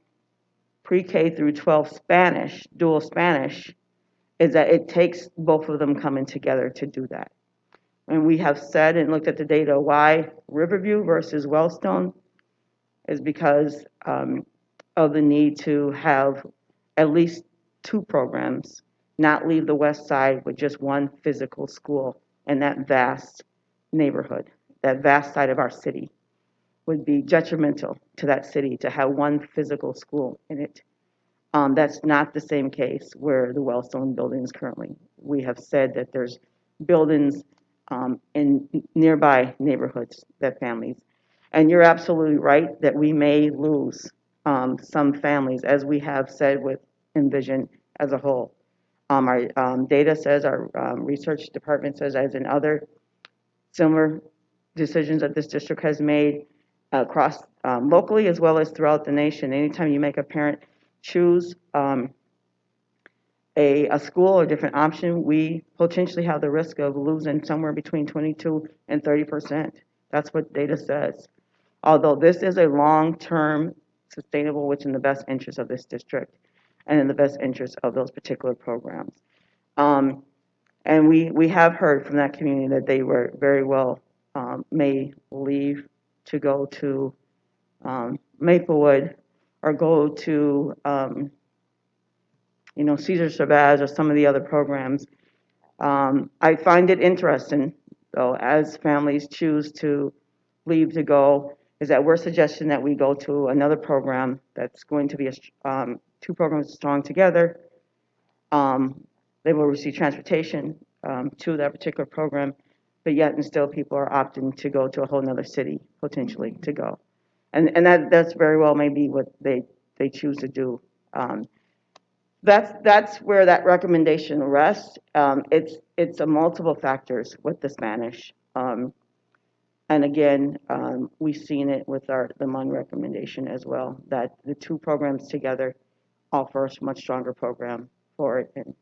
S5: pre-K through 12 Spanish, dual Spanish, is that it takes both of them coming together to do that. And we have said and looked at the data why Riverview versus Wellstone is because of the need to have at least two programs, not leave the west side with just one physical school in that vast neighborhood, that vast side of our city. Would be detrimental to that city to have one physical school in it. That's not the same case where the Wellstone building is currently. We have said that there's buildings in nearby neighborhoods that families. And you're absolutely right that we may lose some families, as we have said with Envision as a whole. Our data says, our research department says, as in other similar decisions that this district has made, across locally as well as throughout the nation. Anytime you make a parent choose a school or different option, we potentially have the risk of losing somewhere between 22 and 30%. That's what data says. Although this is a long-term sustainable, which in the best interest of this district and in the best interest of those particular programs. And we have heard from that community that they were very well may leave to go to Maplewood or go to, Cesar Chavez or some of the other programs. I find it interesting, though, as families choose to leave to go, is that we're suggesting that we go to another program that's going to be two programs strong together. They will receive transportation to that particular program, but yet and still people are opting to go to a whole nother city, potentially, to go. And that's very well maybe what they choose to do. That's where that recommendation rests. It's a multiple factors with the Spanish. And again, we've seen it with the MUN recommendation as well, that the two programs together offer a much stronger program for it. And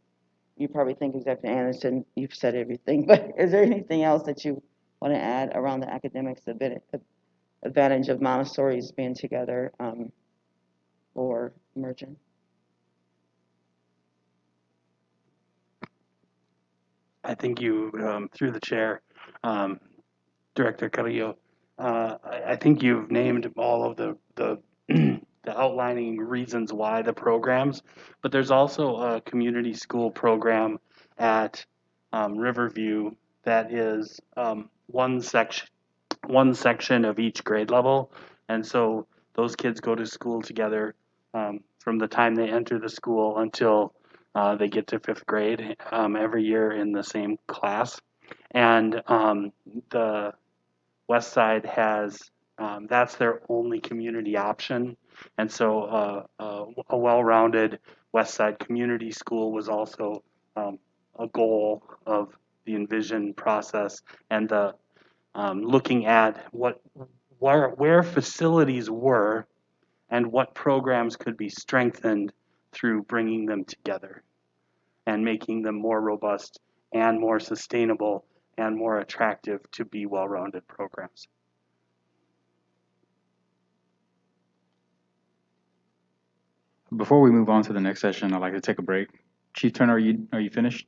S5: you probably think, Executive Anderson, you've said everything, but is there anything else that you want to add around the academics, the advantage of Montessori's being together or merging?
S13: I think you, through the chair, Director Carrillo, I think you've named all of the the outlining reasons why the programs, but there's also a community school program at Riverview that is one section of each grade level, and so those kids go to school together from the time they enter the school until they get to fifth grade every year in the same class, and the West Side has, that's their only community option. And so a well-rounded West Side community school was also a goal of the Envision process, and the looking at where facilities were and what programs could be strengthened through bringing them together and making them more robust and more sustainable and more attractive to be well-rounded programs.
S1: Before we move on to the next session, I'd like to take a break. Chief Turner, are you finished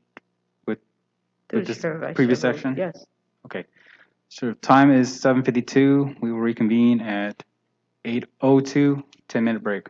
S1: with this previous section?
S5: Yes.
S1: Okay. So time is 7:52. We will reconvene at 8:02. 10-minute break.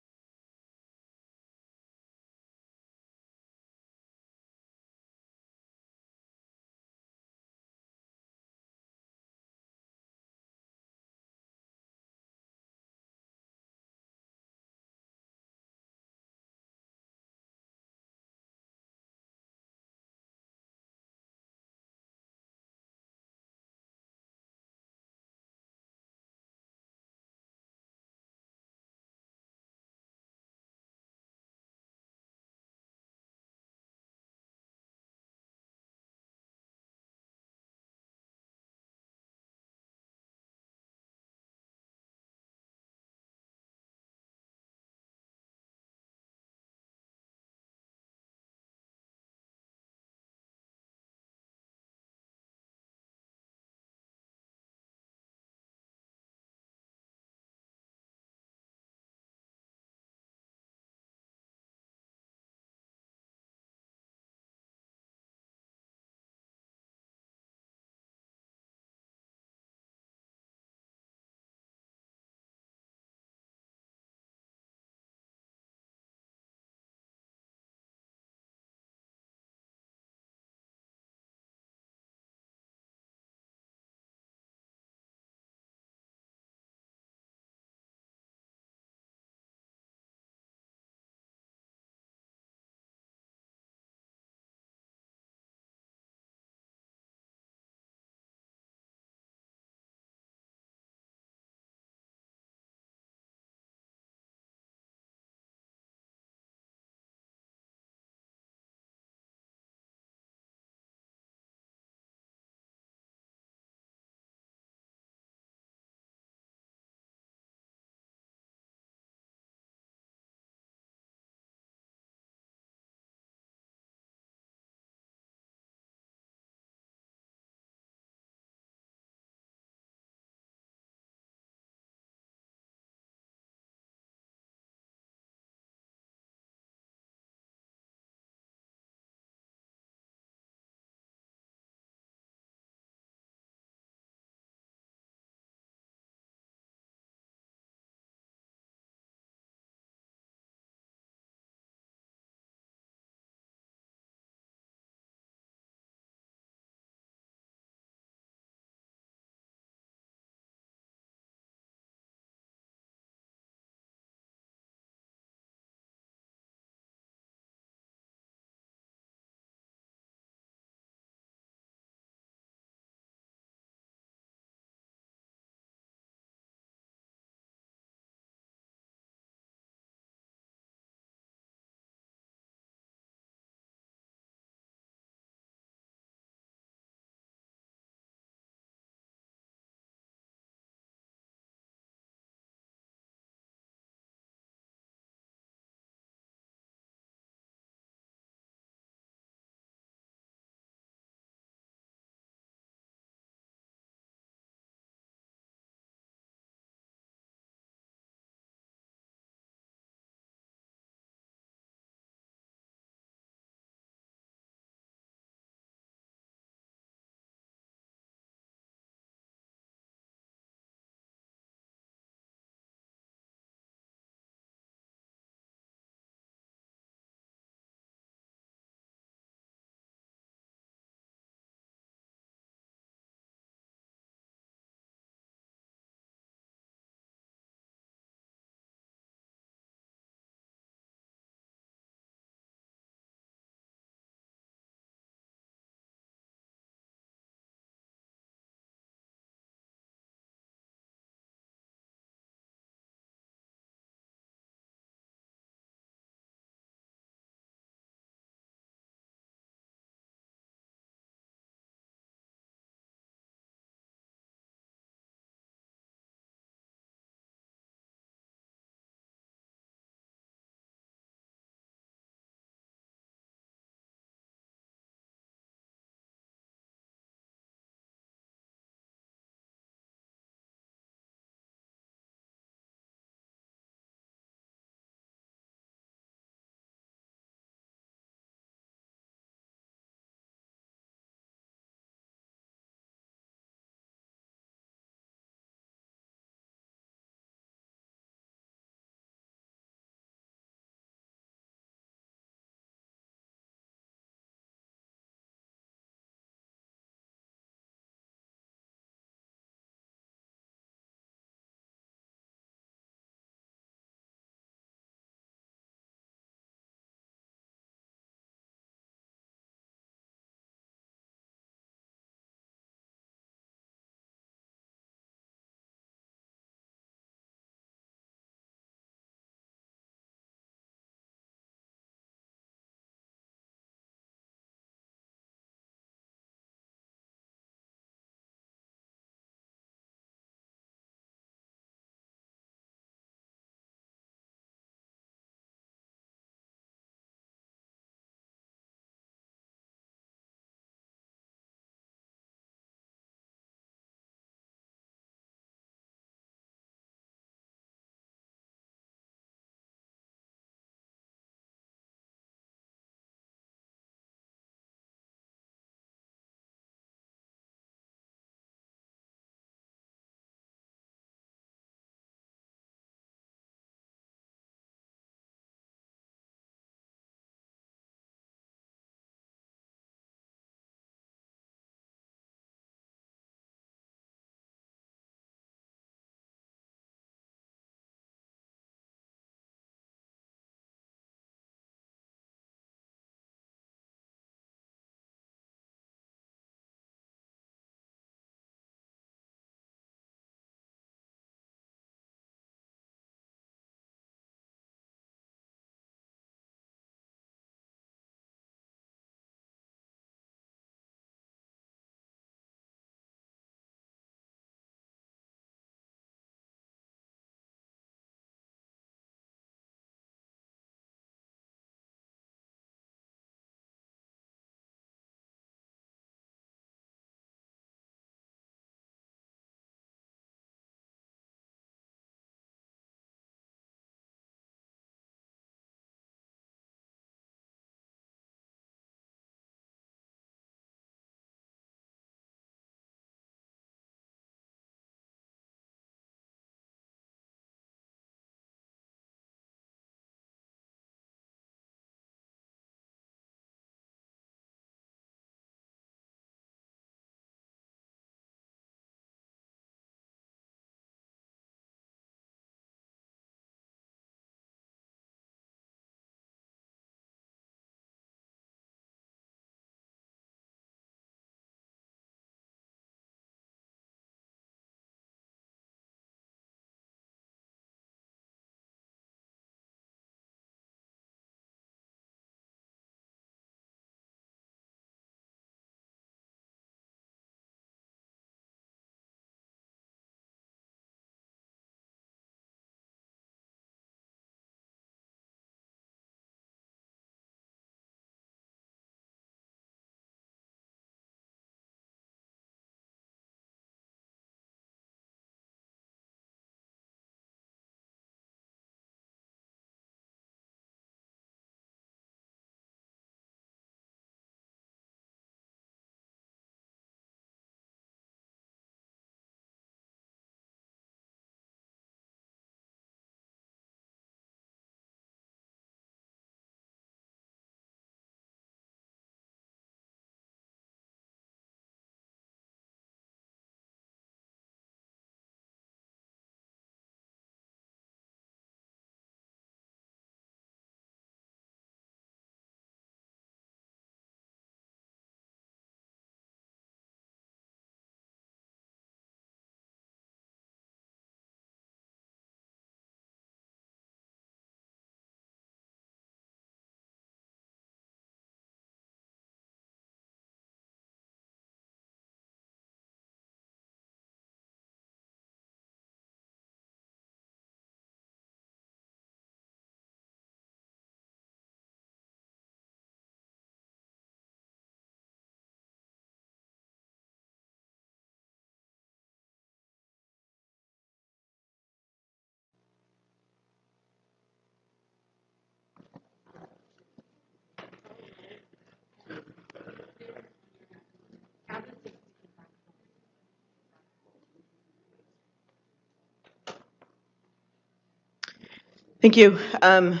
S5: Thank you. I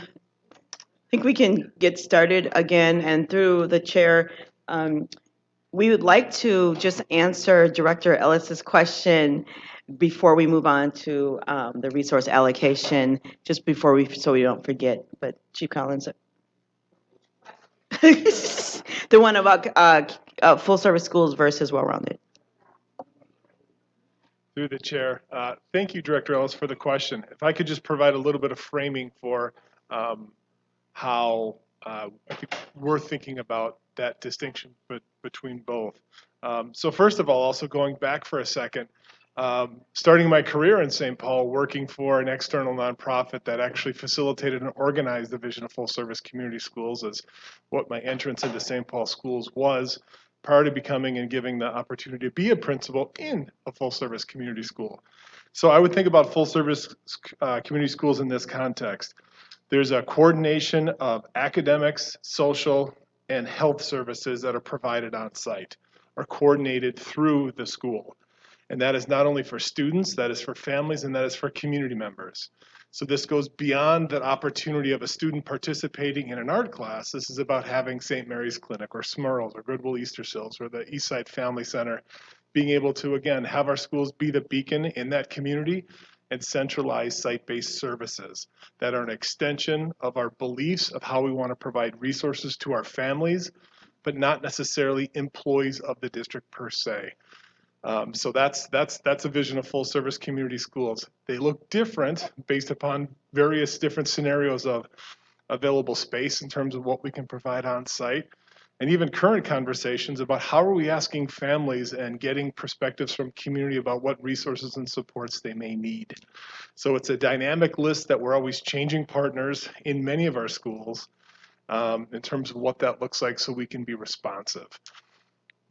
S5: think we can get started again, and through the chair, we would like to just answer Director Ellis's question before we move on to the resource allocation, just before so we don't forget. But Chief Collins, the one about full service schools versus well-rounded.
S12: Through the chair. Thank you, Director Ellis, for the question. If I could just provide a little bit of framing for how I think we're thinking about that distinction between both. So first of all, also going back for a second, starting my career in St. Paul, working for an external nonprofit that actually facilitated and organized the vision of full service community schools is what my entrance into St. Paul schools was, prior to becoming and giving the opportunity to be a principal in a full service community school. So I would think about full service community schools in this context. There's a coordination of academics, social, and health services that are provided on site or coordinated through the school. And that is not only for students, that is for families, and that is for community members. So this goes beyond the opportunity of a student participating in an art class. This is about having St. Mary's Clinic or Smurls or Goodwill Eastersills or the Eastside Family Center being able to, again, have our schools be the beacon in that community and centralized site-based services that are an extension of our beliefs of how we want to provide resources to our families, but not necessarily employees of the district per se. So that's a vision of full service community schools. They look different based upon various different scenarios of available space in terms of what we can provide on site, and even current conversations about how are we asking families and getting perspectives from community about what resources and supports they may need. So it's a dynamic list that we're always changing partners in many of our schools in terms of what that looks like so we can be responsive.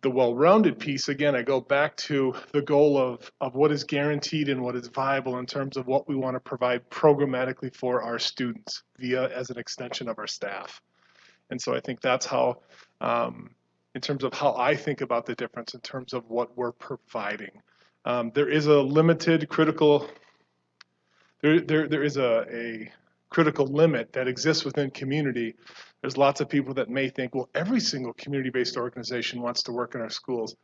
S12: The well-rounded piece, again, I go back to the goal of what is guaranteed and what is viable in terms of what we want to provide programmatically for our students via as an extension of our staff. And so I think that's how, in terms of how I think about the difference in terms of what we're providing. There is a limited critical, there is a critical limit that exists within community. There's lots of people that may think, well, every single community-based organization wants to work in our schools.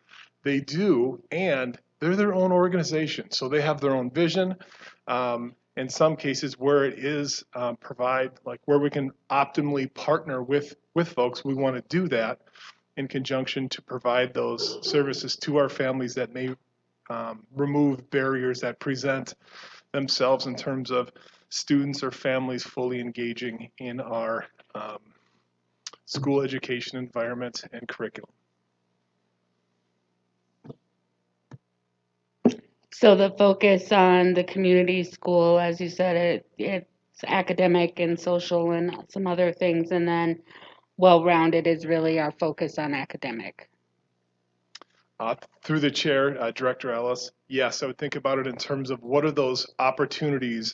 S12: They do, and they're their own organization. So they have their own vision. In some cases where it is provide, like where we can optimally partner with folks, we want to do that in conjunction to provide those services to our families that may remove barriers that present themselves in terms of students or families fully engaging in our school education environment and curriculum.
S2: So the focus on the community school, as you said, it's academic and social and some other things, and then well-rounded is really our focus on academic.
S12: Through the chair, Director Ellis, yes, I would think about it in terms of what are those opportunities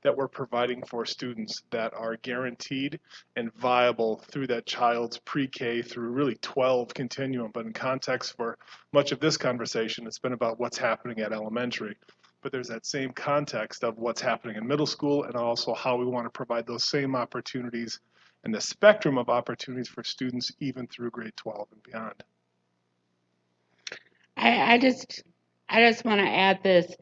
S12: that we're providing for students that are guaranteed and viable through that child's pre-K through really 12 continuum. But in context for much of this conversation, it's been about what's happening at elementary. But there's that same context of what's happening in middle school and also how we want to provide those same opportunities and the spectrum of opportunities for students even through grade 12 and beyond.
S2: I just want to add this.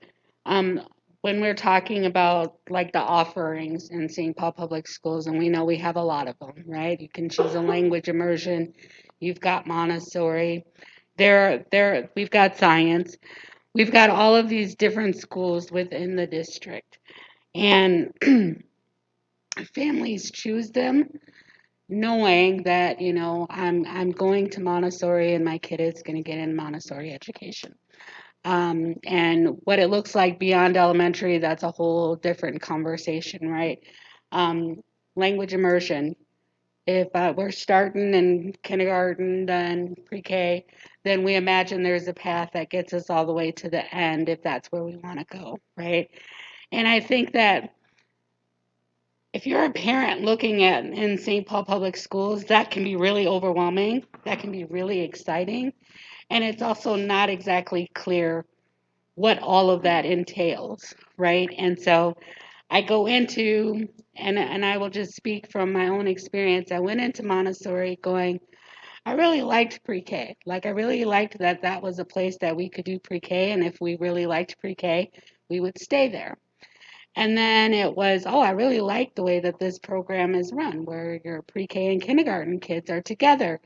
S2: When we're talking about like the offerings in St. Paul Public Schools, and we know we have a lot of them, right? You can choose a language immersion. You've got Montessori. We've got science. We've got all of these different schools within the district, and families choose them knowing that, you know, I'm going to Montessori and my kid is going to get in Montessori education. And what it looks like beyond elementary, that's a whole different conversation, right? Language immersion. If we're starting in kindergarten, then pre-K, then we imagine there's a path that gets us all the way to the end if that's where we want to go, right? And I think that if you're a parent looking at in St. Paul Public Schools, that can be really overwhelming. That can be really exciting. And it's also not exactly clear what all of that entails, right? And so I go into and I will just speak from my own experience. I went into Montessori going, I really liked pre-K. Like I really liked that that was a place that we could do pre-K, and if we really liked pre-K, we would stay there. And then it was, oh, I really like the way that this program is run, where your pre-K and kindergarten kids are together.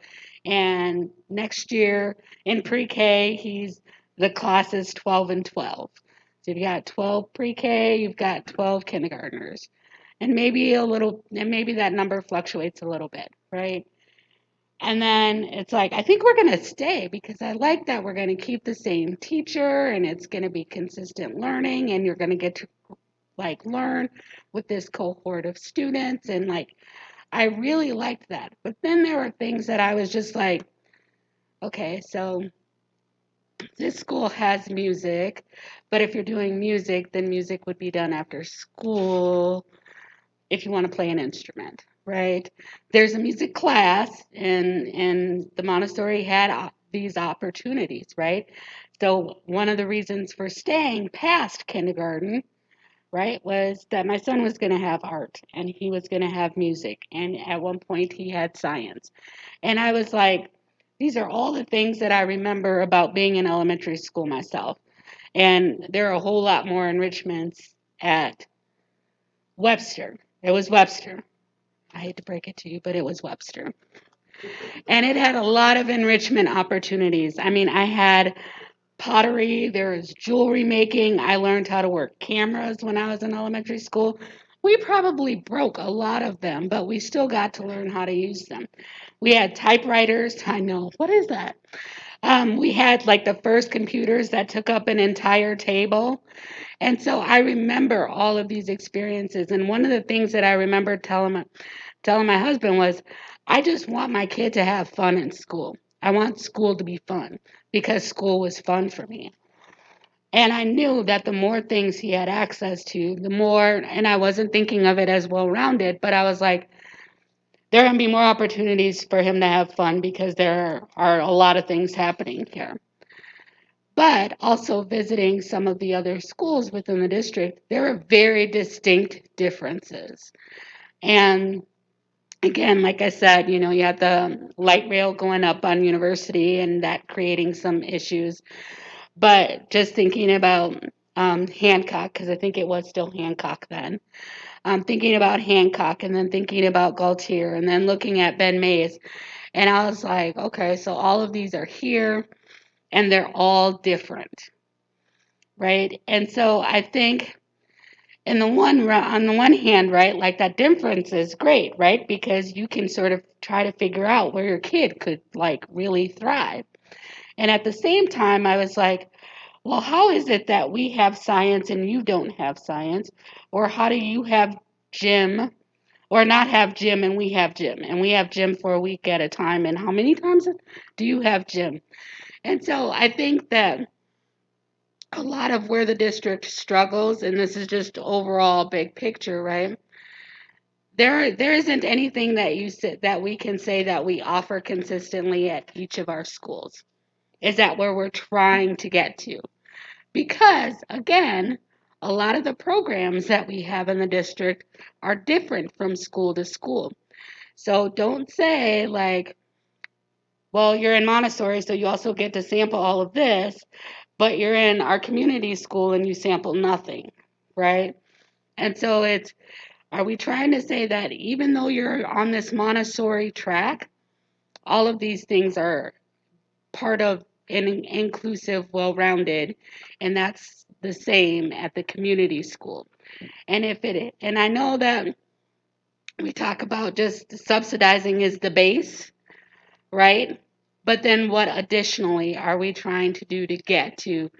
S2: And next year in pre-K, the class is 12 and 12. So you've got 12 pre-K, you've got 12 kindergartners. And maybe that number fluctuates a little bit, right? And then it's like, I think we're going to stay because I like that we're going to keep the same teacher and it's going to be consistent learning and you're going to get to like learn with this cohort of students. And like, I really liked that. But then there were things that I was just like, okay, so this school has music, but if you're doing music, then music would be done after school if you want to play an instrument, right? There's a music class, and the Montessori had these opportunities, right? So one of the reasons for staying past kindergarten, right, was that my son was going to have art and he was going to have music, and at one point he had science. And I was like, these are all the things that I remember about being in elementary school myself. And there are a whole lot more enrichments at Webster. It was Webster. I hate to break it to you, but it was Webster. And it had a lot of enrichment opportunities. I mean, I had pottery, there was jewelry making. I learned how to work cameras when I was in elementary school. We probably broke a lot of them, but we still got to learn how to use them. We had typewriters. I know, what is that? We had like the first computers that took up an entire table. And so I remember all of these experiences. And one of the things that I remember telling my husband was, I just want my kid to have fun in school. I want school to be fun because school was fun for me. And I knew that the more things he had access to, the more, and I wasn't thinking of it as well rounded, but I was like, there are going to be more opportunities for him to have fun because there are a lot of things happening here. But also visiting some of the other schools within the district, there are very distinct differences. And again, like I said, you had the light rail going up on University and that creating some issues. But just thinking about Hancock, because I think it was still Hancock then, thinking about Hancock and then thinking about Gaultier and then looking at Ben Mays. And I was like, okay, so all of these are here and they're all different, right? And so I think on the one hand, right, like that difference is great, right? Because you can sort of try to figure out where your kid could like really thrive. And at the same time, I was like, well, how is it that we have science and you don't have science? Or how do you have gym or not have gym and we have gym? And we have gym for a week at a time. And how many times do you have gym? And so I think that a lot of where the district struggles, and this is just overall big picture, right? There isn't anything that we can say that we offer consistently at each of our schools. Is that where we're trying to get to? Because again, a lot of the programs that we have in the district are different from school to school. So don't say like, well, you're in Montessori, so you also get to sample all of this, but you're in our community school and you sample nothing, right? And so are we trying to say that even though you're on this Montessori track, all of these things are part of an inclusive, well-rounded, and that's the same at the community school. And I know that we talk about just subsidizing is the base, right? But then what additionally are we trying to do to get to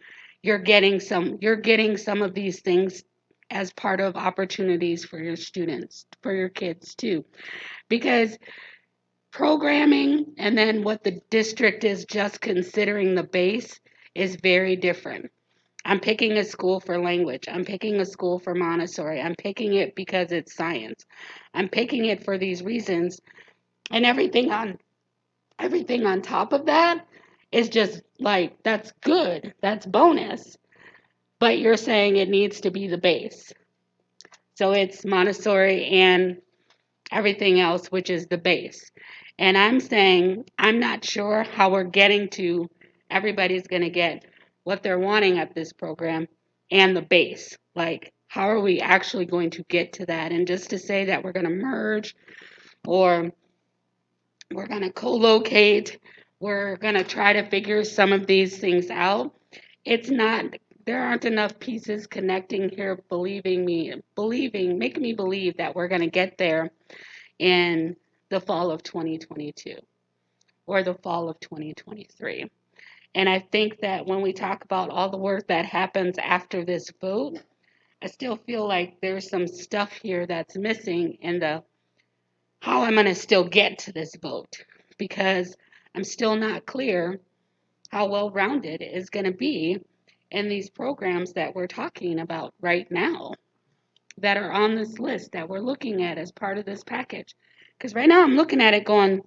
S2: you're getting some of these things as part of opportunities for your students, for your kids too. Because programming and then what the district is just considering the base is very different. I'm picking a school for language. I'm picking a school for Montessori. I'm picking it because it's science. I'm picking it for these reasons. And everything on top of that is just like that's good. That's bonus. But you're saying it needs to be the base. So it's Montessori and everything else, which is the base. And I'm saying I'm not sure how we're getting to everybody's going to get what they're wanting at this program and the base. Like, how are we actually going to get to that? And just to say that we're going to merge or we're going to co-locate, we're going to try to figure some of these things out. It's not, there aren't enough pieces connecting here, making me believe that we're going to get there in the fall of 2022 or the fall of 2023. And I think that when we talk about all the work that happens after this vote, I still feel like there's some stuff here that's missing in the how I'm going to still get to this vote, because I'm still not clear how well rounded it is going to be in these programs that we're talking about right now that are on this list that we're looking at as part of this package. Because right now I'm looking at it going,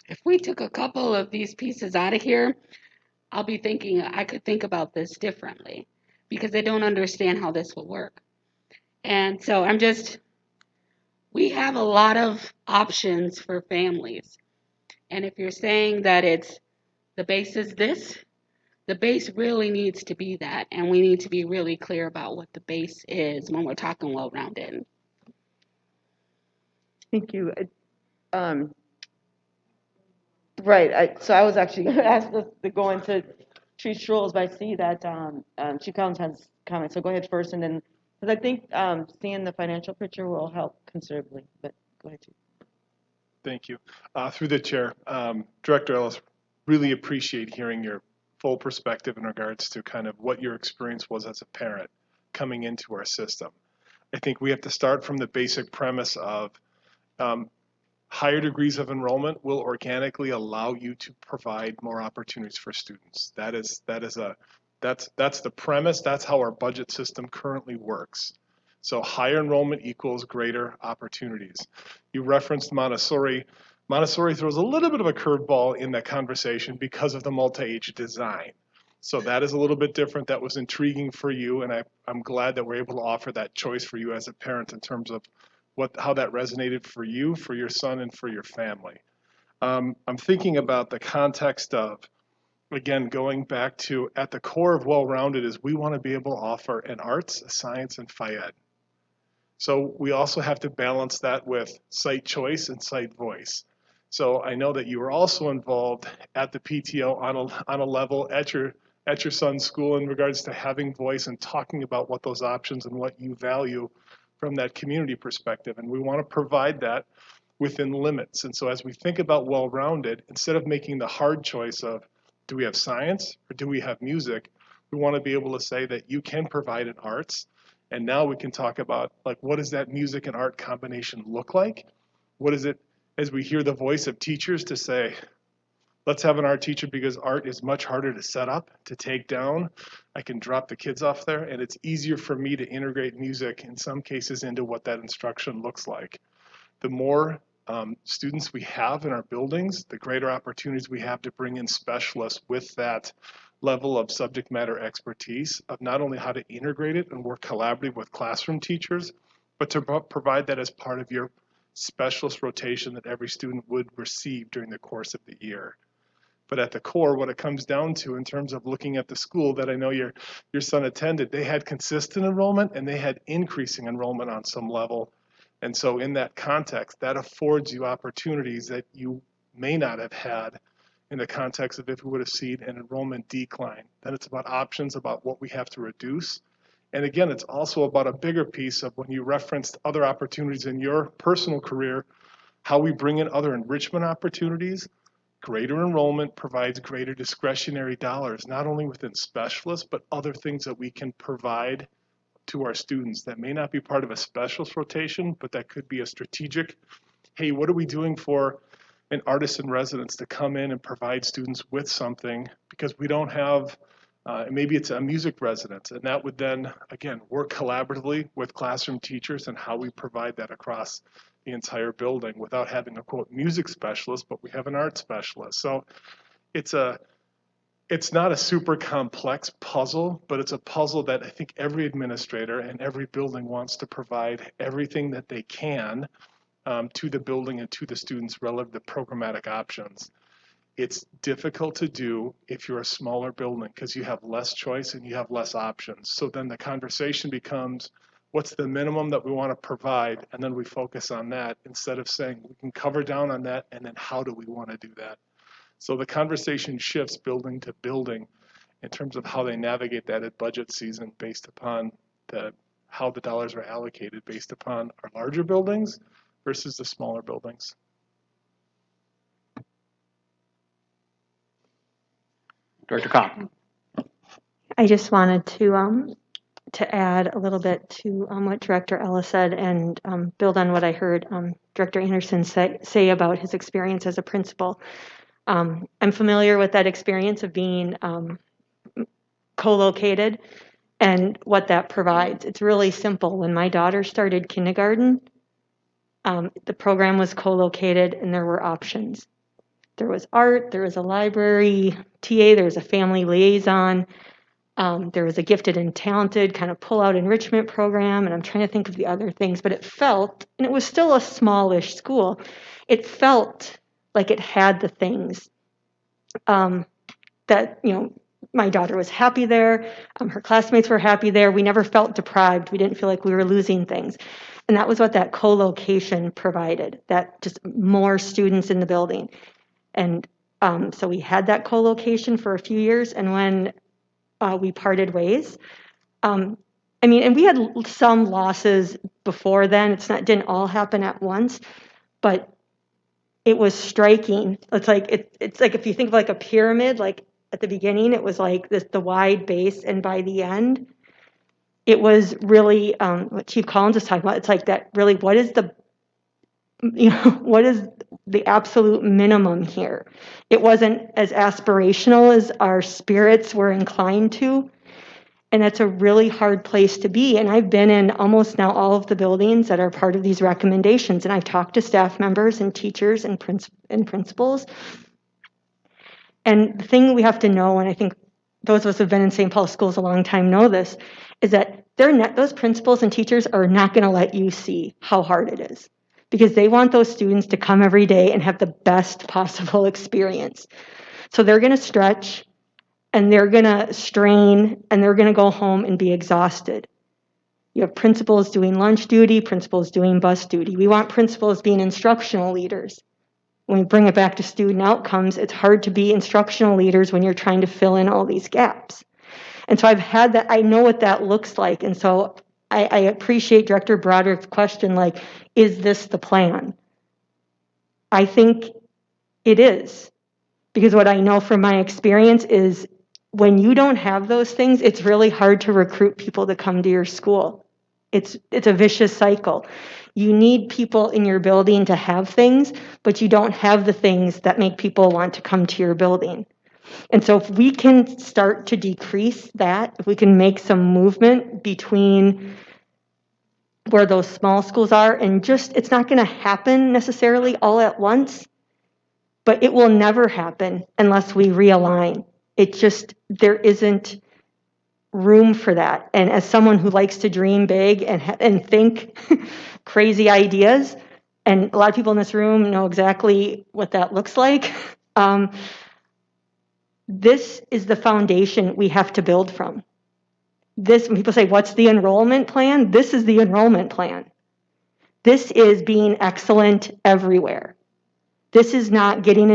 S2: if we took a couple of these pieces out of here, I'll be thinking I could think about this differently because I don't understand how this will work. And so we have a lot of options for families. And if you're saying that it's the base is this, the base really needs to be that. And we need to be really clear about what the base is when we're talking well-rounded.
S5: Thank you. Right. So I was actually going to ask us to go into tree rules, but I see that Chief Collins has comments. So go ahead first, and then because I think seeing the financial picture will help considerably. But go ahead, Chief.
S12: Thank you. Through the chair, Director Ellis, really appreciate hearing your full perspective in regards to kind of what your experience was as a parent coming into our system. I think we have to start from the basic premise of higher degrees of enrollment will organically allow you to provide more opportunities for students. That's the premise. That's how our budget system currently works. So higher enrollment equals greater opportunities. You referenced Montessori. Montessori throws a little bit of a curveball in that conversation because of the multi-age design. So that is a little bit different. That was intriguing for you, and I'm glad that we're able to offer that choice for you as a parent in terms of how that resonated for you, for your son, and for your family. I'm thinking about the context of, again, going back to at the core of well-rounded is we want to be able to offer an arts, a science, and phy-ed. So we also have to balance that with site choice and site voice. So I know that you were also involved at the PTO on a level at your son's school in regards to having voice and talking about what those options and what you value from that community perspective. And we want to provide that within limits. And so as we think about well-rounded, instead of making the hard choice of do we have science or do we have music, we want to be able to say that you can provide an arts. And now we can talk about, like, what does that music and art combination look like? What is it, as we hear the voice of teachers to say, let's have an art teacher because art is much harder to set up, to take down. I can drop the kids off there, and it's easier for me to integrate music in some cases into what that instruction looks like. The more students we have in our buildings, the greater opportunities we have to bring in specialists with that level of subject matter expertise of not only how to integrate it and work collaboratively with classroom teachers, but to provide that as part of your specialist rotation that every student would receive during the course of the year. But at the core, what it comes down to in terms of looking at the school that I know your son attended, they had consistent enrollment and they had increasing enrollment on some level. And so in that context, that affords you opportunities that you may not have had in the context of if we would have seen an enrollment decline. Then it's about options, about what we have to reduce. And again, it's also about a bigger piece of when you referenced other opportunities in your personal career, how we bring in other enrichment opportunities. Greater enrollment provides greater discretionary dollars, not only within specialists, but other things that we can provide to our students that may not be part of a specialist rotation, but that could be a strategic, hey, what are we doing for an artist in residence to come in and provide students with something because we don't have, maybe it's a music residence, and that would then, again, work collaboratively with classroom teachers and how we provide that across the entire building without having a quote music specialist, but we have an art specialist. So it's it's not a super complex puzzle, but it's a puzzle that I think every administrator and every building wants to provide everything that they can to the building and to the students relative to programmatic options. It's difficult to do if you're a smaller building because you have less choice and you have less options. So then the conversation becomes, what's the minimum that we want to provide? And then we focus on that instead of saying we can cover down on that and then how do we want to do that? So the conversation shifts building to building in terms of how they navigate that at budget season based upon how the dollars are allocated based upon our larger buildings versus the smaller buildings.
S1: Director Kopp.
S3: I just wanted to add a little bit to what Director Ellis said and build on what I heard Director Anderson say about his experience as a principal. I'm familiar with that experience of being co-located and what that provides. It's really simple. When my daughter started kindergarten, the program was co-located and there were options. There was art, there was a library TA, there was a family liaison, there was a gifted and talented kind of pull-out enrichment program, and I'm trying to think of the other things, but it felt, and it was still a smallish school, it felt like it had the things that, my daughter was happy there, her classmates were happy there, we never felt deprived, we didn't feel like we were losing things. And that was what that co-location provided, that just more students in the building. And so we had that co-location for a few years, and when we parted ways, and we had some losses before then. Didn't all happen at once, but it was striking. It's like if you think of like a pyramid, like at the beginning, it was like the wide base, and by the end, it was really what Chief Collins was talking about. It's like that really, what is the absolute minimum here? It wasn't as aspirational as our spirits were inclined to, and that's a really hard place to be. And I've been in almost now all of the buildings that are part of these recommendations, and I've talked to staff members and teachers and principals. And the thing we have to know, and I think those of us who have been in St. Paul schools a long time know this, is that those principals and teachers are not going to let you see how hard it is, because they want those students to come every day and have the best possible experience. So they're going to stretch, and they're going to strain, and they're going to go home and be exhausted. You have principals doing lunch duty, principals doing bus duty. We want principals being instructional leaders. When we bring it back to student outcomes, it's hard to be instructional leaders when you're trying to fill in all these gaps. And so I've had that, I know what that looks like. And so I appreciate Director Broderick's question, like, is this the plan? I think it is. Because what I know from my experience is when you don't have those things, it's really hard to recruit people to come to your school. It's a vicious cycle. You need people in your building to have things, but you don't have the things that make people want to come to your building. And so if we can start to decrease that, if we can make some movement between where those small schools are, and it's not going to happen necessarily all at once, but it will never happen unless we realign. There isn't room for that. And as someone who likes to dream big and think crazy ideas, and a lot of people in this room know exactly what that looks like, this is the foundation we have to build from. When people say, what's the enrollment plan? This is the enrollment plan. This is being excellent everywhere. This is not getting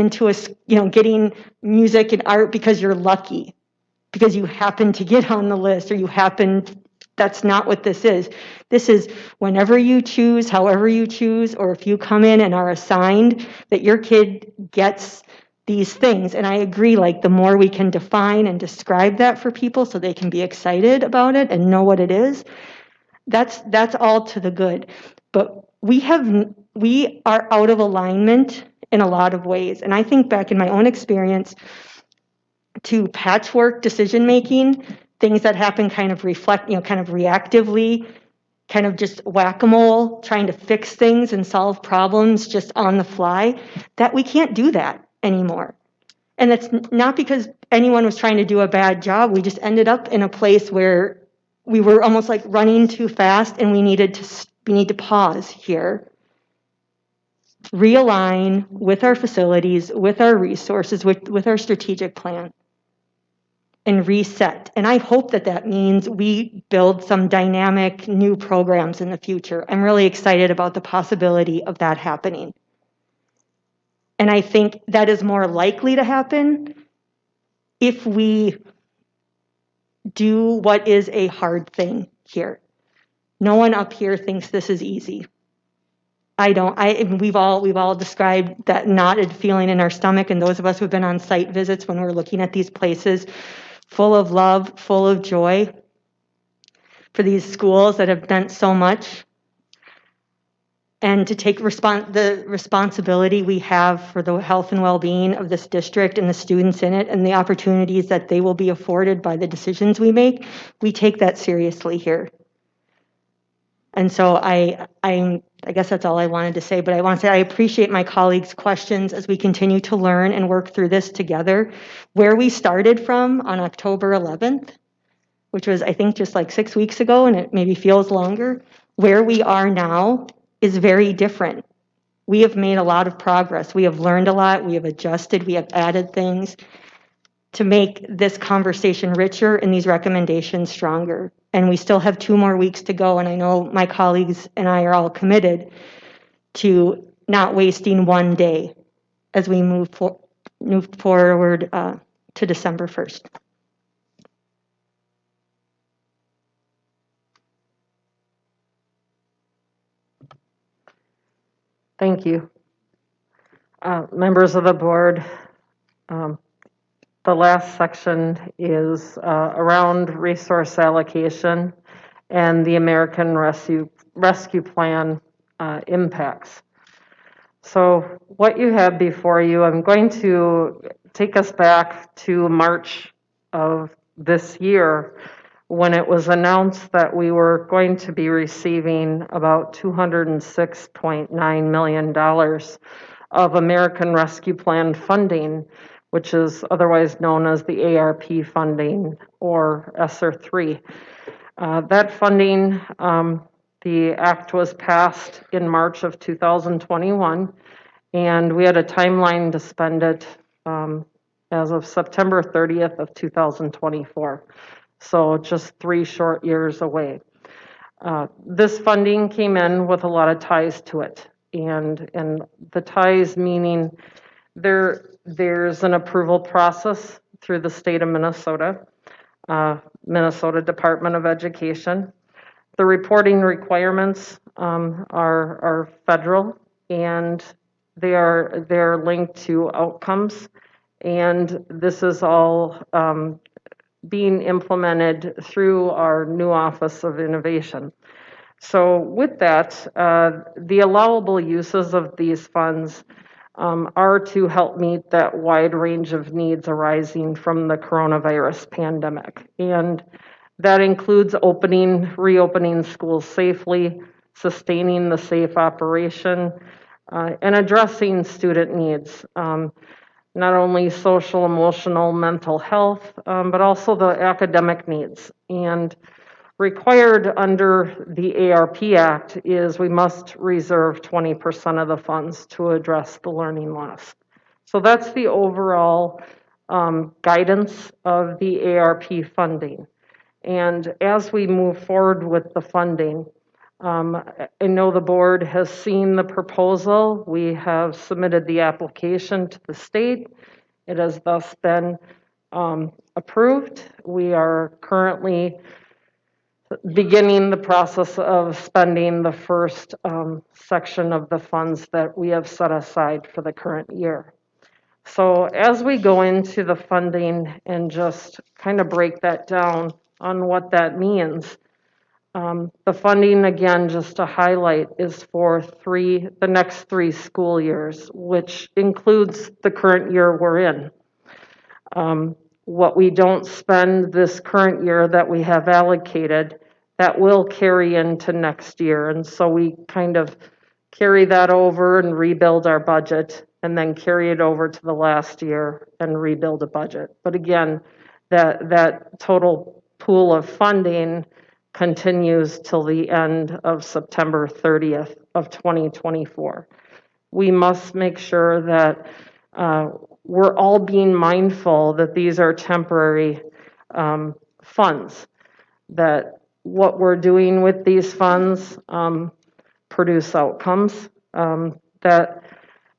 S3: getting music and art because you're lucky, because you happen to get on the list, that's not what this is. This is whenever you choose, however you choose, or if you come in and are assigned, that your kid gets these things. And I agree, like, the more we can define and describe that for people so they can be excited about it and know what it is, that's all to the good. But we are out of alignment in a lot of ways. And I think back in my own experience to patchwork decision making, things that happen kind of reactively, kind of just whack-a-mole, trying to fix things and solve problems just on the fly, that we can't do that anymore. And it's not because anyone was trying to do a bad job. We just ended up in a place where we were almost like running too fast, and we need to pause here, realign with our facilities, with our resources, with our strategic plan, and reset. And I hope that that means we build some dynamic new programs in the future. I'm really excited about the possibility of that happening. And I think that is more likely to happen if we do what is a hard thing here. No one up here thinks this is easy. I don't. We've all described that knotted feeling in our stomach, and those of us who've been on site visits when we're looking at these places, full of love, full of joy for these schools that have meant so much, and to take the responsibility we have for the health and well-being of this district and the students in it, and the opportunities that they will be afforded by the decisions we make. We take that seriously here. And so I guess that's all I wanted to say, but I want to say I appreciate my colleagues' questions as we continue to learn and work through this together. Where we started from on October 11th, which was, I think, just like 6 weeks ago, and it maybe feels longer, where we are now is very different. We have made a lot of progress. We have learned a lot. We have adjusted. We have added things to make this conversation richer and these recommendations stronger. And we still have 2 more weeks to go, and I know my colleagues and I are all committed to not wasting one day as we move forward to December 1st.
S6: Thank you. Members of the board, the last section is around resource allocation and the American Rescue Plan impacts. So what you have before you, I'm going to take us back to March of this year when it was announced that we were going to be receiving about $206.9 million of American Rescue Plan funding, which is otherwise known as the ARP funding, or ESSER 3. That funding, the act was passed in March of 2021, and we had a timeline to spend it as of September 30th of 2024. So just 3 short years away. This funding came in with a lot of ties to it, and the ties meaning there's an approval process through the state of Minnesota, Minnesota Department of Education. The reporting requirements are federal, and they're linked to outcomes, and this is all being implemented through our new Office of Innovation. So with that, the allowable uses of these funds are to help meet that wide range of needs arising from the coronavirus pandemic. And that includes reopening schools safely, sustaining the safe operation, and addressing student needs. Not only social, emotional, mental health, but also the academic needs. And required under the ARP Act is we must reserve 20% of the funds to address the learning loss. So that's the overall guidance of the ARP funding. And as we move forward with the funding, I know the board has seen the proposal. We have submitted the application to the state. It has thus been approved. We are currently beginning the process of spending the first section of the funds that we have set aside for the current year. So as we go into the funding and just kind of break that down on what that means, the funding, again, just to highlight, is for the next 3 school years, which includes the current year we're in. What we don't spend this current year that we have allocated, that will carry into next year. And so we kind of carry that over and rebuild our budget and then carry it over to the last year and rebuild a budget. But again, that total pool of funding continues till the end of September 30th of 2024. We must make sure that we're all being mindful that these are temporary funds, that what we're doing with these funds produce outcomes, that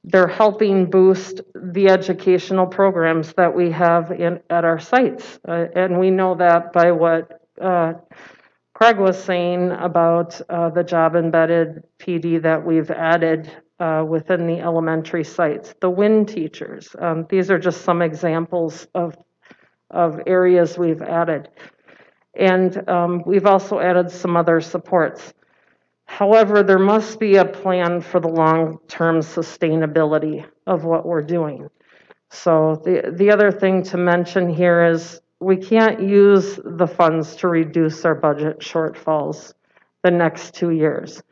S6: they're helping boost the educational programs that we have at our sites. And we know that by what Craig was saying about the job embedded PD that we've added within the elementary sites, the WIN teachers. These are just some examples of areas we've added. And we've also added some other supports. However, there must be a plan for the long-term sustainability of what we're doing. So the other thing to mention here is we can't use the funds to reduce our budget shortfalls the next 2 years.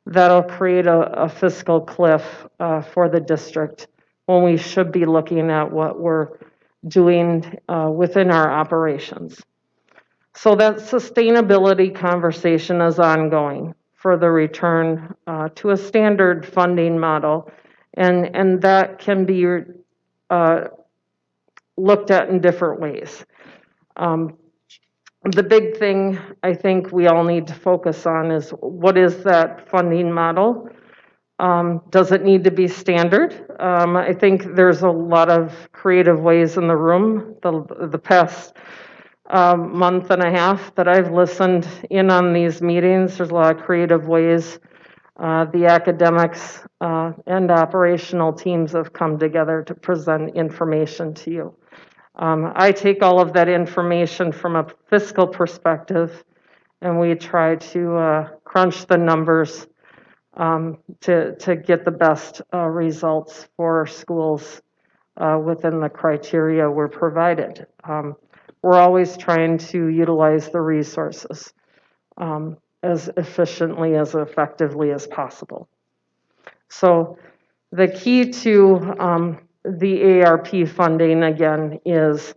S6: That'll create a fiscal cliff for the district when we should be looking at what we're doing within our operations. So that sustainability conversation is ongoing for the return to a standard funding model, and that can be looked at in different ways. The big thing I think we all need to focus on is what is that funding model? Does it need to be standard? I think there's a lot of creative ways in the room. The past month and a half that I've listened in on these meetings, there's a lot of creative ways the academics and operational teams have come together to present information to you. I take all of that information from a fiscal perspective, and we try to crunch the numbers to get the best results for schools within the criteria we're provided. We're always trying to utilize the resources as efficiently, as effectively as possible. So the key to the ARP funding, again, is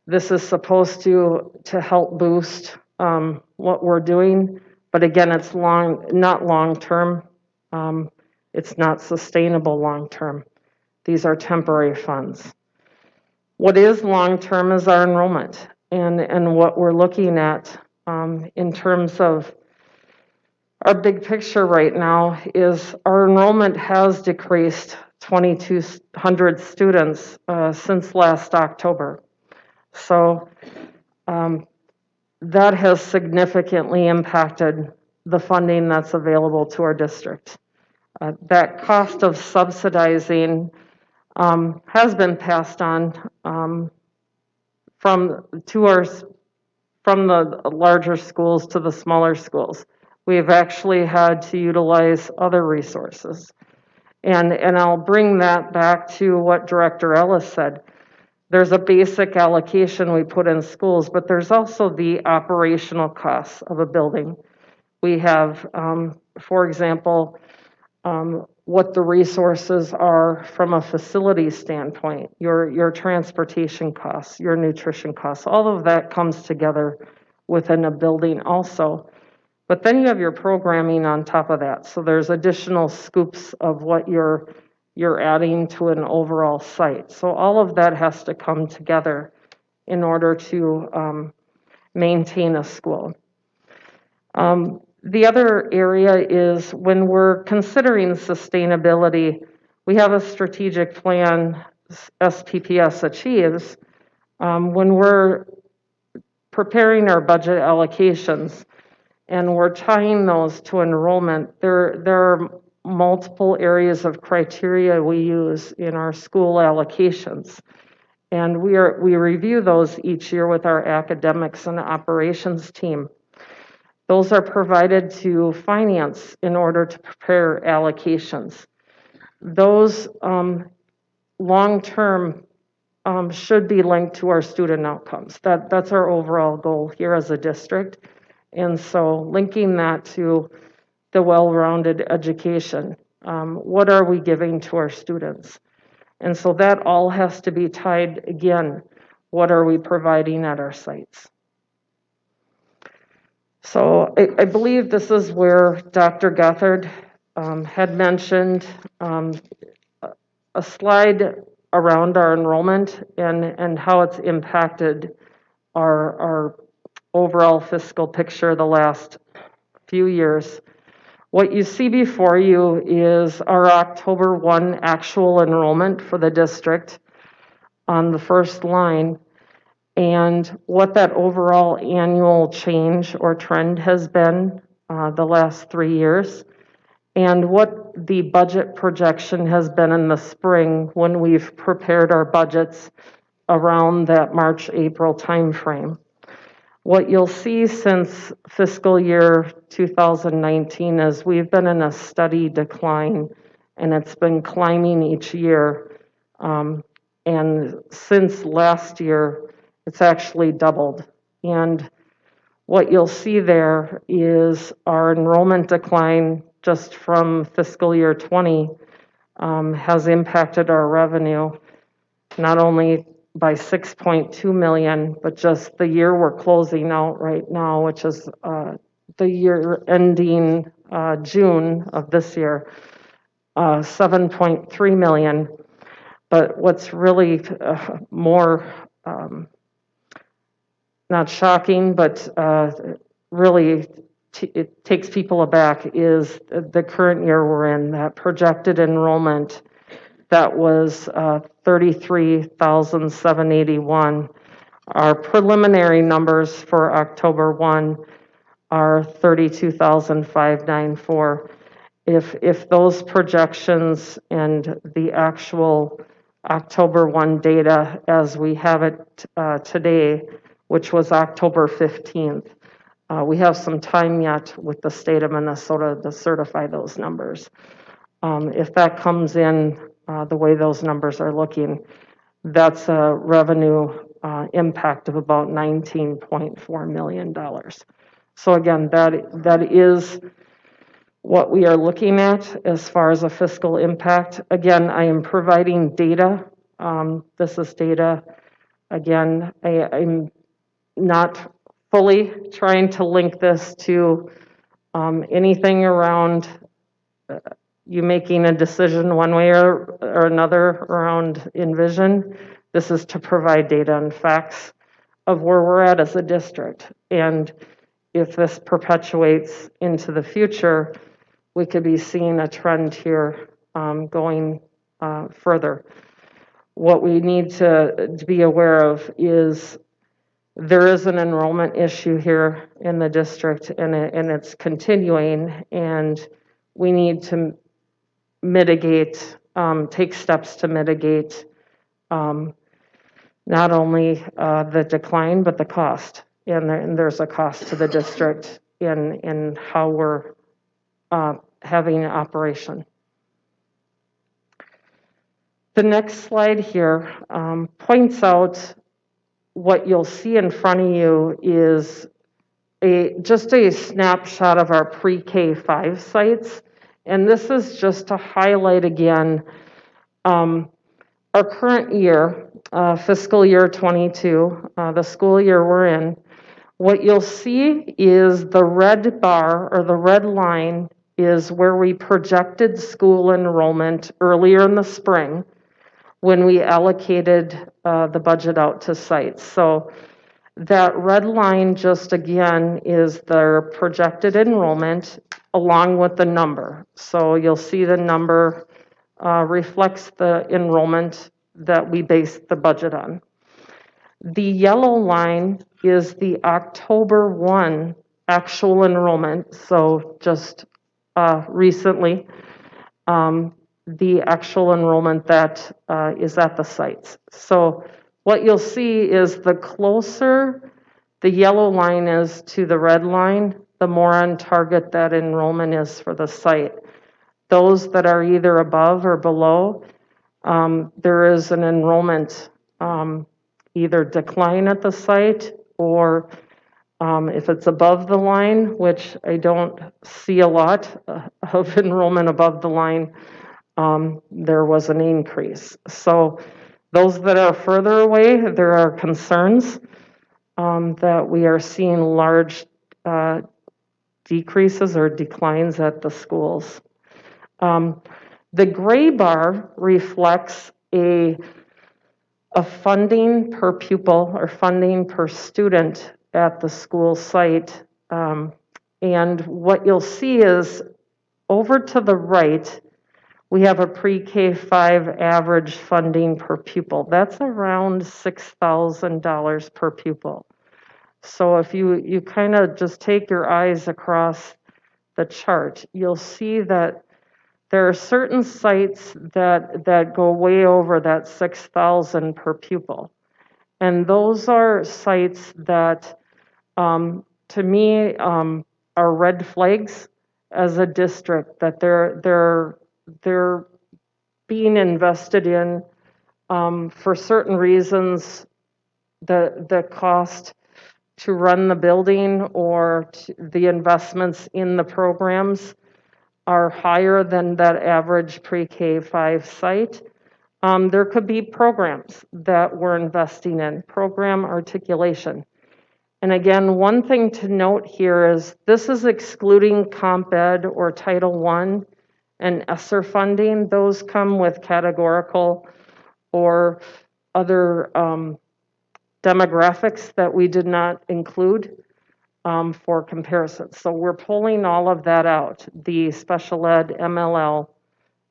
S6: this is supposed to help boost what we're doing, but again, it's not long-term. It's not sustainable long-term. These are temporary funds. What is long-term is our enrollment, and what we're looking at in terms of our big picture right now is our enrollment has decreased 2,200 students since last October. So that has significantly impacted the funding that's available to our district. That cost of subsidizing has been passed on from the larger schools to the smaller schools. We've actually had to utilize other resources. And I'll bring that back to what Director Ellis said. There's a basic allocation we put in schools, but there's also the operational costs of a building. We have, for example, what the resources are from a facility standpoint, your transportation costs, your nutrition costs, all of that comes together within a building also. But then you have your programming on top of that. So there's additional scoops of what you're adding to an overall site. So all of that has to come together in order to maintain a school. The other area is when we're considering sustainability, we have a strategic plan, SPPS achieves. When we're preparing our budget allocations, and we're tying those to enrollment, there are multiple areas of criteria we use in our school allocations. And we review those each year with our academics and operations team. Those are provided to finance in order to prepare allocations. Those long-term should be linked to our student outcomes. That's our overall goal here as a district. And so linking that to the well-rounded education What are we giving to our students? And so that all has to be tied again. What are we providing at our sites? So I believe this is where Dr. Gothard had mentioned a slide around our enrollment and how it's impacted our overall fiscal picture the last few years. What you see before you is our October 1 actual enrollment for the district on the first line, and what that overall annual change or trend has been the last 3 years, and what the budget projection has been in the spring when we've prepared our budgets around that March, April timeframe. What you'll see since fiscal year 2019 is we've been in a steady decline, and it's been climbing each year. And since last year, it's actually doubled. And what you'll see there is our enrollment decline just from fiscal year 20 has impacted our revenue, not only by 6.2 million, but just the year we're closing out right now, which is the year ending June of this year, 7.3 million. But what's really more not shocking, but really it takes people aback is the current year we're in, that projected enrollment that was 33,781. Our preliminary numbers for October 1 are 32,594. If those projections and the actual October 1 data as we have it today, which was October 15th, we have some time yet with the state of Minnesota to certify those numbers. If that comes in the way those numbers are looking, that's a revenue impact of about $19.4 million. So again, that is what we are looking at as far as a fiscal impact. Again, I am providing data. This is data. Again, I'm not fully trying to link this to anything around you making a decision one way or another around Envision. This is to provide data and facts of where we're at as a district. And if this perpetuates into the future, we could be seeing a trend here going further. What we need to be aware of is there is an enrollment issue here in the district, and it's continuing, and we need to mitigate, take steps to mitigate not only the decline, but the cost. And there's a cost to the district in how we're having an operation. The next slide here points out what you'll see in front of you is just a snapshot of our pre-K 5 sites. And this is just to highlight again our current year, fiscal year 22, the school year we're in. What you'll see is the red bar or the red line is where we projected school enrollment earlier in the spring when we allocated the budget out to sites. So that red line just again is their projected enrollment along with the number. So you'll see the number reflects the enrollment that we based the budget on. The yellow line is the October 1 actual enrollment, so just recently, the actual enrollment that is at the sites. So what you'll see is the closer the yellow line is to the red line, the more on target that enrollment is for the site. Those that are either above or below, there is an enrollment either decline at the site or If it's above the line, which I don't see a lot of enrollment above the line, there was an increase. So those that are further away, there are concerns that we are seeing large decreases or declines at the schools. The gray bar reflects a funding per pupil or funding per student at the school site. And what you'll see is over to the right, we have a pre-K 5 average funding per pupil. That's around $6,000 per pupil. So if you kind of just take your eyes across the chart, you'll see that there are certain sites that go way over that 6,000 per pupil. And those are sites that, to me, are red flags as a district, that they're being invested in for certain reasons. The cost to run the building or the investments in the programs are higher than that average pre-K 5 site. There could be programs that we're investing in, program articulation. And again, one thing to note here is this is excluding Comp Ed or Title I and ESSER funding. Those come with categorical or other demographics that we did not include for comparison. So we're pulling all of that out, the special ed, MLL,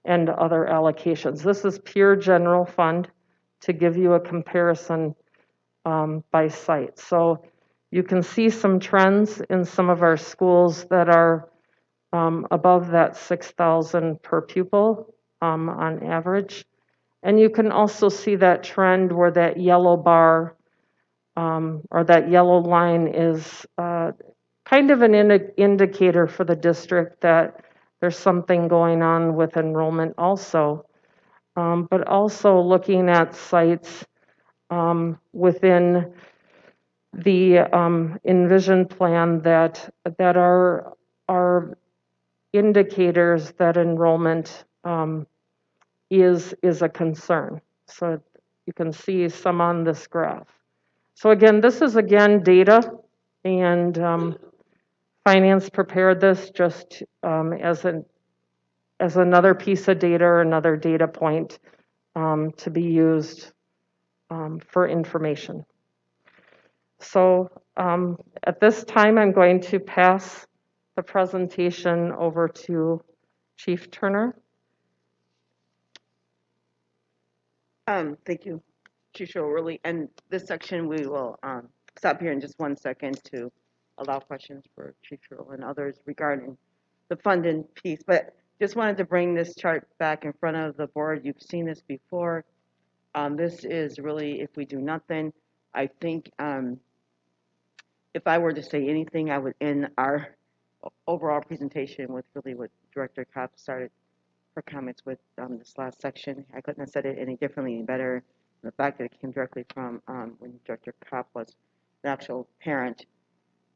S6: and other allocations. This is pure general fund to give you a comparison by site. So you can see some trends in some of our schools that are above that 6,000 per pupil on average. And you can also see that trend where that yellow bar or that yellow line is kind of an indicator for the district that there's something going on with enrollment also. But also looking at sites within the Envision plan that are indicators that enrollment is a concern. So you can see some on this graph. So again, this is again data, and finance prepared this just as another piece of data or another data point to be used for information. So at this time, I'm going to pass the presentation over to Chief Turner.
S5: Thank you, Chief Really. And this section, we will stop here in just 1 second to allow questions for Chief Shrill and others regarding the funding piece. But just wanted to bring this chart back in front of the board. You've seen this before. This is really, if we do nothing, I think if I were to say anything, I would end our overall presentation with really what Director Kopp started her comments with this last section. I couldn't have said it any differently, any better. The fact that it came directly from when Director Kopp was the actual parent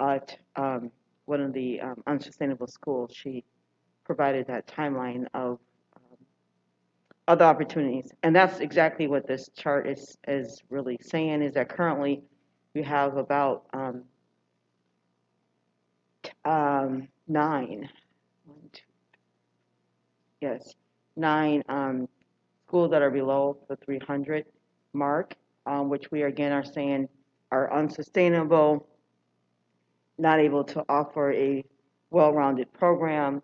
S5: at one of the unsustainable schools, she provided that timeline of other opportunities. And that's exactly what this chart is really saying, is that currently you have about 9 schools that are below the 300 mark, which we again are saying are unsustainable, not able to offer a well-rounded program.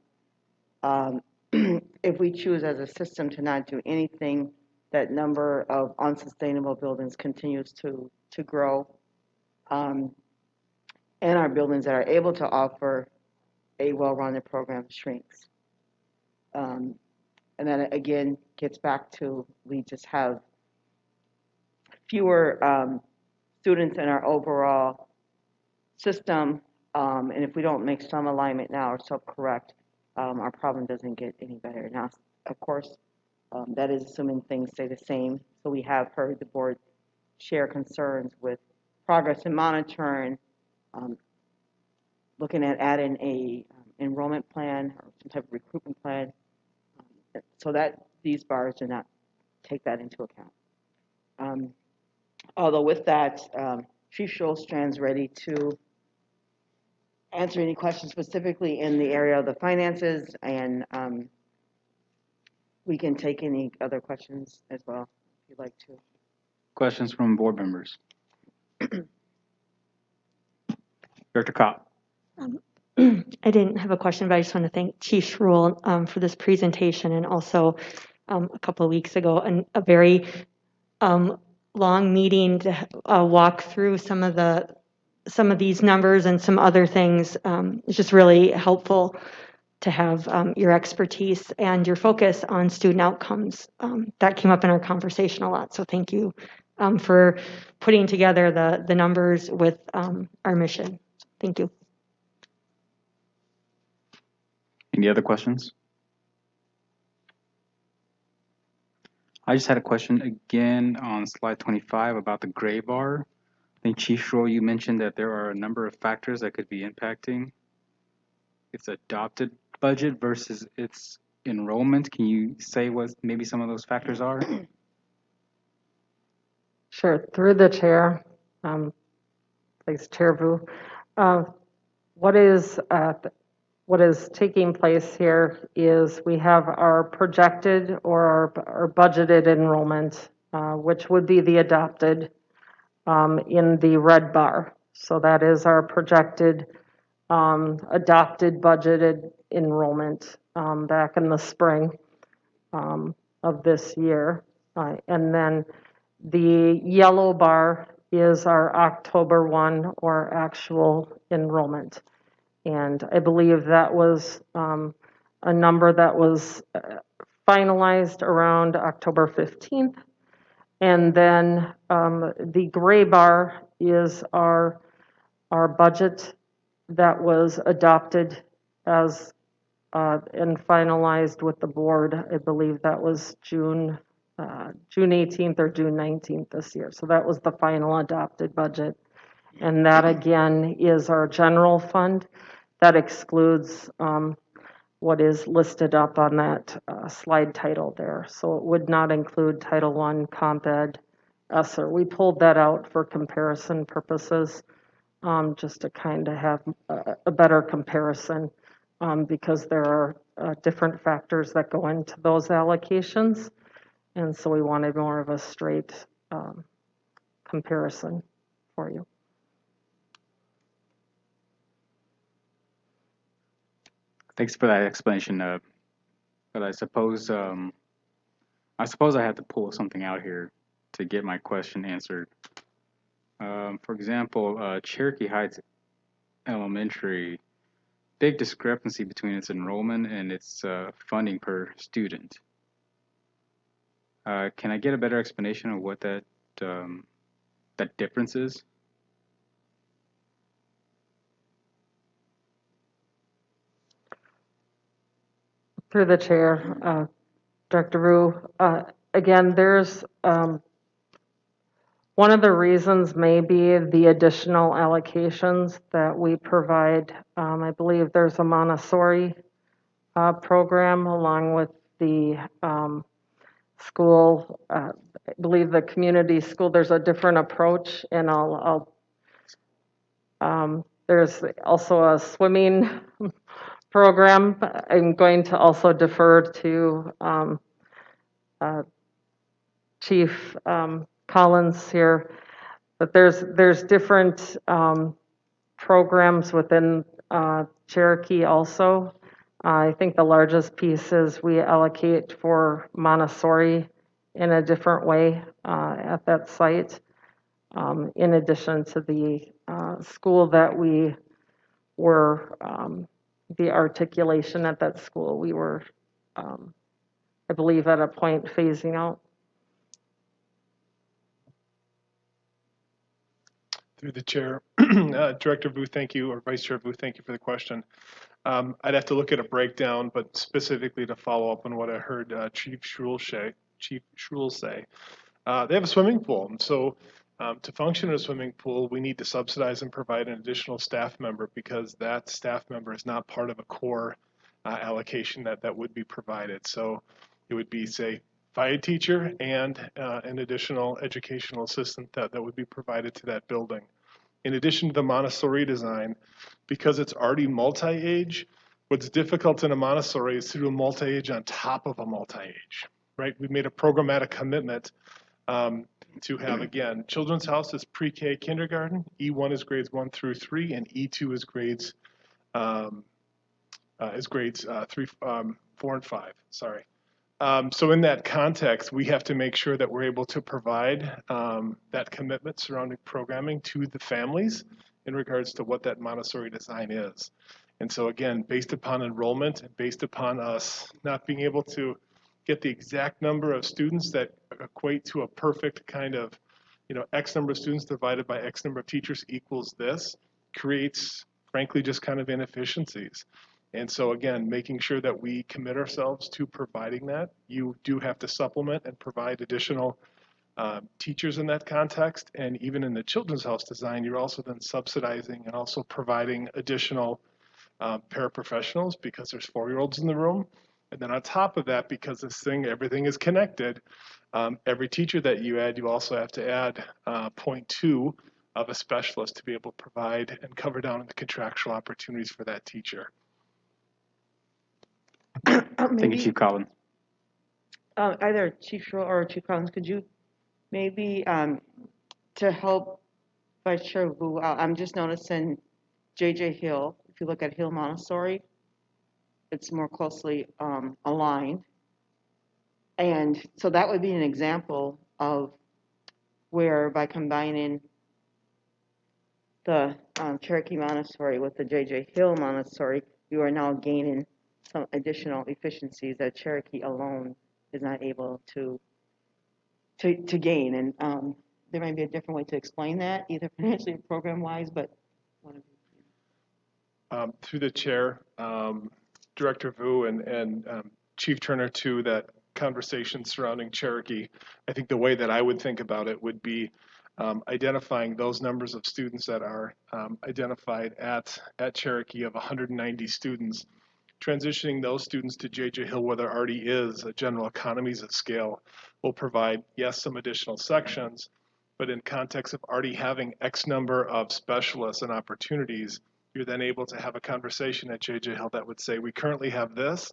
S5: If we choose as a system to not do anything, that number of unsustainable buildings continues to grow. And our buildings that are able to offer a well-rounded program shrinks. And then again, gets back to, we just have fewer students in our overall system. And if we don't make some alignment now or self-correct, our problem doesn't get any better. Now, of course, that is assuming things stay the same. So we have heard the board share concerns with progress in monitoring, looking at adding a enrollment plan or some type of recruitment plan, so that these bars do not take that into account. Although with that, Chief Schultz stands ready to answer any questions specifically in the area of the finances, and we can take any other questions as well if you'd like to.
S1: Questions from board members? Director Kopp.
S3: I didn't have a question, but I just want to thank Chief Schruel for this presentation, and also a couple of weeks ago, a very long meeting to walk through some of these numbers and some other things. It's just really helpful to have your expertise and your focus on student outcomes. That came up in our conversation a lot, so thank you for putting together the numbers with our mission. Thank you.
S1: Any other questions? I just had a question again on slide 25 about the gray bar. I think Chief Schroll, you mentioned that there are a number of factors that could be impacting its adopted budget versus its enrollment. Can you say what maybe some of those factors are?
S6: Sure, through the chair, please, Chair Vu. What is taking place here is we have our projected or our budgeted enrollment, which would be the adopted in the red bar. So that is our projected adopted budgeted enrollment back in the spring of this year. And then the yellow bar is our October 1 or actual enrollment. And I believe that was a number that was finalized around October 15th. And then the gray bar is our budget that was adopted as and finalized with the board. I believe that was June 18th or June 19th this year. So that was the final adopted budget. And that again is our general fund. That excludes what is listed up on that slide title there. So it would not include Title I, Comp Ed, ESSER. We pulled that out for comparison purposes, just to kind of have a better comparison, because there are different factors that go into those allocations. And so we wanted more of a straight comparison for you.
S1: Thanks for that explanation. But I suppose I have to pull something out here to get my question answered. For example, Cherokee Heights Elementary, big discrepancy between its enrollment and its funding per student. Can I get a better explanation of what that difference is?
S6: Through the chair, Dr. Rue, again, there's one of the reasons may be the additional allocations that we provide. I believe there's a Montessori program along with the school. I believe the community school, there's a different approach, and there's also a swimming program. I'm going to also defer to Chief Collins here, but there's different programs within Cherokee also. I think the largest piece is we allocate for Montessori in a different way at that site, in addition to the school that we were, the articulation at that school, we were, I believe, at a point phasing out.
S12: Through the chair, Director Vu, thank you, or Vice Chair Vu, thank you for the question. I'd have to look at a breakdown, but specifically to follow up on what I heard Chief Schruel say, they have a swimming pool. And so To function in a swimming pool, we need to subsidize and provide an additional staff member because that staff member is not part of a core allocation that would be provided. So it would be, say, FIA teacher and an additional educational assistant that would be provided to that building. In addition to the Montessori design, because it's already multi-age, what's difficult in a Montessori is to do a multi-age on top of a multi-age, right? We made a programmatic commitment to have, again, Children's House is pre-K kindergarten, E1 is grades 1 through 3, and E2 is grades 3, 4, and 5. Sorry. So in that context, we have to make sure that we're able to provide that commitment surrounding programming to the families in regards to what that Montessori design is. And so again, based upon enrollment and based upon us not being able to get the exact number of students that equate to a perfect kind of, X number of students divided by X number of teachers equals this, creates, frankly, just kind of inefficiencies. And so again, making sure that we commit ourselves to providing that. You do have to supplement and provide additional teachers in that context. And even in the Children's House design, you're also then subsidizing and also providing additional paraprofessionals because there's 4-year-olds in the room. And then on top of that, because everything is connected, every teacher that you add, you also have to add 0.2 of a specialist to be able to provide and cover down the contractual opportunities for that teacher.
S1: Thank you, Chief Collins.
S5: Either Chief Schroll or Chief Collins, could you maybe, to help Vice Chair Wu, I'm just noticing J.J. Hill, if you look at Hill Montessori, it's more closely aligned. And so that would be an example of where by combining the Cherokee Montessori with the J.J. Hill Montessori, you are now gaining some additional efficiencies that Cherokee alone is not able to gain. And there might be a different way to explain that, either financially or program-wise, but
S12: through the chair, Director Vu and Chief Turner to that conversation surrounding Cherokee, I think the way that I would think about it would be identifying those numbers of students that are identified at Cherokee of 190 students, transitioning those students to J.J. Hill where there already is a general economies of scale will provide, yes, some additional sections, but in context of already having X number of specialists and opportunities, you're then able to have a conversation at J.J. Hill that would say, we currently have this.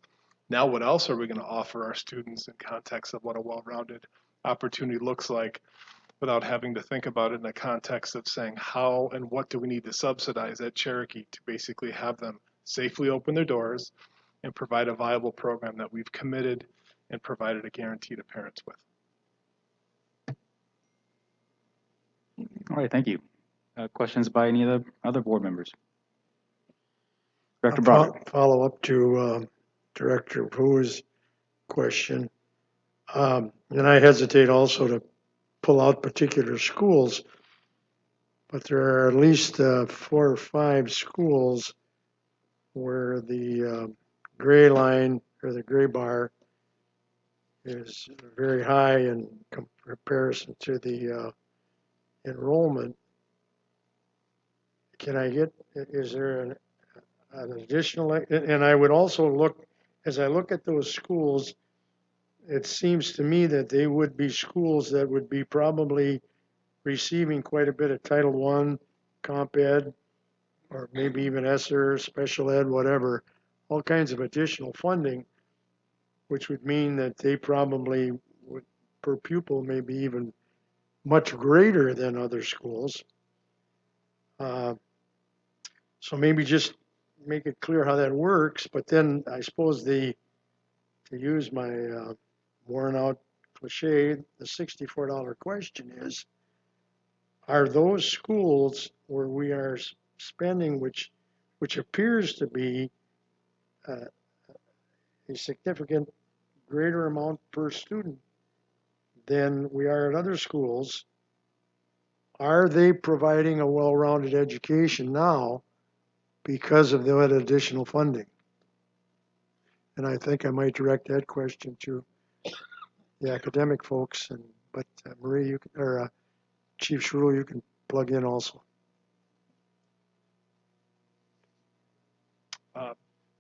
S12: Now what else are we going to offer our students in context of what a well-rounded opportunity looks like without having to think about it in the context of saying how and what do we need to subsidize at Cherokee to basically have them safely open their doors and provide a viable program that we've committed and provided a guarantee to parents with.
S1: All right, thank you. Questions by any of the other board members? Director Broderick.
S7: Follow up to Director Vu's question. And I hesitate also to pull out particular schools, but there are at least 4 or 5 schools where the gray line or the gray bar is very high in comparison to the enrollment. Can I get, is there an additional, and I would also look, as I look at those schools, it seems to me that they would be schools that would be probably receiving quite a bit of Title I, Comp Ed, or maybe even ESSER, Special Ed, whatever, all kinds of additional funding, which would mean that they probably would, per pupil, maybe even much greater than other schools. So maybe just make it clear how that works, but then I suppose to use my worn out cliche, the $64 question is, are those schools where we are spending, which appears to be a significant greater amount per student than we are at other schools, are they providing a well-rounded education now because of that additional funding? And I think I might direct that question to the academic folks. But Marie, Chief Schruel, you can plug in also.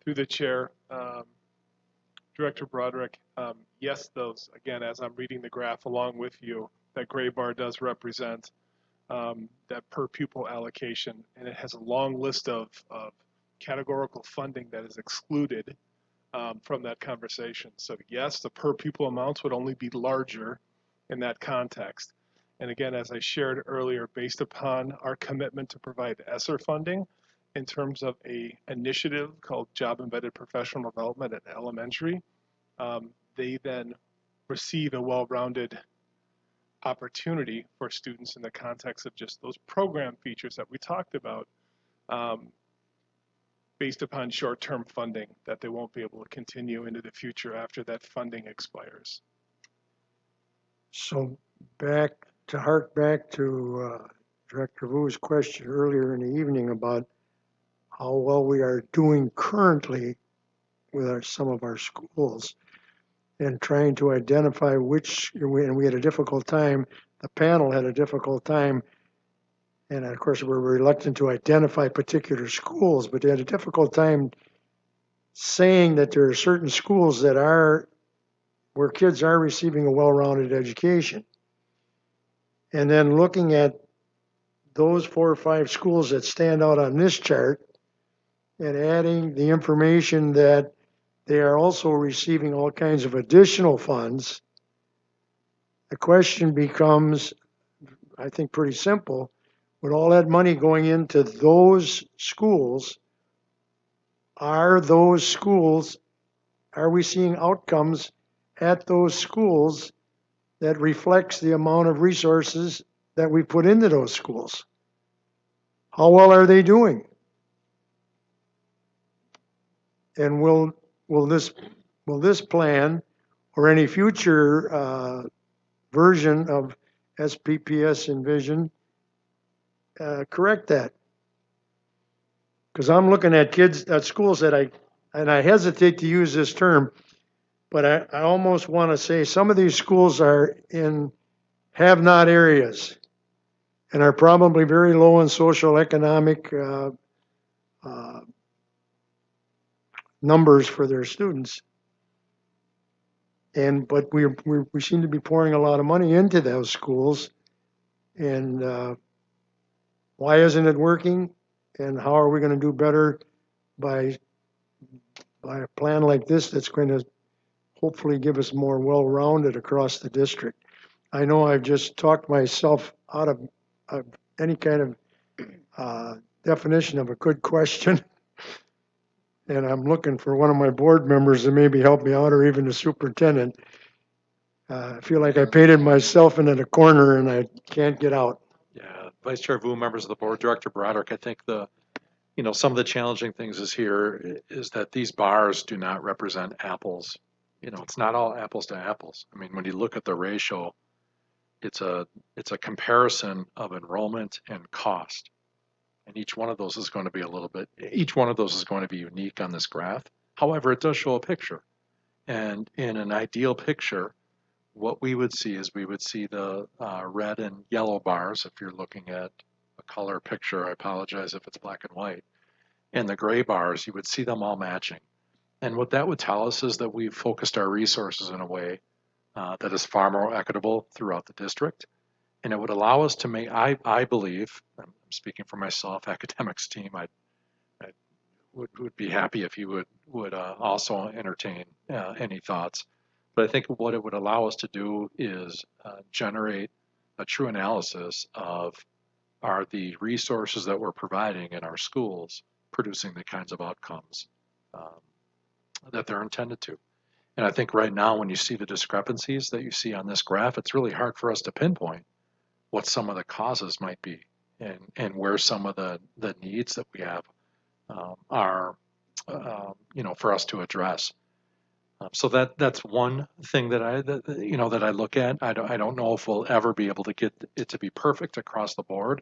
S12: Through the chair, Director Broderick, yes, those, again, as I'm reading the graph along with you, that gray bar does represent that per pupil allocation, and it has a long list of categorical funding that is excluded from that conversation. So yes, the per pupil amounts would only be larger in that context. And again, as I shared earlier, based upon our commitment to provide ESSER funding in terms of a initiative called Job Embedded Professional Development at Elementary, they then receive a well-rounded opportunity for students in the context of just those program features that we talked about, based upon short-term funding that they won't be able to continue into the future after that funding expires.
S7: So hark back to Director Vu's question earlier in the evening about how well we are doing currently with some of our schools and trying to identify and we had a difficult time, the panel had a difficult time, and of course we're reluctant to identify particular schools, but they had a difficult time saying that there are certain schools that are where kids are receiving a well-rounded education. And then looking at those 4 or 5 schools that stand out on this chart and adding the information that they are also receiving all kinds of additional funds, the question becomes, I think, pretty simple. With all that money going into those schools, are we seeing outcomes at those schools that reflects the amount of resources that we put into those schools? How well are they doing? And will this plan or any future version of SPPS Envision correct that? Because I'm looking at schools that I hesitate to use this term, but I almost want to say some of these schools are in have-not areas and are probably very low in social economic numbers for their students. But we seem to be pouring a lot of money into those schools, and why isn't it working? And how are we going to do better by a plan like this that's going to hopefully give us more well-rounded across the district? I know I've just talked myself out of any kind of definition of a good question. And I'm looking for one of my board members to maybe help me out, or even the superintendent. I feel like I painted myself into the corner and I can't get out.
S4: Yeah, Vice Chair Vu, members of the board, Director Broderick, I think some of the challenging things is that these bars do not represent apples. It's not all apples to apples. I mean, when you look at the ratio, it's a comparison of enrollment and cost. And each one of those is going to be unique on this graph. However, it does show a picture. And in an ideal picture, what we would see is the red and yellow bars. If you're looking at a color picture, I apologize if it's black and white. And the gray bars, you would see them all matching. And what that would tell us is that we've focused our resources in a way that is far more equitable throughout the district. And it would allow us to make, I believe, I'm speaking for myself, academics team, I would be happy if you would also entertain any thoughts. But I think what it would allow us to do is generate a true analysis of, are the resources that we're providing in our schools producing the kinds of outcomes that they're intended to. And I think right now, when you see the discrepancies that you see on this graph, it's really hard for us to pinpoint what some of the causes might be and where some of the needs that we have are, for us to address. So that's one thing that I look at. I don't know if we'll ever be able to get it to be perfect across the board,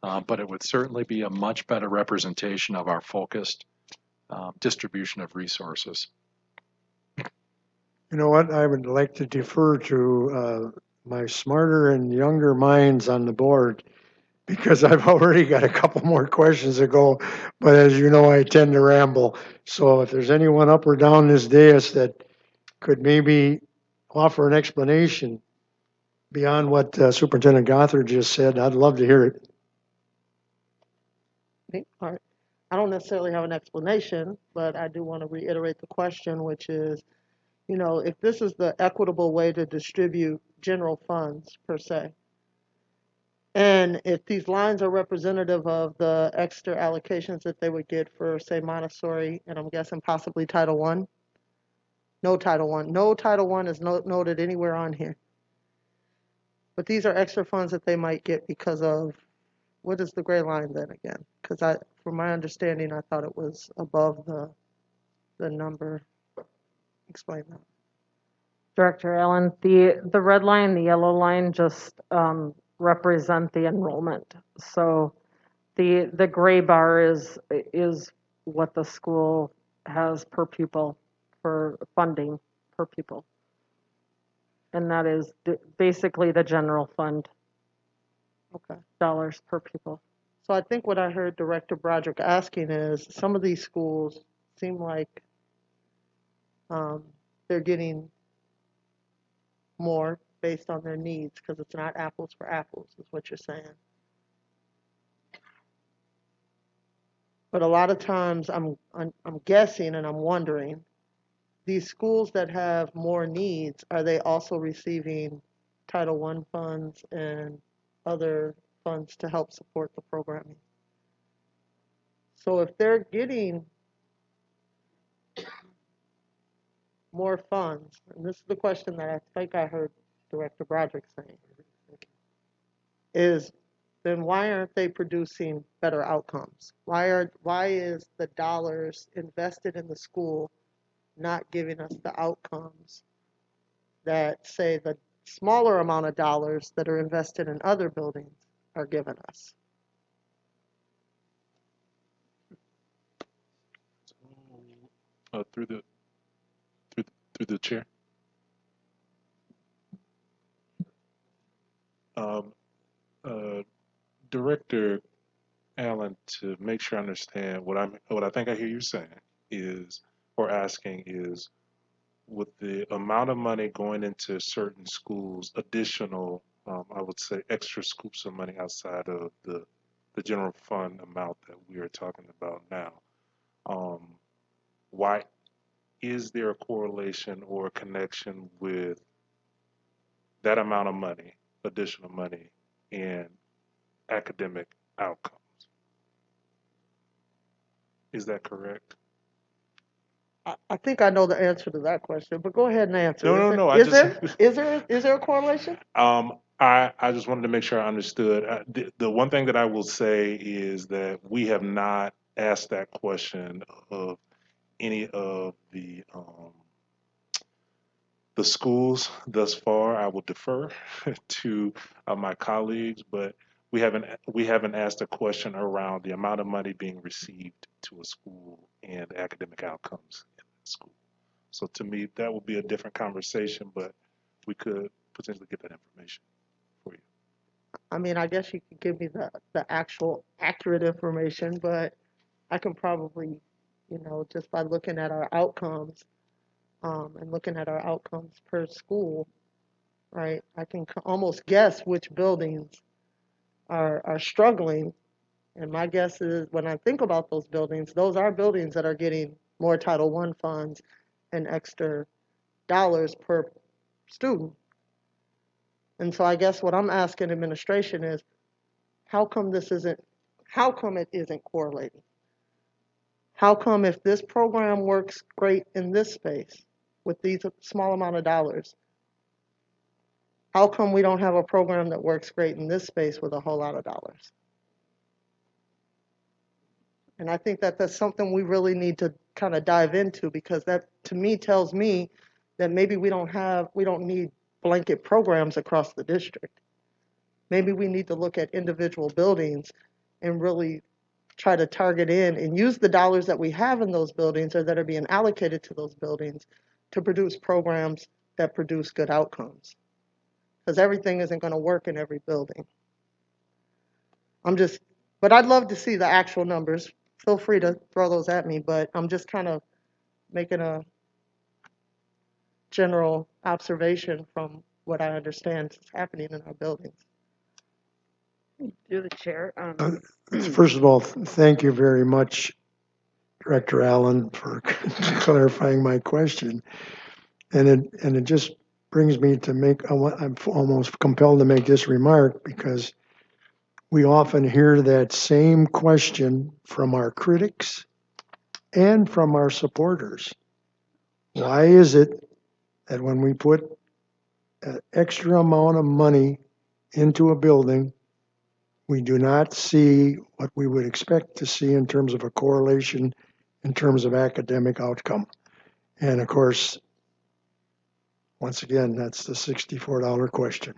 S4: but it would certainly be a much better representation of our focused distribution of resources.
S7: You know what? I would like to defer to my smarter and younger minds on the board, because I've already got a couple more questions to go, but as you know, I tend to ramble. So if there's anyone up or down this dais that could maybe offer an explanation beyond what Superintendent Gothard just said, I'd love to hear it.
S11: Okay, all right. I don't necessarily have an explanation, but I do want to reiterate the question, which is, you know, if this is the equitable way to distribute general funds per se, and if these lines are representative of the extra allocations that they would get for, say, Montessori, and I'm guessing possibly Title I, no Title I, no Title I is noted anywhere on here. But these are extra funds that they might get because of, what is the gray line then again? Because from my understanding, I thought it was above the number. Explain that.
S6: Director Allen, the red line, the yellow line just represent the enrollment. So the gray bar is what the school has per pupil for funding per pupil. And that is basically the general fund.
S11: Okay.
S6: Dollars per pupil.
S11: So I think what I heard Director Broderick asking is, some of these schools seem like they're getting more based on their needs because it's not apples for apples, is what you're saying. But a lot of times I'm guessing and I'm wondering, these schools that have more needs, are they also receiving Title I funds and other funds to help support the programming? So if they're getting more funds, and this is the question that I think I heard Director Broderick saying, is then why aren't they producing better outcomes? Why is the dollars invested in the school not giving us the outcomes that, say, the smaller amount of dollars that are invested in other buildings are giving us?
S12: Through the chair. Um, Director Allen, to make sure I understand what I think I hear you saying is, or asking is, with the amount of money going into certain schools, additional, I would say, extra scoops of money outside of the general fund amount that we are talking about now. Why is there a correlation or a connection with that amount of money, additional money, and academic outcomes? Is that correct?
S11: I think I know the answer to that question, but go ahead and answer.
S12: No.
S11: Is there a correlation?
S12: I just wanted to make sure I understood. The one thing that I will say is that we have not asked that question of any of the schools thus far. I will defer to my colleagues, but we haven't asked a question around the amount of money being received to a school and academic outcomes in the school. So to me, that would be a different conversation, but we could potentially get that information for you.
S11: I mean, I guess you could give me the actual accurate information, but I can probably, just by looking at our outcomes, and looking at our outcomes per school, right, I can almost guess which buildings are struggling. And my guess is, when I think about those buildings, those are buildings that are getting more Title I funds and extra dollars per student. And so I guess what I'm asking administration is, how come it isn't correlating? How come if this program works great in this space with these small amount of dollars, how come we don't have a program that works great in this space with a whole lot of dollars? And I think that that's something we really need to kind of dive into, because that to me tells me that maybe we don't need blanket programs across the district. Maybe we need to look at individual buildings and really try to target in and use the dollars that we have in those buildings or that are being allocated to those buildings to produce programs that produce good outcomes. because everything isn't going to work in every building. But I'd love to see the actual numbers. Feel free to throw those at me, but I'm just kind of making a general observation from what I understand is happening in our buildings.
S5: Through the chair,
S7: First of all, thank you very much, Director Allen, for clarifying my question. And it just brings me to I'm almost compelled to make this remark because we often hear that same question from our critics and from our supporters. Why is it that when we put an extra amount of money into a building, we do not see what we would expect to see in terms of a correlation in terms of academic outcome? And of course, once again, that's the $64 question.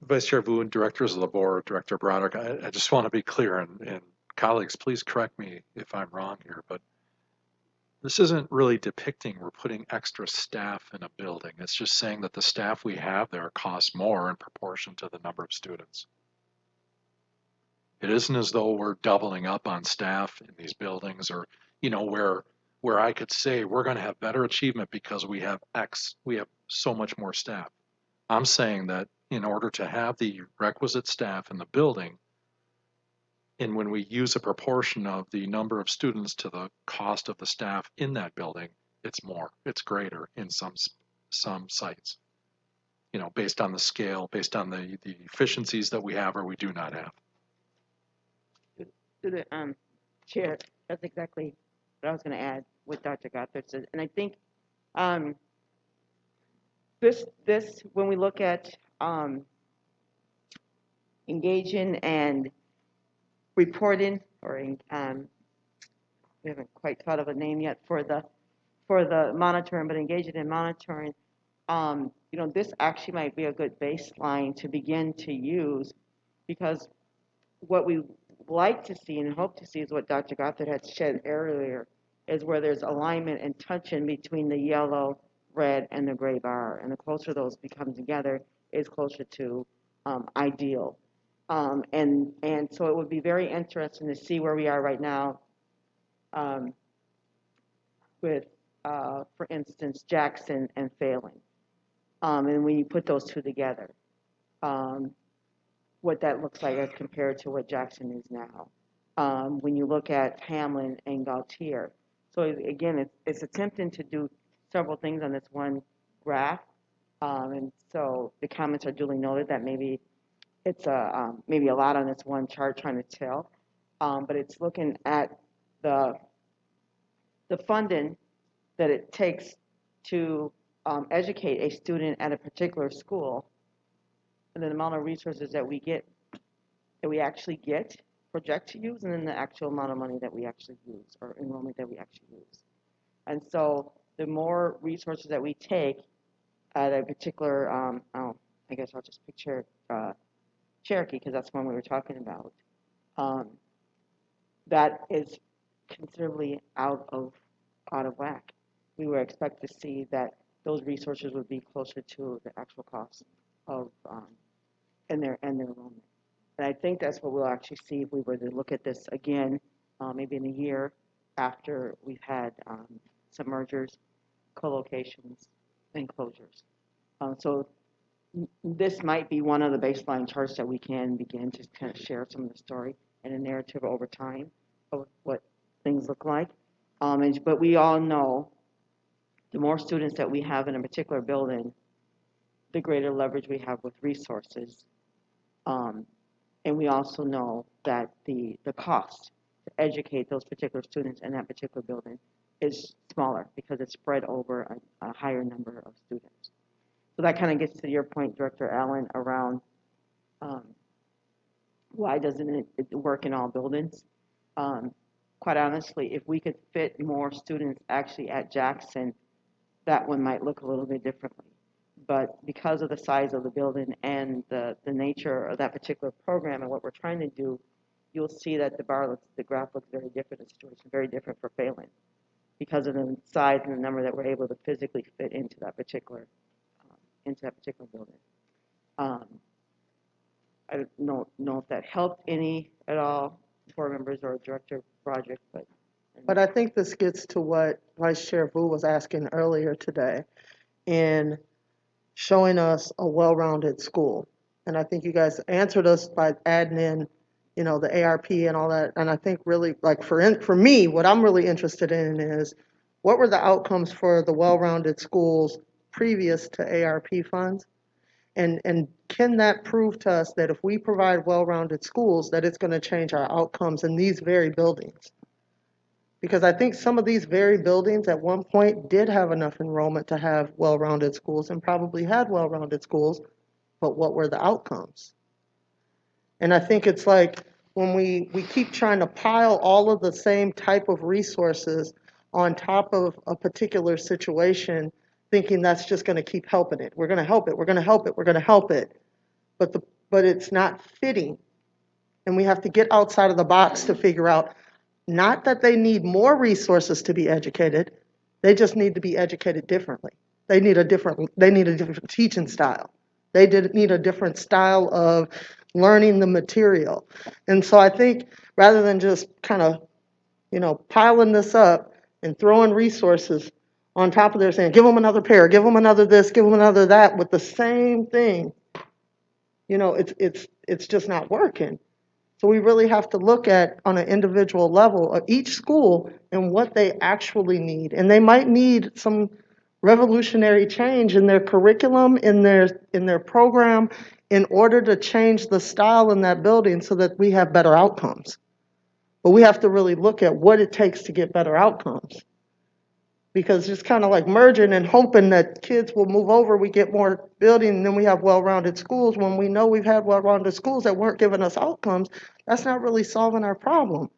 S4: Vice Chair Vu and directors of the board, Director Broderick, I just want to be clear, and colleagues, please correct me if I'm wrong here, but this isn't really depicting we're putting extra staff in a building. It's just saying that the staff we have there costs more in proportion to the number of students. It isn't as though we're doubling up on staff in these buildings, or, you know, where I could say we're going to have better achievement because we have so much more staff. I'm saying that in order to have the requisite staff in the building, and when we use a proportion of the number of students to the cost of the staff in that building, it's greater in some sites, you know, based on the scale, based on the efficiencies that we have or we do not have.
S5: to the chair, that's exactly what I was going to add what Dr. Gothard said. And I think this when we look at engaging and reporting, or we haven't quite thought of a name yet for the monitoring, but engaging in monitoring, you know, this actually might be a good baseline to begin to use, because what we like to see and hope to see is what Dr. Gothard had said earlier, is where there's alignment and touching between the yellow, red, and the gray bar. And the closer those become together is closer to ideal. And so it would be very interesting to see where we are right now with, for instance, Jackson and Failing. And when you put those two together, what that looks like as compared to what Jackson is now. When you look at Hamlin and Gautier. So again, it's attempting to do several things on this one graph. And so the comments are duly noted that maybe it's maybe a lot on this one chart trying to tell. But it's looking at the funding that it takes to educate a student at a particular school, and the amount of resources that we actually project to use, and then the actual amount of money that we actually use, or enrollment that we actually use. And so the more resources that we take at a particular, I guess I'll just picture Cherokee, because that's one we were talking about, that is considerably out of whack. We would expect to see that those resources would be closer to the actual cost of and their enrollment. And I think that's what we'll actually see if we were to look at this again, maybe in a year after we've had some mergers, co-locations, and closures. So this might be one of the baseline charts that we can begin to kind of share some of the story and a narrative over time of what things look like. But we all know the more students that we have in a particular building, the greater leverage we have with resources. And we also know that the cost to educate those particular students in that particular building is smaller because it's spread over a higher number of students. So that kind of gets to your point, Director Allen, around why doesn't it work in all buildings? Quite honestly, if we could fit more students actually at Jackson, that one might look a little bit differently. But because of the size of the building and the nature of that particular program and what we're trying to do, you'll see that the graph looks very different, the situation very different for Failing. because of the size and the number that we're able to physically fit into that particular building. Um, I don't know if that helped any at all, board members or director of project, but.
S11: But I think this gets to what Vice Chair Vu was asking earlier today in showing us a well-rounded school. And I think you guys answered us by adding in, the ARP and all that. And I think really, like for me, what I'm really interested in is what were the outcomes for the well-rounded schools previous to ARP funds? And can that prove to us that if we provide well-rounded schools, that it's going to change our outcomes in these very buildings? Because I think some of these very buildings at one point did have enough enrollment to have well-rounded schools and probably had well-rounded schools, but what were the outcomes? And I think it's like when we keep trying to pile all of the same type of resources on top of a particular situation, thinking that's just going to keep helping it. We're going to help it, we're going to help it, we're going to help it. But it's not fitting. And we have to get outside of the box to figure out not that they need more resources to be educated, they just need to be educated differently. They need a different teaching style. They need a different style of learning the material. And so I think rather than just kind of, piling this up and throwing resources on top of there saying, give them another pair, give them another this, give them another that with the same thing, it's just not working. So we really have to look at, on an individual level, of each school and what they actually need. And they might need some revolutionary change in their curriculum, in their program, in order to change the style in that building so that we have better outcomes. But we have to really look at what it takes to get better outcomes. Because just kind of like merging and hoping that kids will move over, we get more building, and then we have well-rounded schools. When we know we've had well-rounded schools that weren't giving us outcomes, that's not really solving our problem.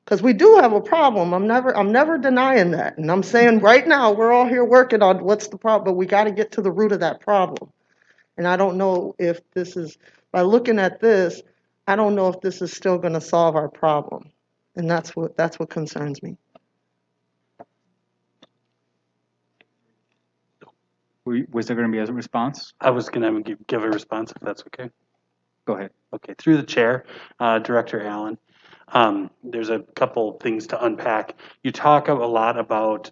S11: Because we do have a problem. I'm never denying that. And I'm saying right now, we're all here working on what's the problem, but we got to get to the root of that problem. And I don't know if this is, by looking at this, I don't know if this is still going to solve our problem. And that's what concerns me.
S1: Was there going to be a response?
S13: I was going to give a response if that's okay.
S1: Go ahead.
S13: Okay, through the chair, Director Allen. There's a couple things to unpack. You talk a lot about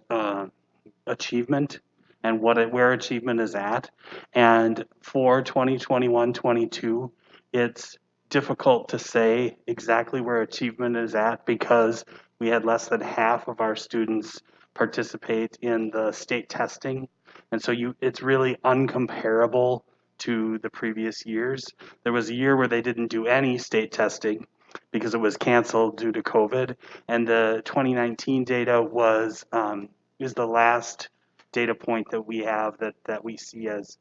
S13: achievement and where achievement is at. And for 2021-22, it's difficult to say exactly where achievement is at because we had less than half of our students participate in the state testing. And so it's really uncomparable to the previous years. There was a year where they didn't do any state testing because it was canceled due to COVID. And the 2019 data is the last data point that we have that we see as,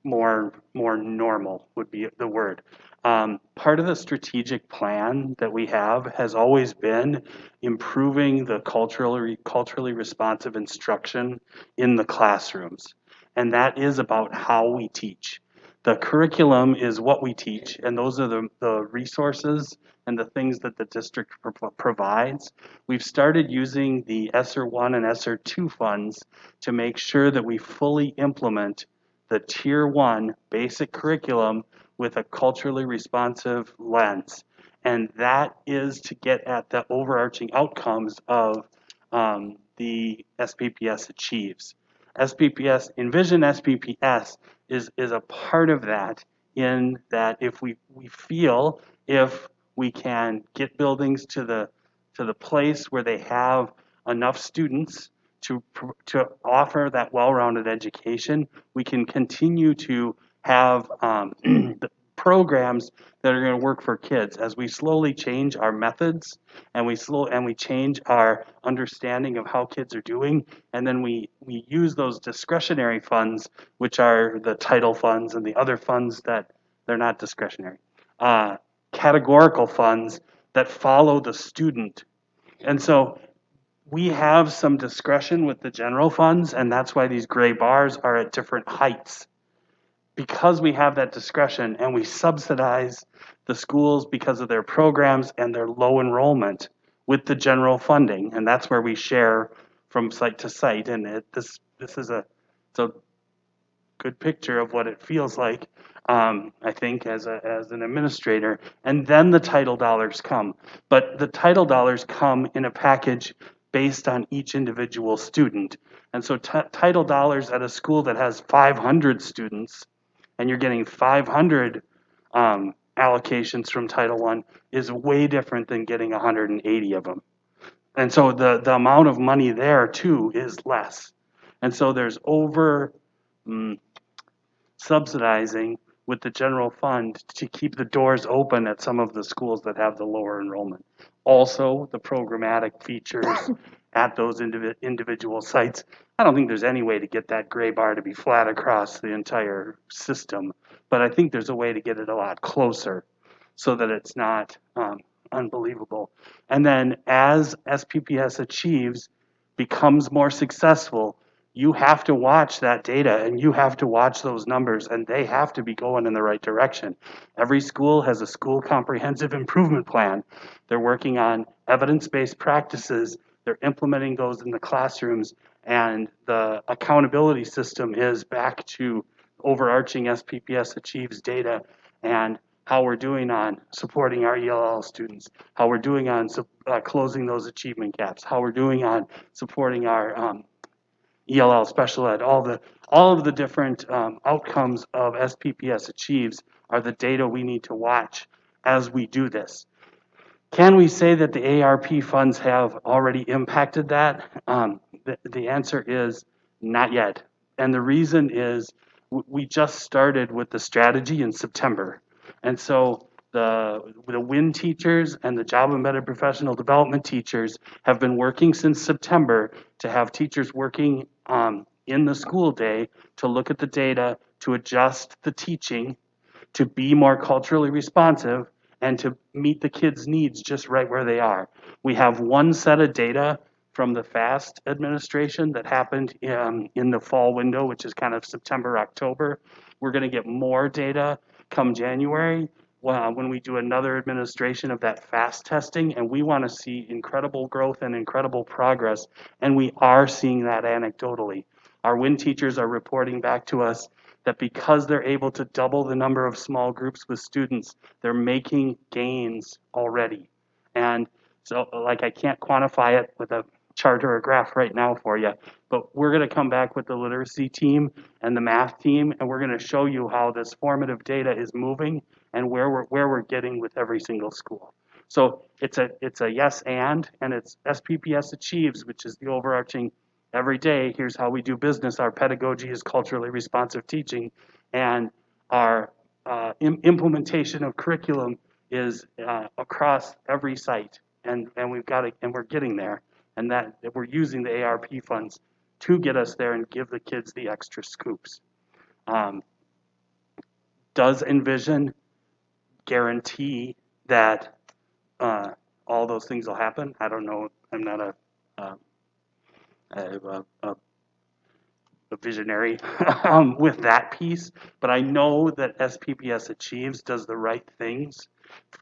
S13: more normal would be the word. Part of the strategic plan that we have has always been improving the culturally responsive instruction in the classrooms. And that is about how we teach. The curriculum is what we teach, and those are the resources and the things that the district provides. We've started using the ESSER 1 and ESSER 2 funds to make sure that we fully implement the Tier 1 basic curriculum with a culturally responsive lens. And that is to get at the overarching outcomes of the SPPS achieves. Envision SPPS is a part of that, in that if we feel if we can get buildings to the place where they have enough students to offer that well-rounded education, we can continue to have the programs that are going to work for kids as we slowly change our methods and we change our understanding of how kids are doing, and then we use those discretionary funds, which are the title funds and the other funds that they're not discretionary, categorical funds that follow the student. And so we have some discretion with the general funds, and that's why these gray bars are at different heights. Because we have that discretion and we subsidize the schools because of their programs and their low enrollment, with the general funding, and that's where we share from site to site. And this is it's a good picture of what it feels like, I think, as an administrator. And then the title dollars come. But the title dollars come in a package based on each individual student. And so title dollars at a school that has 500 students, and you're getting 500 allocations from Title I, is way different than getting 180 of them. And so the amount of money there too is less. And so there's over subsidizing with the general fund to keep the doors open at some of the schools that have the lower enrollment. Also, the programmatic features at those individual sites. I don't think there's any way to get that gray bar to be flat across the entire system, but I think there's a way to get it a lot closer so that it's not unbelievable. And then as SPPS achieves, becomes more successful, you have to watch that data and you have to watch those numbers, and they have to be going in the right direction. Every school has a school comprehensive improvement plan. They're working on evidence-based practices. They're implementing those in the classrooms, and the accountability system is back to overarching SPPS achieves data and how we're doing on supporting our ELL students, how we're doing on closing those achievement gaps, how we're doing on supporting our ELL special ed. All of the different outcomes of SPPS achieves are the data we need to watch as we do this. Can we say that the ARP funds have already impacted that? The answer is not yet. And the reason is we just started with the strategy in September. And so the WIN teachers and the job embedded professional development teachers have been working since September to have teachers working in the school day to look at the data, to adjust the teaching, to be more culturally responsive, and to meet the kids' needs just right where they are. We have one set of data from the FAST administration that happened in the fall window, which is kind of September, October. We're going to get more data come January when we do another administration of that FAST testing, and we want to see incredible growth and incredible progress, and we are seeing that anecdotally. Our WIN teachers are reporting back to us that because they're able to double the number of small groups with students, they're making gains already. And so, like, I can't quantify it with a chart or a graph right now for you, but we're going to come back with the literacy team and the math team, and we're going to show you how this formative data is moving and where we're getting with every single school. So it's a yes and it's SPPS achieves, which is the overarching every day. Here's how we do business. Our pedagogy is culturally responsive teaching, and our implementation of curriculum is across every site, and we've got it, and we're getting there. And that we're using the ARP funds to get us there and give the kids the extra scoops. Does Envision guarantee that all those things will happen? I don't know. I'm not a visionary with that piece, but I know that SPPS Achieves does the right things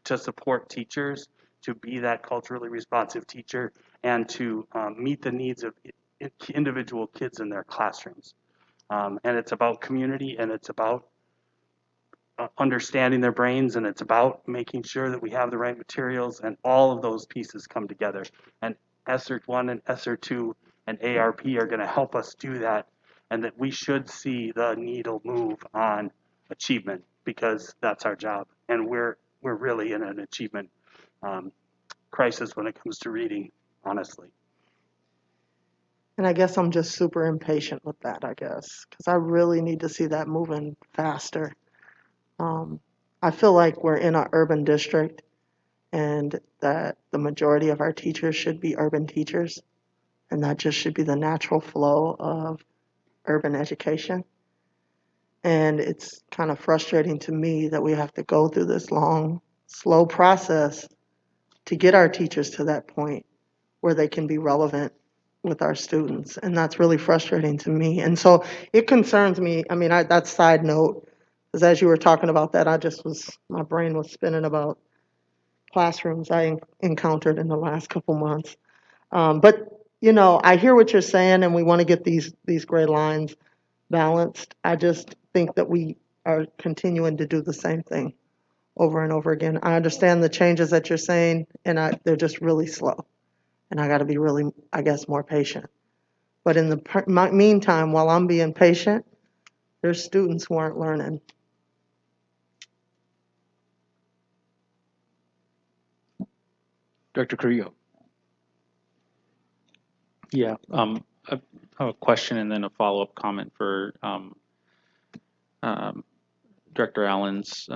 S13: to support teachers, to be that culturally responsive teacher, and to meet the needs of individual kids in their classrooms. And it's about community, and it's about understanding their brains, and it's about making sure that we have the right materials, and all of those pieces come together. And ESSER 1 and ESSER 2 and ARP are going to help us do that, and that we should see the needle move on achievement, because that's our job. And we're really in an achievement crisis when it comes to reading, honestly.
S11: And I guess I'm just super impatient with that, I guess, because I really need to see that moving faster. I feel like we're in an urban district and that the majority of our teachers should be urban teachers, and that just should be the natural flow of urban education. And it's kind of frustrating to me that we have to go through this long, slow process to get our teachers to that point where they can be relevant with our students. And that's really frustrating to me. And so it concerns me. I mean, that's side note, because as you were talking about that, my brain was spinning about classrooms I encountered in the last couple months. But, you know, I hear what you're saying, and we want to get these gray lines balanced. I just think that we are continuing to do the same thing over and over again. I understand the changes that you're saying, and they're just really slow. And I got to be really, I guess, more patient. But in the meantime, while I'm being patient, there's students who aren't learning.
S1: Director Carrillo.
S8: Yeah, I have a question and then a follow-up comment for um, Director Allen's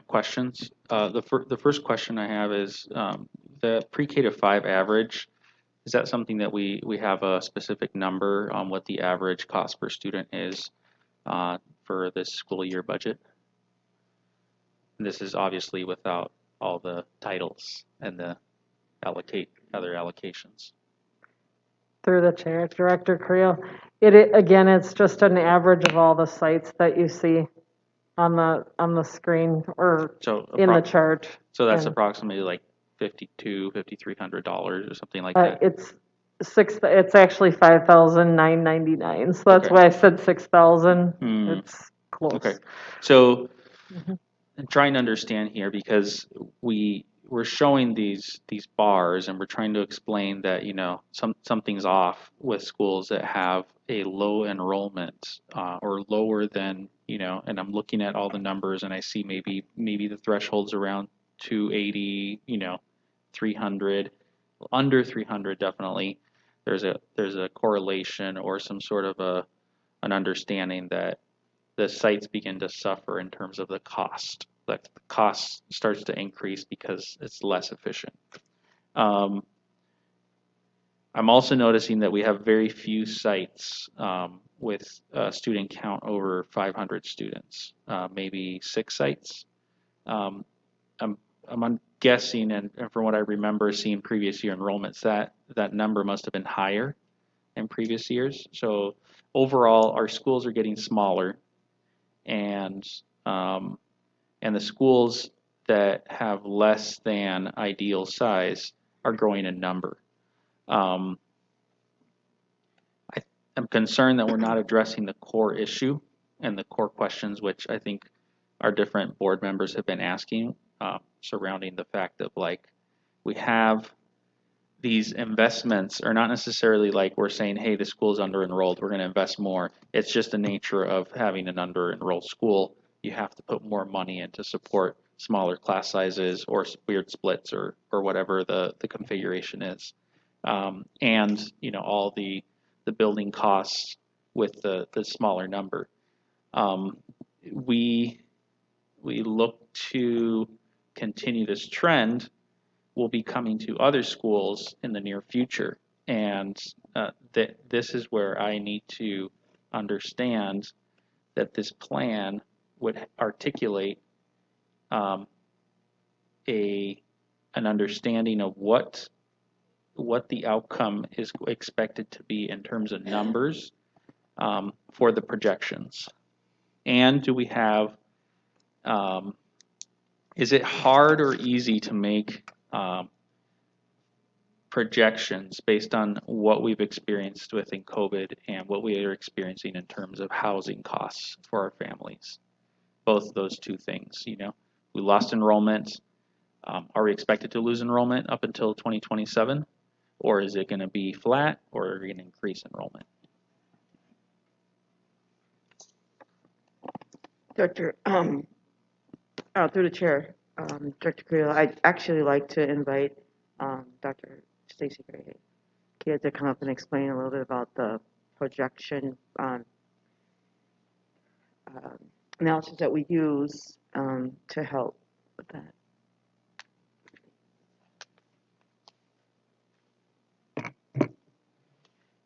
S8: questions. The first question I have is the pre-K to 5 average. Is that something that we have a specific number on what the average cost per student is for this school year budget? And this is obviously without all the titles and the other allocations.
S6: Through the chair, Director Creel. Again, it's just an average of all the sites that you see on the screen or in the chart.
S8: So that's approximately like $5,300 or something like that.
S6: It's actually 5,999. So that's why I said 6,000. It's close.
S8: Okay. So I'm trying to understand here because we're showing these bars and we're trying to explain that something's off with schools that have a low enrollment or lower than and I'm looking at all the numbers and I see maybe the threshold's around 280, 300, under 300 definitely. There's a correlation or some sort of an understanding that the sites begin to suffer in terms of the cost. Like the cost starts to increase because it's less efficient. I'm also noticing that we have very few sites with a student count over 500 students, maybe 6 sites. I'm guessing, and from what I remember seeing previous year enrollments, that number must have been higher in previous years. So overall, our schools are getting smaller, and the schools that have less than ideal size are growing in number. I'm concerned that we're not addressing the core issue and the core questions, which I think our different board members have been asking surrounding the fact of like we have these investments are not necessarily like we're saying, hey, the school's under-enrolled, we're going to invest more. It's just the nature of having an under-enrolled school. You have to put more money in to support smaller class sizes or weird splits or whatever the configuration is. And, all the building costs with the smaller number. We look to continue this trend. Will be coming to other schools in the near future. And this is where I need to understand that this plan would articulate an understanding of what the outcome is expected to be in terms of numbers for the projections. And do we have, is it hard or easy to make projections based on what we've experienced within COVID and what we are experiencing in terms of housing costs for our families? Both of those two things, we lost enrollment. Are we expected to lose enrollment up until 2027? Or is it going to be flat, or are we going to increase enrollment?
S5: Director, through the chair, Director Creel, I'd actually like to invite Dr. Stacy Gray to come up and explain a little bit about the projection analysis that we use to help with that.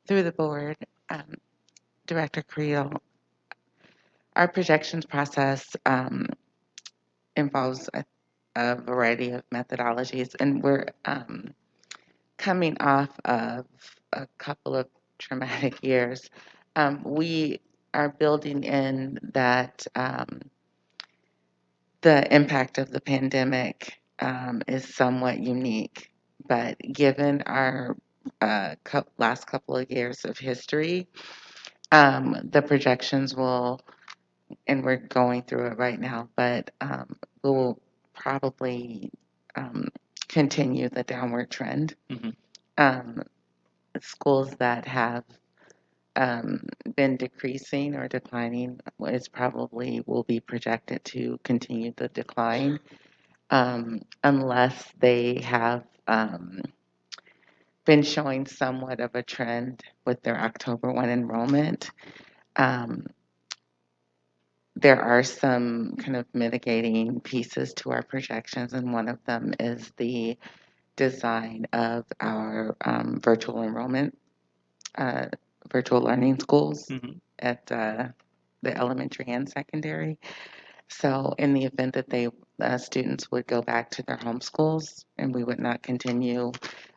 S14: Through the board, Director Creel, our projections process involves a variety of methodologies, and we're coming off of a couple of traumatic years. We are building in that the impact of the pandemic is somewhat unique. But given our last couple of years of history, the projections will, and we're going through it right now, but we'll probably um, continue the downward trend.
S8: Mm-hmm.
S14: Um, Schools that have been decreasing or declining is probably will be projected to continue the decline unless they have been showing somewhat of a trend with their October 1 enrollment. Um, there are some kind of mitigating pieces to our projections, and one of them is the design of our virtual enrollment, uh, virtual learning schools
S8: Mm-hmm.
S14: at the elementary and secondary. So, in the event that they students would go back to their home schools and we would not continue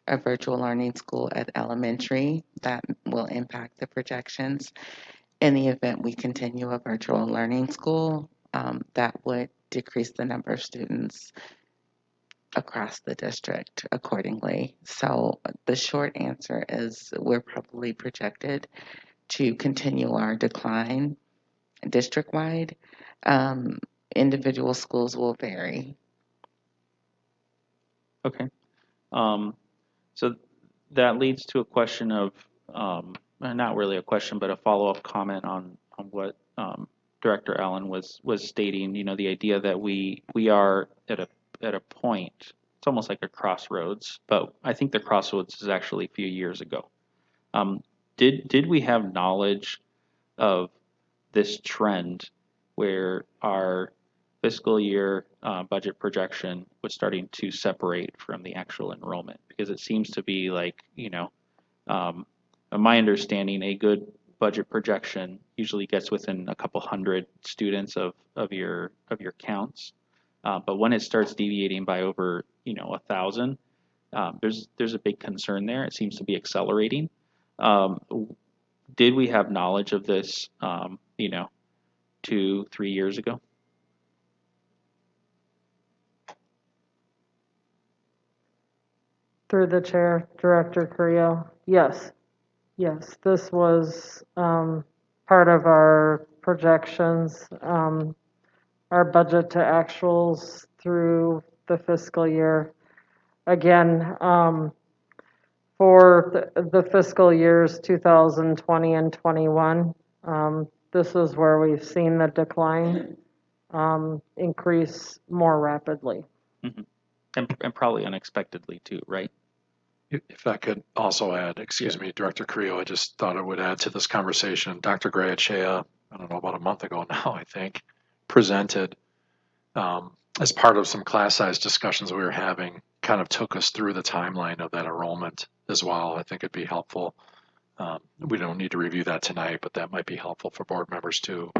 S14: a virtual learning school at elementary, that will impact the projections. In the event we continue a virtual learning school, that would decrease the number of students across the district accordingly. So the short answer is we're probably projected to continue our decline district-wide. Um, Individual schools will vary.
S8: Okay. So that leads to a question of, not really a question, but a follow-up comment on what Director Allen was stating. You know, the idea that we are at a point. It's almost like a crossroads, but I think the crossroads is actually a few years ago. Did we have knowledge of this trend where our fiscal year budget projection was starting to separate from the actual enrollment? Because it seems to be like, you know, in my understanding, a good budget projection usually gets within a couple hundred students of your counts. But when it starts deviating by over, you know, 1,000, there's a big concern there. It seems to be accelerating. Um, did we have knowledge of this, you know, 2-3 years ago?
S6: Through the chair, Director Creel, yes. Yes, this was part of our projections, our budget to actuals through the fiscal year. Again, for the fiscal years 2020 and 21, this is where we've seen the decline increase more rapidly.
S8: Mm-hmm. And probably unexpectedly too, right?
S4: If I could also add, excuse me, Director Creel, I just thought I would add to this conversation. Dr. Grayachea, I don't know, about a month ago now, I think, presented as part of some class size discussions we were having, kind of took us through the timeline of that enrollment as well. I think it'd be helpful. We don't need to review that tonight, but that might be helpful for board members too.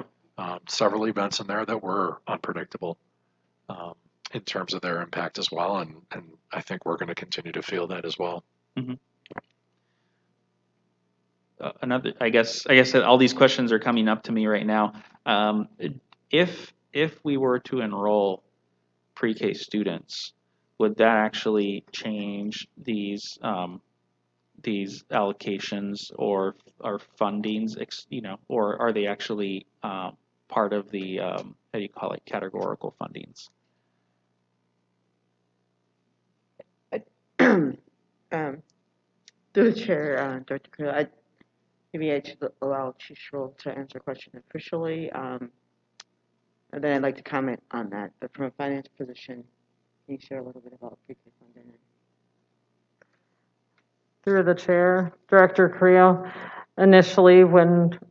S4: Several events in there that were unpredictable in terms of their impact as well, and I think we're going to continue to feel that as well.
S8: Mm-hmm. Another, I guess all these questions are coming up to me right now. If we were to enroll pre-K students, would that actually change these allocations or fundings, you know, or are they actually part of the how do you call it, categorical fundings?
S5: Through the chair, Director Creel, maybe I should allow Chief Schroll to answer the question officially. And then I'd like to comment on that. But from a financial position, can you share a little bit about pre-K funding?
S6: Through the chair, Director Creel, initially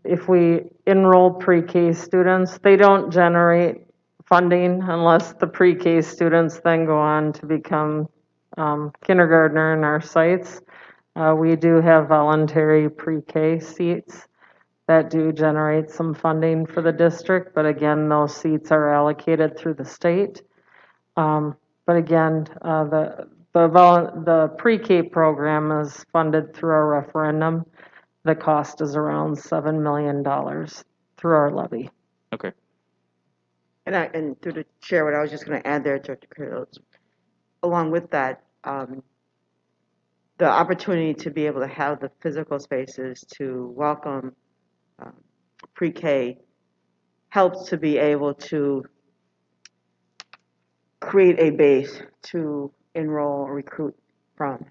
S6: if we enroll pre-K students, they don't generate funding unless the pre-K students then go on to become kindergartner in our sites. We do have voluntary pre-K seats that do generate some funding for the district, but again, those seats are allocated through the state. But again, the pre-K program is funded through our referendum. The cost is around $7 million through our levy.
S8: Okay.
S5: And through the chair, what I was just going to add there, Director Creel, along with that, the opportunity to be able to have the physical spaces to welcome um, pre-K helps to be able to create a base to enroll or recruit from.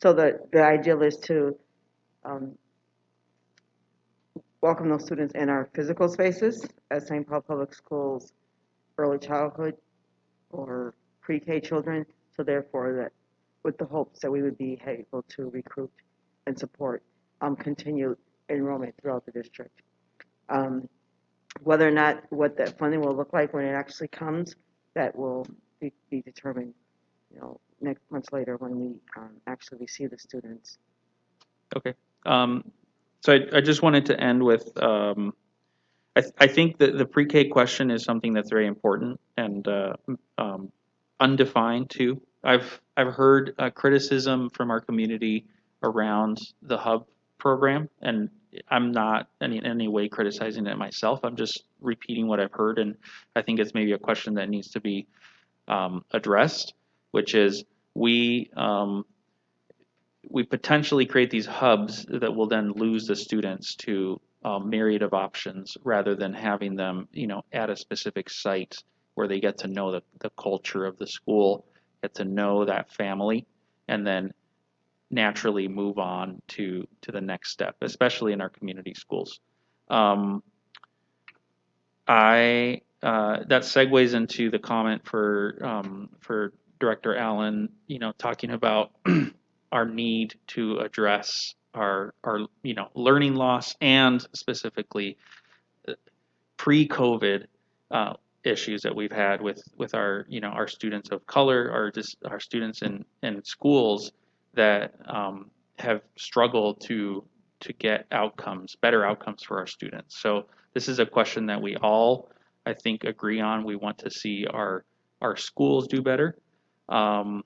S5: So the ideal is to um, welcome those students in our physical spaces at St. Paul Public Schools, early childhood or pre-K children. So therefore, that with the hopes that we would be able to recruit and support continued enrollment throughout the district. Um, Whether or not what that funding will look like when it actually comes, that will be determined, next months later when we actually receive the students.
S8: Okay. So I just wanted to end with, I think that the pre-K question is something that's very important and undefined too. I've heard criticism from our community around the hub program, and I'm not in any way criticizing it myself. I'm just repeating what I've heard, and I think it's maybe a question that needs to be addressed, which is we potentially create these hubs that will then lose the students to a myriad of options rather than having them, at a specific site where they get to know the culture of the school, get to know that family, and then naturally move on to the next step, especially in our community schools. That segues into the comment for Director Allen, talking about our need to address our learning loss and specifically pre-COVID issues that we've had with our students of color, our students in schools that have struggled to get better outcomes for our students. So this is a question that we all, I think, agree on. We want to see our schools do better. I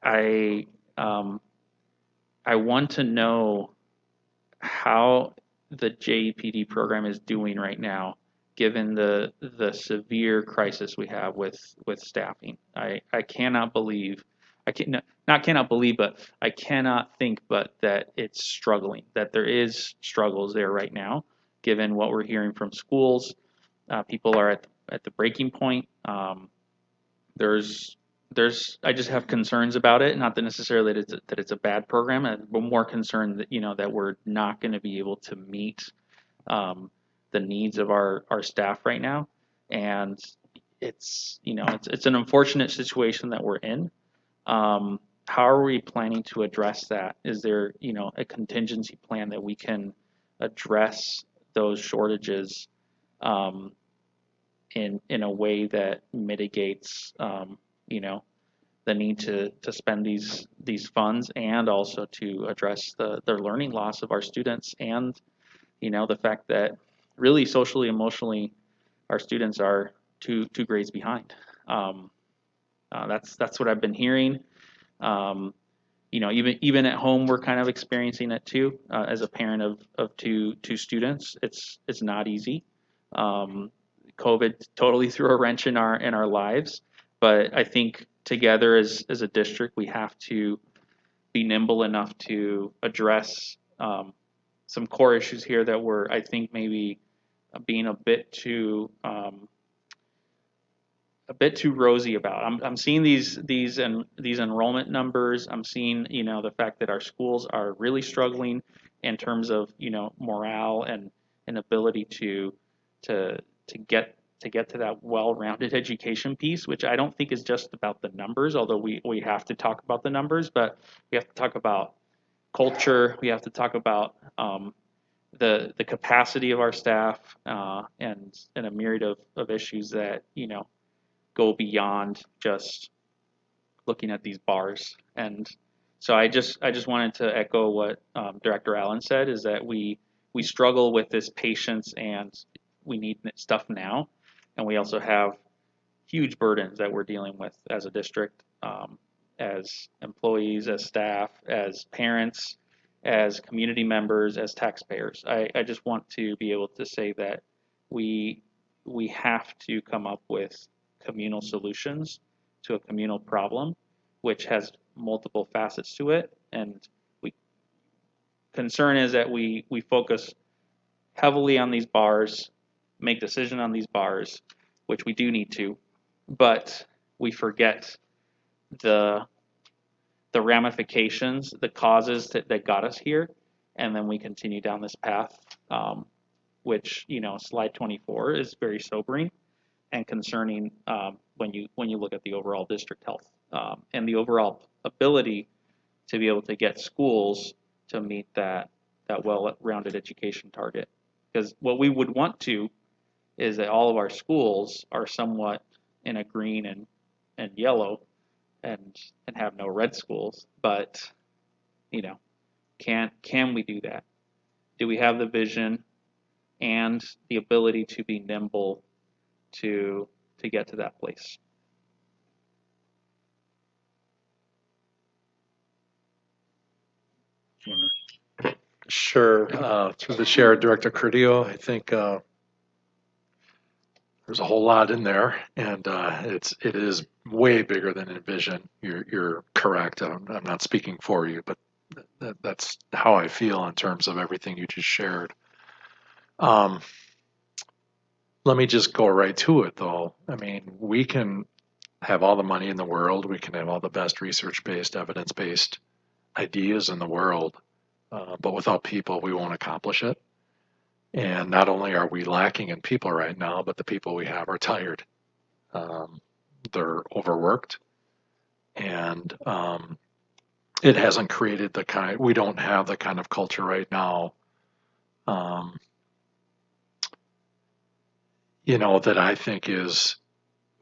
S8: I I want to know how the JEPD program is doing right now, given the severe crisis we have with staffing. I cannot believe, I can not cannot believe, but I cannot think but that it's struggling, that there is struggles there right now, given what we're hearing from schools. People are at the breaking point. There's I just have concerns about it. Not that necessarily that it's a bad program, but more concerned that that we're not going to be able to meet the needs of our staff right now, and it's an unfortunate situation that we're in. How are we planning to address that? Is there a contingency plan that we can address those shortages in a way that mitigates the need to spend these funds and also to address the learning loss of our students and the fact that really socially emotionally our students are two grades behind. That's what I've been hearing. Even at home we're kind of experiencing it too. As a parent of two students, it's not easy. COVID totally threw a wrench in our lives, but I think together as a district we have to be nimble enough to address some core issues here that we're, I think, maybe being a bit too rosy about. I'm seeing these enrollment numbers. I'm seeing the fact that our schools are really struggling in terms of morale and ability to get to that well-rounded education piece, which I don't think is just about the numbers, although we have to talk about the numbers, but we have to talk about culture. We have to talk about the capacity of our staff and a myriad of issues that go beyond just looking at these bars. And so I just wanted to echo what Director Allen said, is that we struggle with this patience and we need stuff now, and we also have huge burdens that we're dealing with as a district, as employees, as staff, as parents, as community members, as taxpayers. I just want to be able to say that we have to come up with communal solutions to a communal problem, which has multiple facets to it. And we concern is that we focus heavily on these bars, make decision on these bars, which we do need to, but we forget the ramifications, the causes that got us here, and then we continue down this path, which, you know, slide 24 is very sobering and concerning when you look at the overall district health and the overall ability to be able to get schools to meet that well-rounded education target. Because what we would want to is that all of our schools are somewhat in a green and yellow and have no red schools. But, you know, can we do that? Do we have the vision and the ability to be nimble to get to that place?
S4: Sure. Through the chair, Director Cardio, I think there's a whole lot in there, and it is way bigger than Envision. You're correct. I'm not speaking for you, but that's how I feel in terms of everything you just shared. Let me just go right to it, though. I mean, we can have all the money in the world. We can have all the best research-based, evidence-based ideas in the world, but without people, we won't accomplish it. And not only are we lacking in people right now, but the people we have are tired. They're overworked, and it hasn't created the kind, we don't have the kind of culture right now, you know, that I think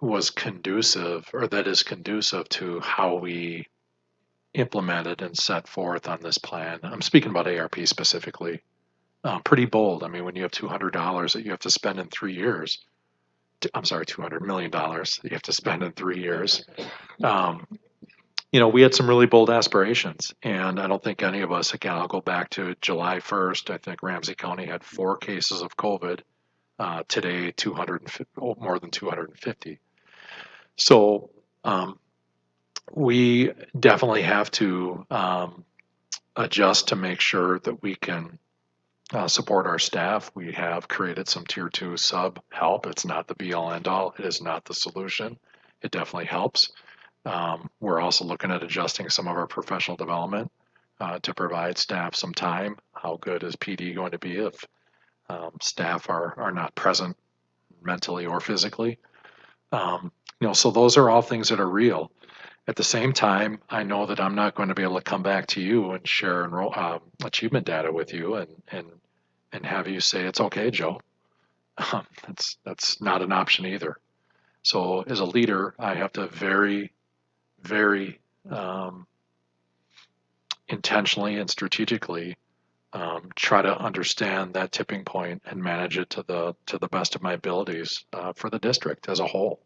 S4: was conducive, or that is conducive to how we implemented and set forth on this plan. I'm speaking about ARP specifically. Pretty bold. I mean, when you have $200 that you have to spend in 3 years, I'm sorry, $200 million that you have to spend in 3 years. You know, we had some really bold aspirations, and I don't think any of us, again, I'll go back to July 1st. I think Ramsey County had 4 cases of COVID. Today, more than 250. So we definitely have to adjust to make sure that we can support our staff. We have created some tier 2 sub help. It's not the be all end all. It is not the solution. It definitely helps. We're also looking at adjusting some of our professional development to provide staff some time. How good is PD going to be if staff are not present mentally or physically? You know, so those are all things that are real. At the same time, I know that I'm not going to be able to come back to you and share achievement data with you and have you say, it's okay, Joe. That's not an option either. So as a leader, I have to very, very intentionally and strategically try to understand that tipping point and manage it to the best of my abilities for the district as a whole.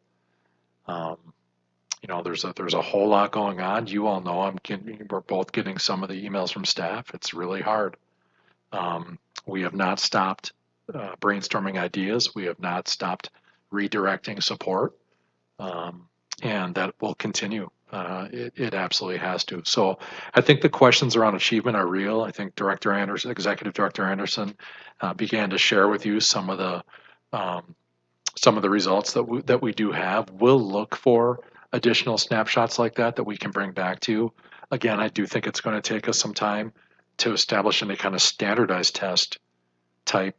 S4: You know, there's a whole lot going on. You all know we're both getting some of the emails from staff. It's really hard. We have not stopped brainstorming ideas. We have not stopped redirecting support, and that will continue. It absolutely has to. So I think the questions around achievement are real. I think Executive Director Anderson began to share with you some of the results that we do have. We'll look for additional snapshots like that we can bring back to you. Again, I do think it's going to take us some time to establish any kind of standardized test type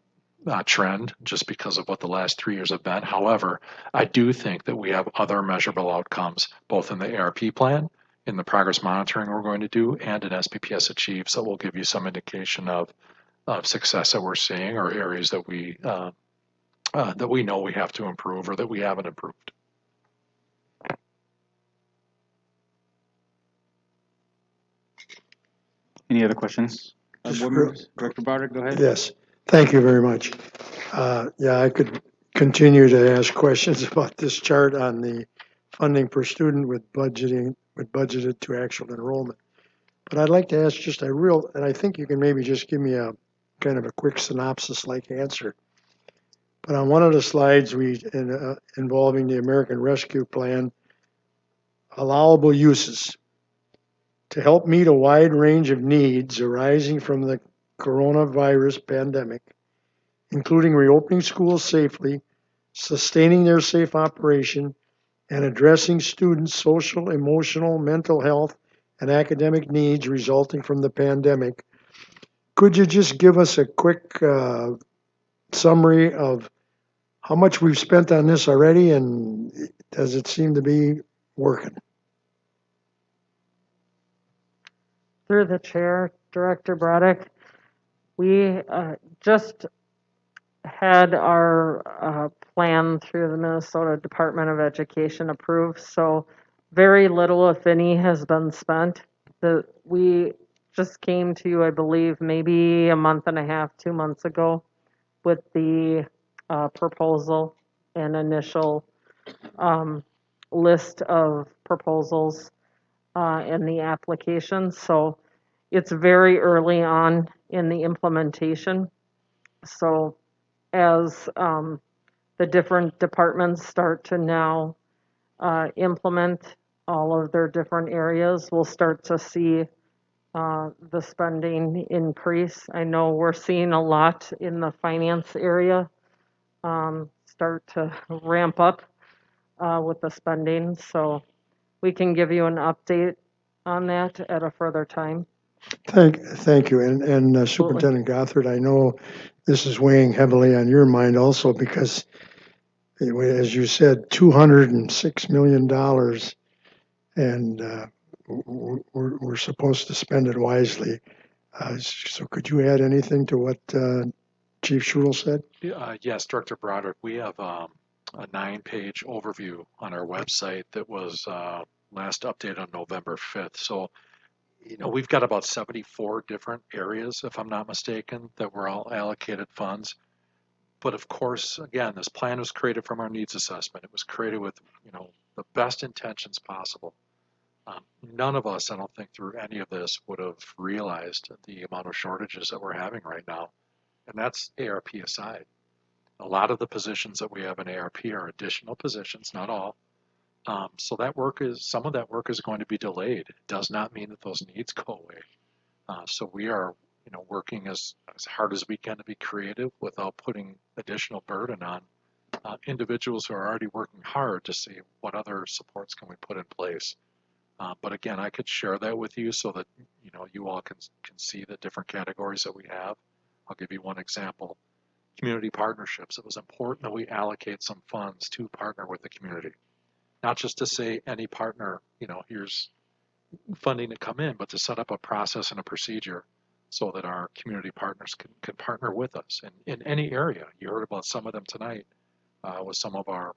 S4: trend, just because of what the last 3 years have been. However, I do think that we have other measurable outcomes, both in the ARP plan, in the progress monitoring we're going to do, and in SPPS Achieves, that will give you some indication of success that we're seeing, or areas that we know we have to improve or that we haven't improved.
S1: Any other questions? Board members? Director Broderick, go ahead.
S7: Yes, thank you very much. Yeah, I could continue to ask questions about this chart on the funding per student with budgeted to actual enrollment. But I'd like to ask just and I think you can maybe just give me a kind of a quick synopsis-like answer. But on one of the slides involving the American Rescue Plan, allowable uses to help meet a wide range of needs arising from the coronavirus pandemic, including reopening schools safely, sustaining their safe operation, and addressing students' social, emotional, mental health, and academic needs resulting from the pandemic. Could you just give us a quick summary of how much we've spent on this already, and does it seem to be working?
S6: Through the chair, Director Braddock, we just had our plan through the Minnesota Department of Education approved, so very little, if any, has been spent. We just came to you, I believe, maybe a month and a half, 2 months ago, with the proposal and initial list of proposals in the application. So it's very early on in the implementation. So as the different departments start to now implement all of their different areas, we'll start to see the spending increase. I know we're seeing a lot in the finance area start to ramp up with the spending. So we can give you an update on that at a further time.
S7: Thank you. And Superintendent Gothard, I know this is weighing heavily on your mind also because, as you said, $206 million, and we're supposed to spend it wisely. So could you add anything to what Chief Schul said?
S4: Yes, Director Broderick, we have a 9-page overview on our website that was last updated on November 5th. So, we've got about 74 different areas, if I'm not mistaken, that were all allocated funds. But of course, again, this plan was created from our needs assessment. It was created with, the best intentions possible. None of us, I don't think, through any of this would have realized the amount of shortages that we're having right now. And that's ARP aside. A lot of the positions that we have in ARP are additional positions, not all. So some of that work is going to be delayed. It does not mean that those needs go away. So we are, working as hard as we can to be creative without putting additional burden on individuals who are already working hard to see what other supports can we put in place. But again, I could share that with you so that you all can see the different categories that we have. I'll give you one example. Community partnerships. It was important that we allocate some funds to partner with the community. Not just to say any partner, here's funding to come in, but to set up a process and a procedure so that our community partners can partner with us in any area. You heard about some of them tonight with some of our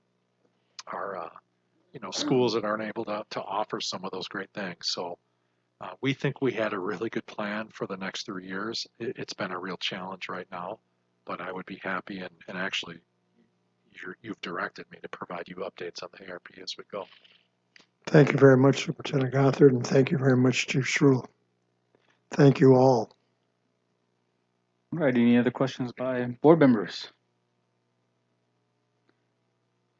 S4: schools that aren't able to offer some of those great things. So we think we had a really good plan for the next 3 years. It's been a real challenge right now, but I would be happy and actually you've directed me to provide you updates on the ARP as we go.
S7: Thank you very much, Superintendent Gothard, and thank you very much, Chief Schul. Thank you all.
S1: All right, any other questions by board members?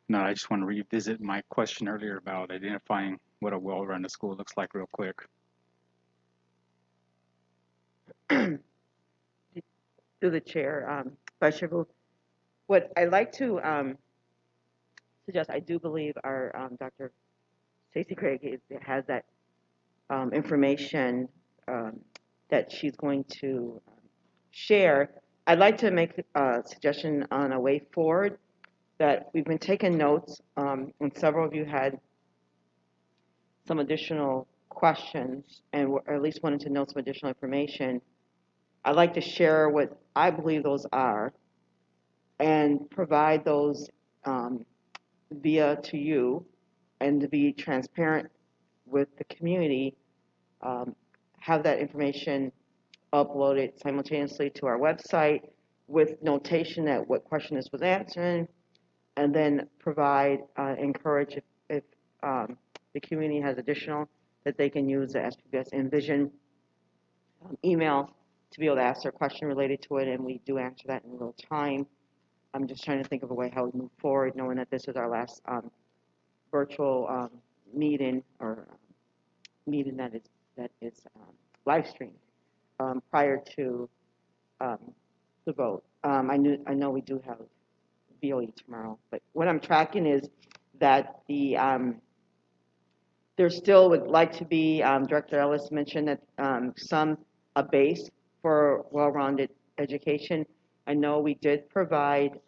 S1: No, I just want to revisit my question earlier about identifying what a well-run school looks like real quick.
S5: Through the chair, Vice Chair Booth, what I like to suggest, I do believe our Dr. Stacey Craig has that information that she's going to share. I'd like to make a suggestion on a way forward that we've been taking notes, and several of you had some additional questions and or at least wanted to know some additional information. I'd like to share what I believe those are and provide those via to you, and to be transparent with the community, have that information uploaded simultaneously to our website with notation that what question this was answering, and then provide, encourage if the community has additional, that they can use the SPPS Envision email to be able to ask their question related to it, and we do answer that in real time. I'm just trying to think of a way how we move forward, knowing that this is our last virtual meeting or meeting that is live streamed prior to um, the vote. I know we do have VOE tomorrow, but what I'm tracking is that there still would like to be, Director Ellis mentioned that a base for well-rounded education. I know we did provide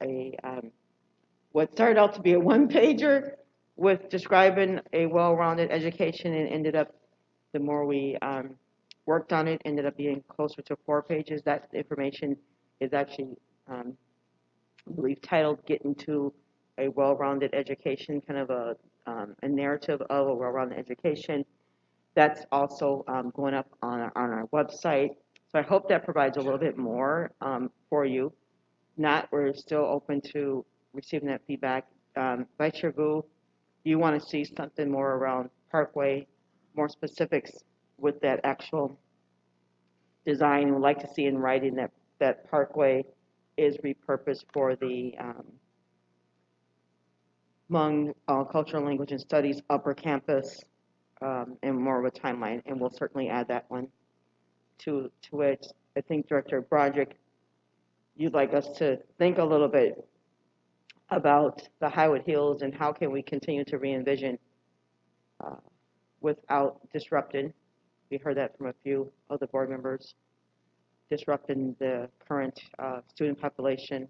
S5: what started out to be a one-pager with describing a well-rounded education and ended up, the more we worked on it, ended up being closer to 4 pages. That information is actually, I believe, titled Getting to a Well-Rounded Education, kind of a narrative of a well-rounded education. That's also going up on our website. So I hope that provides a little bit more for you. Not, we're still open to receiving that feedback. Vice Chair Vu, you want to see something more around Parkway, more specifics with that actual design. We'd like to see in writing that Parkway is repurposed for the Hmong Cultural Language and Studies upper campus, and more of a timeline, and we'll certainly add that one to it. I think Director Broderick, you'd like us to think a little bit about the Highwood Hills and how can we continue to re-envision without disrupting. We heard that from a few of the board members, disrupting the current student population.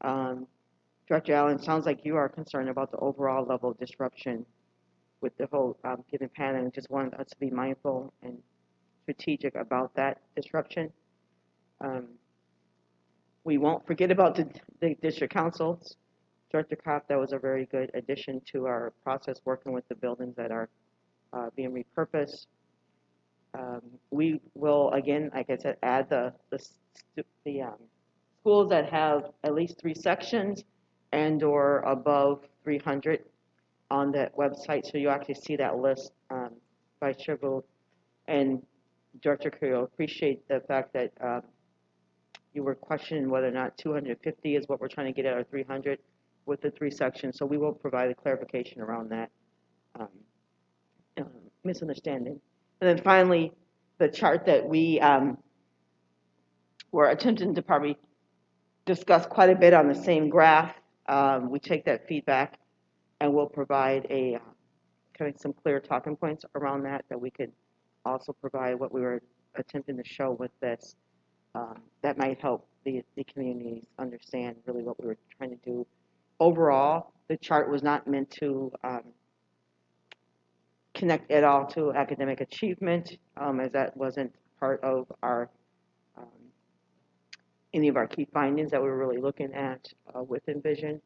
S5: Director Allen, sounds like you are concerned about the overall level of disruption with the whole given pattern, and just wanted us to be mindful and strategic about that disruption. We won't forget about the district councils. Director Kopp, that was a very good addition to our process, working with the buildings that are being repurposed. We will, again, like I said, add the schools that have at least 3 sections and or above 300 on that website, so you actually see that list. Vice Chair Vu and Director Carrillo, appreciate the fact that you were questioning whether or not 250 is what we're trying to get at, or 300 with the 3 sections, so we will provide a clarification around that misunderstanding. And then finally, the chart that we were attempting to probably discuss quite a bit on the same graph. We take that feedback and we'll provide kind of some clear talking points around that we could also provide what we were attempting to show with this. That might help the communities understand really what we were trying to do. Overall, the chart was not meant to connect at all to academic achievement, as that wasn't part of our any of our key findings that we were really looking at with Envision.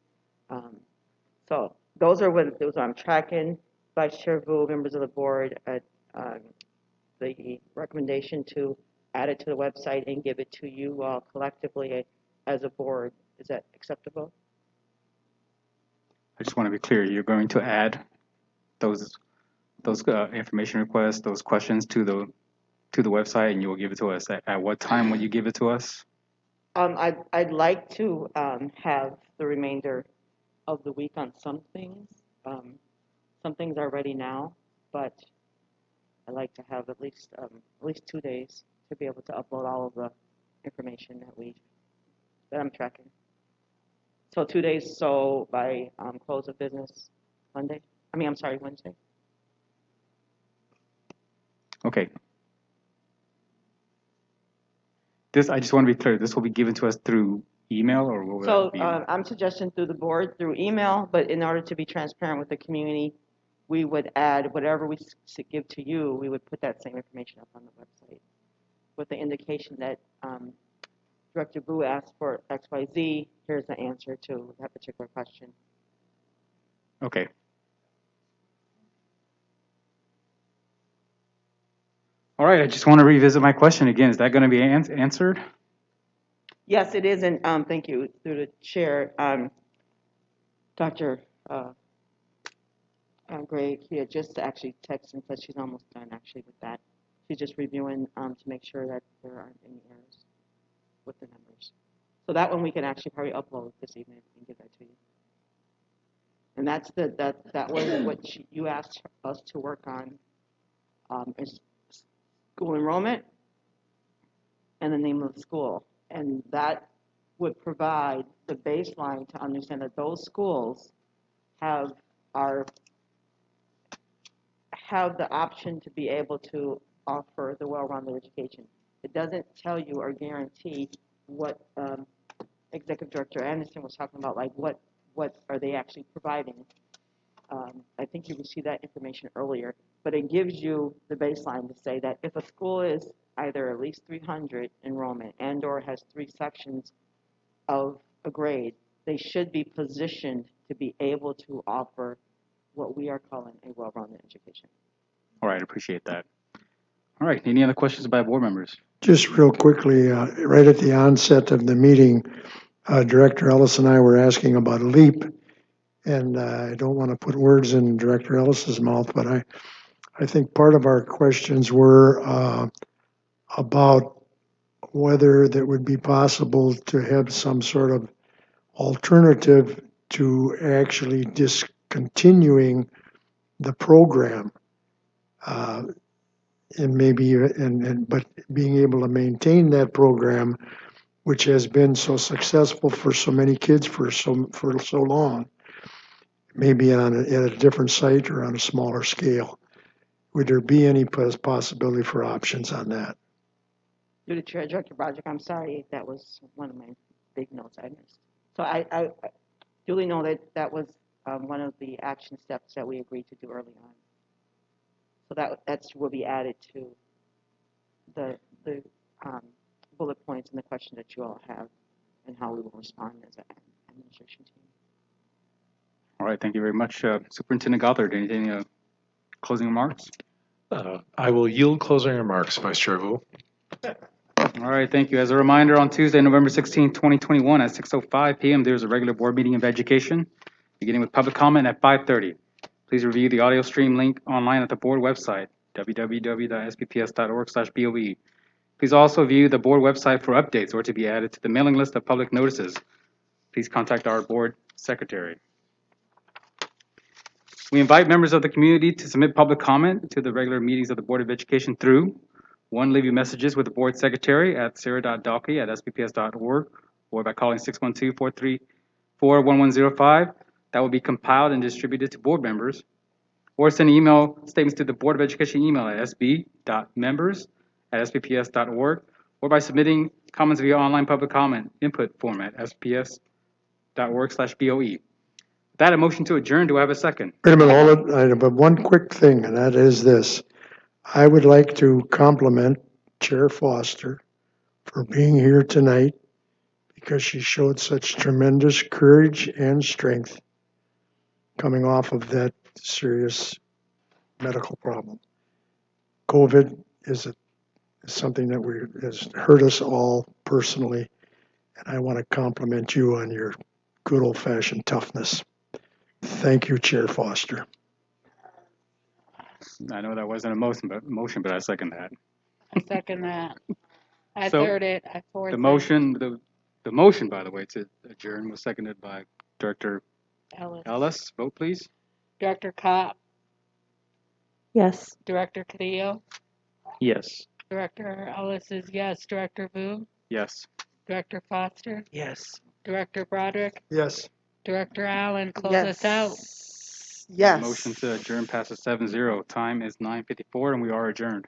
S5: So those are those I'm tracking. Vice Chair Vu, members of the board, the recommendation to add it to the website and give it to you all collectively as a board. Is that acceptable?
S1: I just want to be clear, you're going to add those information requests, those questions to the website, and you will give it to us. At what time will you give it to us?
S5: I'd like to have the remainder of the week on some things. Some things are ready now, but I'd like to have at least 2 days to be able to upload all of the information that I'm tracking. So 2 days, so by close of business Wednesday.
S1: Okay. I just want to be clear, this will be given to us through email, or will
S5: So
S1: it be?
S5: I'm suggesting through the board, through email, but in order to be transparent with the community, we would add whatever we give to you, we would put that same information up on the website with the indication that Director Vu asked for XYZ, here's the answer to that particular question.
S1: Okay. All right, I just want to revisit my question again. Is that going to be answered?
S5: Yes, it is, and thank you, through the chair. Dr. Gray, he had just actually texted and said she's almost done actually with that. She's just reviewing to make sure that there aren't any errors with the numbers. So that one we can actually probably upload this evening and give that to you. And that was what you asked us to work on, is school enrollment and the name of the school. And that would provide the baseline to understand that those schools have are have the option to be able to offer the well-rounded education. It doesn't tell you or guarantee what Executive Director Anderson was talking about, like what are they actually providing. I think you received that information earlier, but it gives you the baseline to say that if a school is either at least 300 enrollment and or has 3 sections of a grade, they should be positioned to be able to offer what we are calling a well-rounded education.
S1: All right, appreciate that. All right, any other questions by board members?
S7: Just real quickly, right at the onset of the meeting, Director Ellis and I were asking about LEAP, and I don't want to put words in Director Ellis's mouth, but I think part of our questions were about whether that would be possible to have some sort of alternative to actually discontinuing the program, and maybe but being able to maintain that program, which has been so successful for so many kids for so long, maybe at a different site or on a smaller scale. Would there be any possibility for options on that?
S5: Through the Chair, Director Broderick, I'm sorry, that was one of my big notes I missed. So I duly know that was one of the action steps that we agreed to do early on. So that will be added to the bullet points and the question that you all have and how we will respond as an administration team.
S1: All right, thank you very much. Superintendent Gothard, anything, closing remarks?
S4: I will yield closing remarks, Vice Chair Vu.
S1: All right, thank you. As a reminder, on Tuesday, November 16, 2021 at 6:05 p.m., there's a regular board meeting of education, beginning with public comment at 5:30. Please review the audio stream link online at the board website, www.spps.org/BOE. Please also view the board website for updates or to be added to the mailing list of public notices. Please contact our board secretary. We invite members of the community to submit public comment to the regular meetings of the Board of Education through: 1, leaving messages with the board secretary at sarah.dalkey@spps.org or by calling 612-434-1105. That will be compiled and distributed to board members. Or send email statements to the Board of Education email at sb.members@spps.org or by submitting comments via online public comment input form at sps.org/BOE. That a motion to adjourn. Do I have a second?
S7: Wait a minute, hold it. I have one quick thing, and that is this. I would like to compliment Chair Foster for being here tonight because she showed such tremendous courage and strength coming off of that serious medical problem. COVID is something that has hurt us all personally, and I want to compliment you on your good old-fashioned toughness. Thank you, Chair Foster.
S1: I know that wasn't a motion, but I second that.
S2: I second that. I
S1: So,
S2: third it. I fourth
S1: The
S2: it.
S1: motion, by the way, to adjourn was seconded by Director Ellis. Vote, please.
S2: Director Kopp,
S3: Yes.
S2: Director Cadillo,
S8: Yes.
S2: Director Ellis is yes. Director Vu,
S1: Yes.
S2: Director Foster,
S11: Yes.
S2: Director Broderick,
S7: Yes.
S2: Director Allen, close us out.
S11: Yes.
S1: Motion to adjourn passes 7-0. Time is 9:54 and we are adjourned.